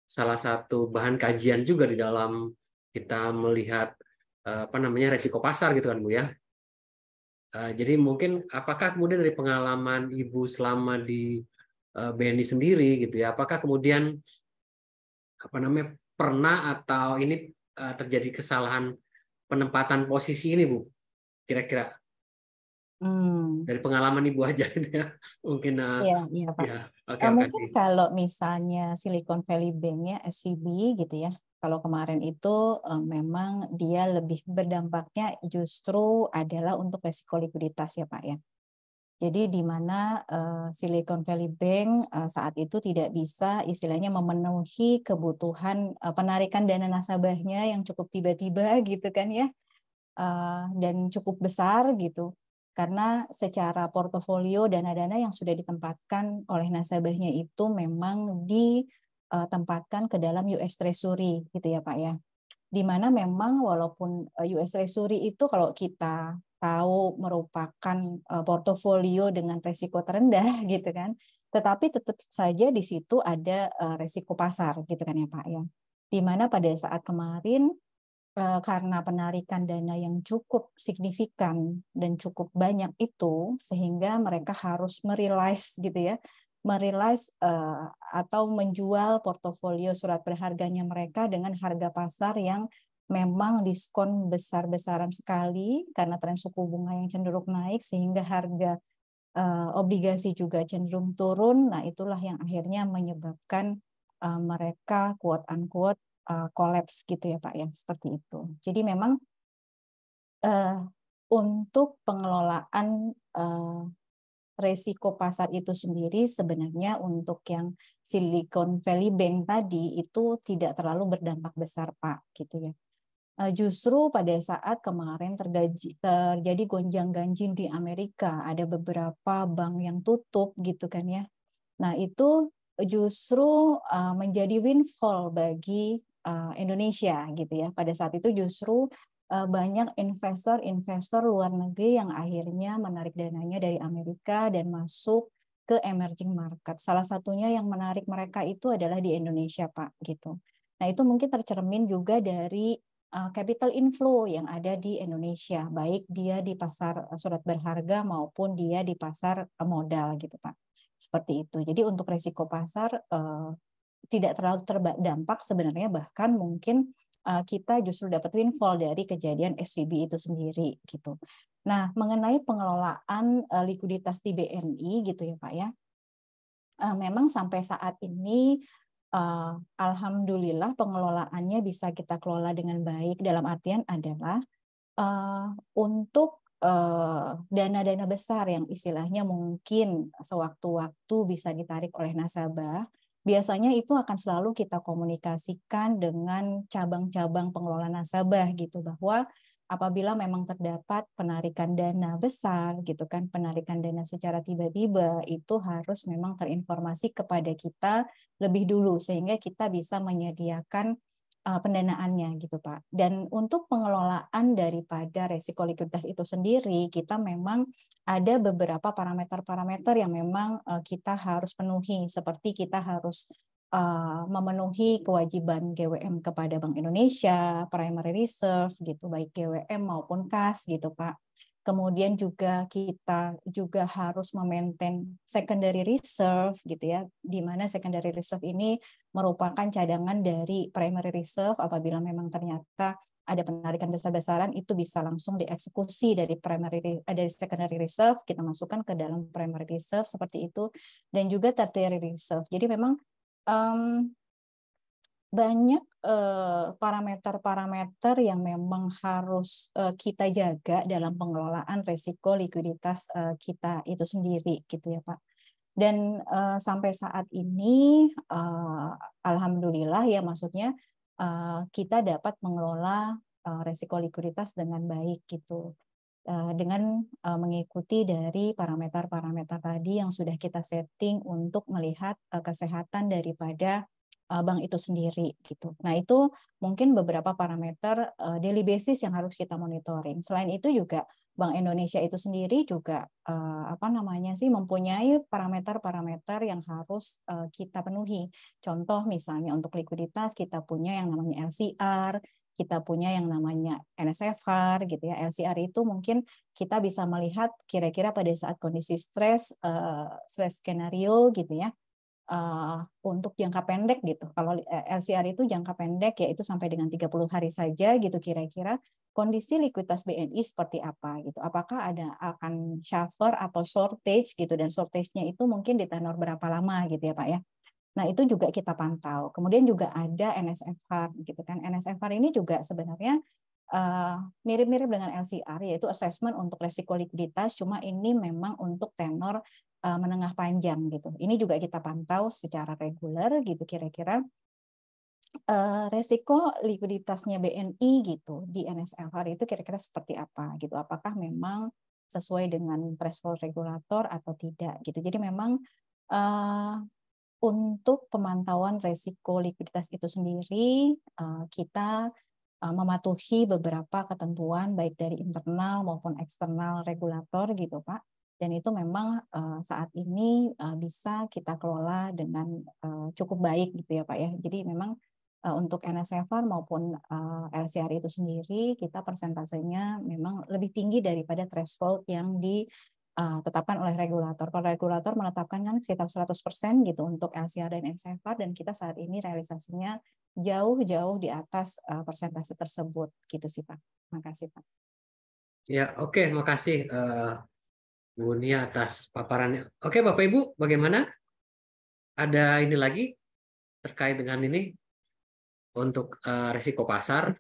Speaker 1: salah satu bahan kajian juga di dalam kita melihat apa namanya resiko pasar gitu kan Bu ya. Jadi mungkin apakah kemudian dari pengalaman Ibu selama di BNI sendiri gitu ya, apakah kemudian apa namanya pernah atau ini terjadi kesalahan penempatan posisi ini Bu? Kira-kira dari pengalaman Ibu aja gitu ya. Mungkin
Speaker 2: Iya, iya Pak.
Speaker 1: ya, oke
Speaker 2: Mungkin
Speaker 1: kasih.
Speaker 2: kalau misalnya Silicon Valley Bank ya, SVB gitu ya, kalau kemarin itu memang dia lebih berdampaknya justru adalah untuk resiko likuiditas ya Pak ya. Jadi di mana Silicon Valley Bank saat itu tidak bisa istilahnya memenuhi kebutuhan penarikan dana nasabahnya yang cukup tiba-tiba gitu kan ya, dan cukup besar gitu. Karena secara portofolio dana-dana yang sudah ditempatkan oleh nasabahnya itu memang ditempatkan ke dalam US Treasury gitu ya Pak ya. Di mana memang walaupun US Treasury itu kalau kita tahu merupakan portofolio dengan risiko terendah gitu kan, tetapi tetap saja di situ ada risiko pasar gitu kan ya Pak ya. Di mana pada saat kemarin karena penarikan dana yang cukup signifikan dan cukup banyak itu sehingga mereka harus merealize gitu ya, merealize atau menjual portofolio surat berharganya mereka dengan harga pasar yang memang diskon besar-besaran sekali karena tren suku bunga yang cenderung naik sehingga harga obligasi juga cenderung turun. Nah, itulah yang akhirnya menyebabkan mereka quote unquote collapse gitu ya Pak ya, seperti itu. Jadi memang untuk pengelolaan resiko pasar itu sendiri sebenarnya untuk yang Silicon Valley Bank tadi itu tidak terlalu berdampak besar Pak gitu ya. Justru pada saat kemarin terjadi gonjang-ganjing di Amerika, ada beberapa bank yang tutup gitu kan ya. Nah, itu justru menjadi windfall bagi Indonesia gitu ya. Pada saat itu justru banyak investor luar negeri yang akhirnya menarik dananya dari Amerika dan masuk ke emerging market. Salah satunya yang menarik mereka itu adalah di Indonesia, Pak, gitu. Nah, itu mungkin tercermin juga dari capital inflow yang ada di Indonesia, baik dia di pasar surat berharga maupun dia di pasar modal gitu, Pak. Seperti itu. Jadi untuk risiko pasar tidak terlalu terdampak sebenarnya, bahkan mungkin kita justru dapat windfall dari kejadian SVB itu sendiri gitu. Nah, mengenai pengelolaan likuiditas di BNI gitu ya Pak ya, memang sampai saat ini alhamdulillah pengelolaannya bisa kita kelola dengan baik, dalam artian adalah untuk dana-dana besar yang istilahnya mungkin sewaktu-waktu bisa ditarik oleh nasabah, biasanya itu akan selalu kita komunikasikan dengan cabang-cabang pengelola nasabah gitu, bahwa apabila memang terdapat penarikan dana besar gitu kan, penarikan dana secara tiba-tiba, itu harus memang terinformasi kepada kita lebih dulu sehingga kita bisa menyediakan pendanaannya gitu Pak. Dan untuk pengelolaan daripada resiko likuiditas itu sendiri, kita memang ada beberapa parameter-parameter yang memang kita harus penuhi, seperti kita harus memenuhi kewajiban GWM kepada Bank Indonesia, primary reserve gitu, baik GWM maupun kas gitu Pak. Kemudian juga kita juga harus memaintain secondary reserve gitu ya, di mana secondary reserve ini merupakan cadangan dari primary reserve. Apabila memang ternyata ada penarikan besar-besaran, itu bisa langsung dieksekusi dari dari secondary reserve, kita masukkan ke dalam primary reserve seperti itu, dan juga tertiary reserve. Jadi memang banyak parameter-parameter yang memang harus kita jaga dalam pengelolaan risiko likuiditas kita itu sendiri gitu ya Pak. Dan sampai saat ini alhamdulillah ya, maksudnya kita dapat mengelola risiko likuiditas dengan baik gitu, dengan mengikuti dari parameter-parameter tadi yang sudah kita setting untuk melihat kesehatan daripada bank itu sendiri gitu. Nah, itu mungkin beberapa parameter daily basis yang harus kita monitoring. Selain itu juga Bank Indonesia itu sendiri juga mempunyai parameter-parameter yang harus kita penuhi. Contoh misalnya untuk likuiditas kita punya yang namanya LCR, kita punya yang namanya NSFR gitu ya. LCR itu mungkin kita bisa melihat kira-kira pada saat kondisi stress skenario gitu ya. Untuk jangka pendek gitu. Kalau LCR itu jangka pendek yaitu sampai dengan 30 hari saja gitu, kira-kira kondisi likuiditas BNI seperti apa gitu. Apakah akan shuffle atau shortage gitu, dan shortage-nya itu mungkin di tenor berapa lama gitu ya Pak ya. Nah, itu juga kita pantau. Kemudian juga ada NSFR gitu kan. NSFR ini juga sebenarnya mirip-mirip dengan LCR, yaitu assessment untuk risiko likuiditas, cuma ini memang untuk tenor menengah panjang gitu. Ini juga kita pantau secara reguler gitu, kira-kira resiko likuiditasnya BNI gitu di NSFR itu kira-kira seperti apa gitu. Apakah memang sesuai dengan threshold regulator atau tidak gitu. Jadi memang untuk pemantauan resiko likuiditas itu sendiri kita mematuhi beberapa ketentuan baik dari internal maupun eksternal regulator gitu Pak. Dan itu memang saat ini bisa kita kelola dengan cukup baik gitu ya Pak ya. Jadi memang untuk NSFR maupun LCR itu sendiri kita persentasenya memang lebih tinggi daripada threshold yang ditetapkan oleh regulator. Kalau regulator menetapkan kan sekitar 100% gitu untuk LCR dan NSFR, dan kita saat ini realisasinya jauh-jauh di atas persentase tersebut gitu sih Pak. Makasih Pak.
Speaker 1: Ya, oke, makasih Bu Nia atas paparannya. Oke, Bapak Ibu, bagaimana? Ada ini lagi terkait dengan ini untuk risiko pasar?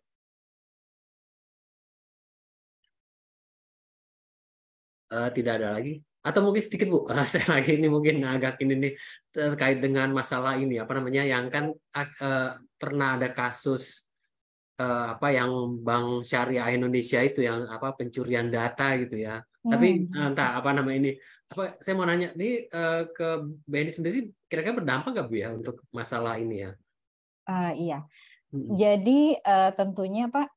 Speaker 1: Tidak ada lagi? Atau mungkin sedikit Bu, saya lagi ini mungkin agak ini nih terkait dengan masalah ini apa namanya, yang kan pernah ada kasus yang Bank Syariah Indonesia itu yang pencurian data gitu ya. Tapi entah apa nama ini. Saya mau nanya ini ke BNI sendiri kira-kira berdampak nggak Bu ya untuk masalah ini ya?
Speaker 2: Iya. Jadi tentunya Pak,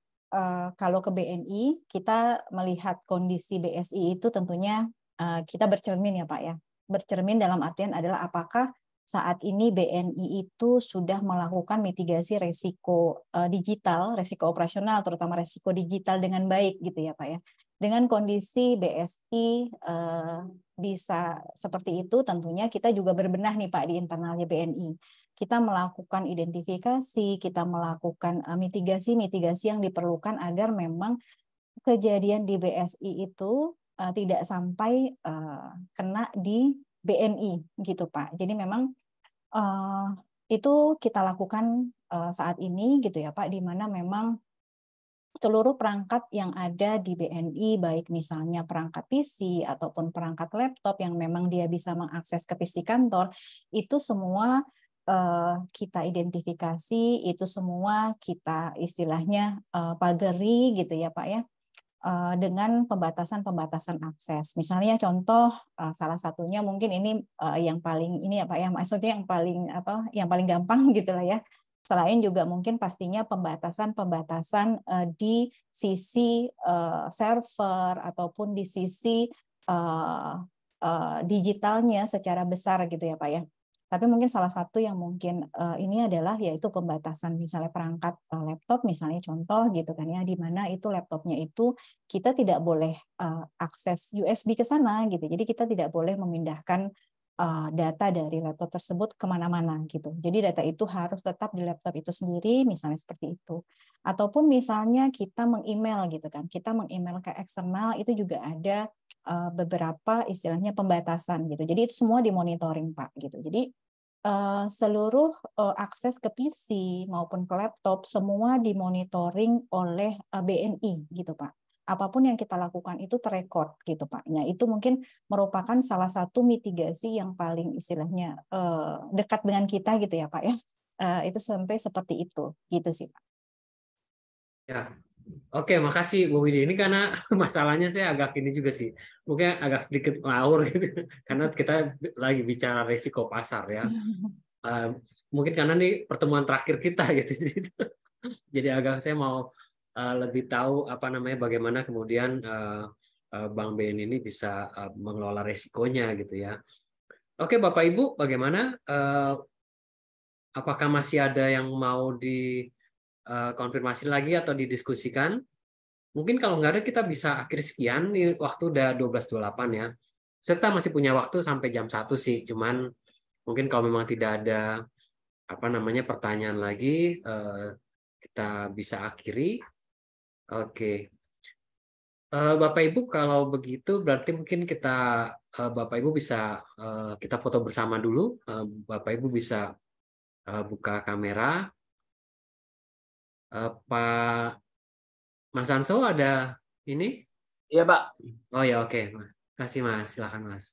Speaker 2: kalau ke BNI, kita melihat kondisi BSI itu tentunya kita bercermin ya Pak ya. Bercermin dalam artian adalah apakah saat ini BNI itu sudah melakukan mitigasi resiko digital, resiko operasional, terutama resiko digital dengan baik gitu ya Pak ya. Dengan kondisi BSI bisa seperti itu, tentunya kita juga berbenah nih Pak di internalnya BNI. Kita melakukan identifikasi, kita melakukan mitigasi-mitigasi yang diperlukan agar memang kejadian di BSI itu tidak sampai kena di BNI gitu Pak. Jadi memang itu kita lakukan saat ini gitu ya Pak, di mana memang seluruh perangkat yang ada di BNI, baik misalnya perangkat PC ataupun perangkat laptop yang memang dia bisa mengakses ke PC kantor, itu semua kita identifikasi, itu semua kita istilahnya pagari gitu ya Pak ya, dengan pembatasan-pembatasan akses. Misalnya contoh salah satunya mungkin ini yang paling ini ya Pak ya, maksudnya yang paling gampang gitu lah ya. Selain juga mungkin pastinya pembatasan-pembatasan di sisi server ataupun di sisi digitalnya secara besar gitu ya Pak ya. Tapi mungkin salah satu yang mungkin ini adalah yaitu pembatasan misalnya perangkat laptop misalnya contoh gitu kan ya, di mana itu laptopnya itu kita tidak boleh akses USB ke sana gitu. Jadi kita tidak boleh memindahkan data dari laptop tersebut kemana-mana gitu. Jadi data itu harus tetap di laptop itu sendiri, misalnya seperti itu. Ataupun misalnya kita meng-email gitu kan, kita meng-email ke eksternal itu juga ada beberapa istilahnya pembatasan gitu. Jadi itu semua dimonitoring Pak gitu. Jadi seluruh akses ke PC maupun ke laptop semua dimonitoring oleh BNI gitu Pak. Apapun yang kita lakukan itu terekod gitu Pak. Nah, itu mungkin merupakan salah satu mitigasi yang paling istilahnya dekat dengan kita gitu ya Pak ya. Itu sampai seperti itu gitu sih Pak.
Speaker 1: Ya. Oke, makasih Bu Widi. Ini karena masalahnya saya agak ini juga sih, mungkin agak sedikit ngawur gitu, karena kita lagi bicara risiko pasar ya. Mungkin karena ini pertemuan terakhir kita gitu, jadi agak saya mau lebih tahu apa namanya bagaimana kemudian Bank BNI ini bisa mengelola risikonya gitu ya. Oke, Bapak Ibu, bagaimana? Apakah masih ada yang mau dikonfirmasi lagi atau didiskusikan? Mungkin kalau nggak ada kita bisa akhir sekian, nih waktu udah 12.28 ya. Serta masih punya waktu sampai jam 1 sih, cuman mungkin kalau memang tidak ada apa namanya pertanyaan lagi, kita bisa akhiri. Oke. Bapak Ibu kalau begitu berarti mungkin kita Bapak Ibu bisa kita foto bersama dulu. Bapak Ibu bisa buka kamera. Pak Mas Anso ada ini?
Speaker 3: Iya Pak.
Speaker 1: Oh ya oke. Kasih Mas, silakan Mas.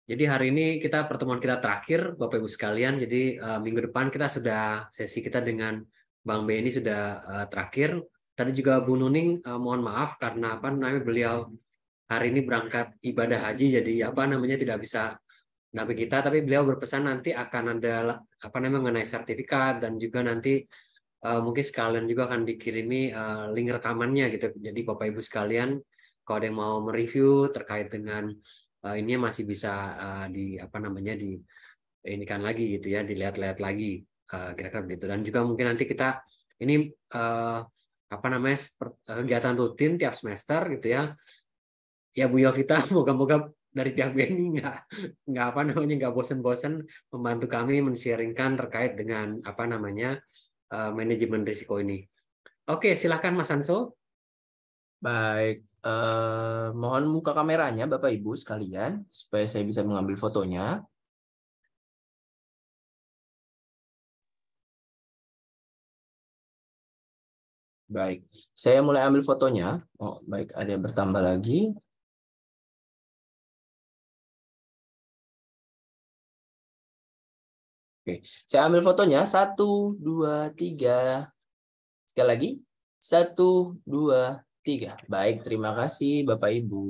Speaker 1: Jadi hari ini kita pertemuan kita terakhir Bapak Ibu sekalian. Jadi minggu depan kita sudah sesi kita dengan Bang BNI sudah terakhir. Tadi juga Bu Nuning mohon maaf karena apa namanya beliau hari ini berangkat ibadah haji jadi apa namanya tidak bisa mendampingi kita, tapi beliau berpesan nanti akan ada apa namanya mengenai sertifikat dan juga nanti mungkin sekalian juga akan dikirimi link rekamannya gitu. Jadi Bapak Ibu sekalian kalau ada yang mau mereview terkait dengan ini masih bisa di apa namanya di ini kan lagi gitu ya, dilihat-lihat lagi kira-kira begitu. Dan juga mungkin nanti kita ini apa namanya kegiatan rutin tiap semester gitu ya. Ya Bu Yovita, moga-moga dari pihak BNI nggak apa namanya nggak bosan-bosan membantu kami men-sharingkan terkait dengan apa namanya manajemen risiko ini. Oke, silakan Mas Anso.
Speaker 6: Baik, mohon buka kameranya Bapak Ibu sekalian supaya saya bisa mengambil fotonya. Baik, saya mulai ambil fotonya. Oh, baik, ada yang bertambah lagi. Oke, saya ambil fotonya. 1, 2, 3. Sekali lagi. 1, 2, 3. Baik, terima kasih Bapak Ibu.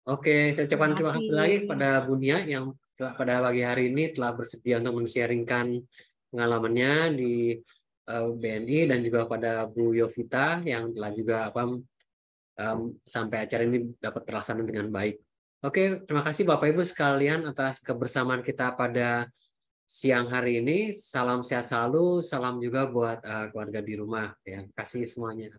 Speaker 1: Oke, saya ucapkan terima kasih lagi kepada Bu Nia yang pada pagi hari ini telah bersedia untuk men-sharingkan pengalamannya di BNI, dan juga pada Bu Yovita yang telah juga sampai acara ini dapat terlaksana dengan baik. Oke, terima kasih Bapak Ibu sekalian atas kebersamaan kita pada siang hari ini. Salam sehat selalu, salam juga buat keluarga di rumah. Ya, kasih semuanya.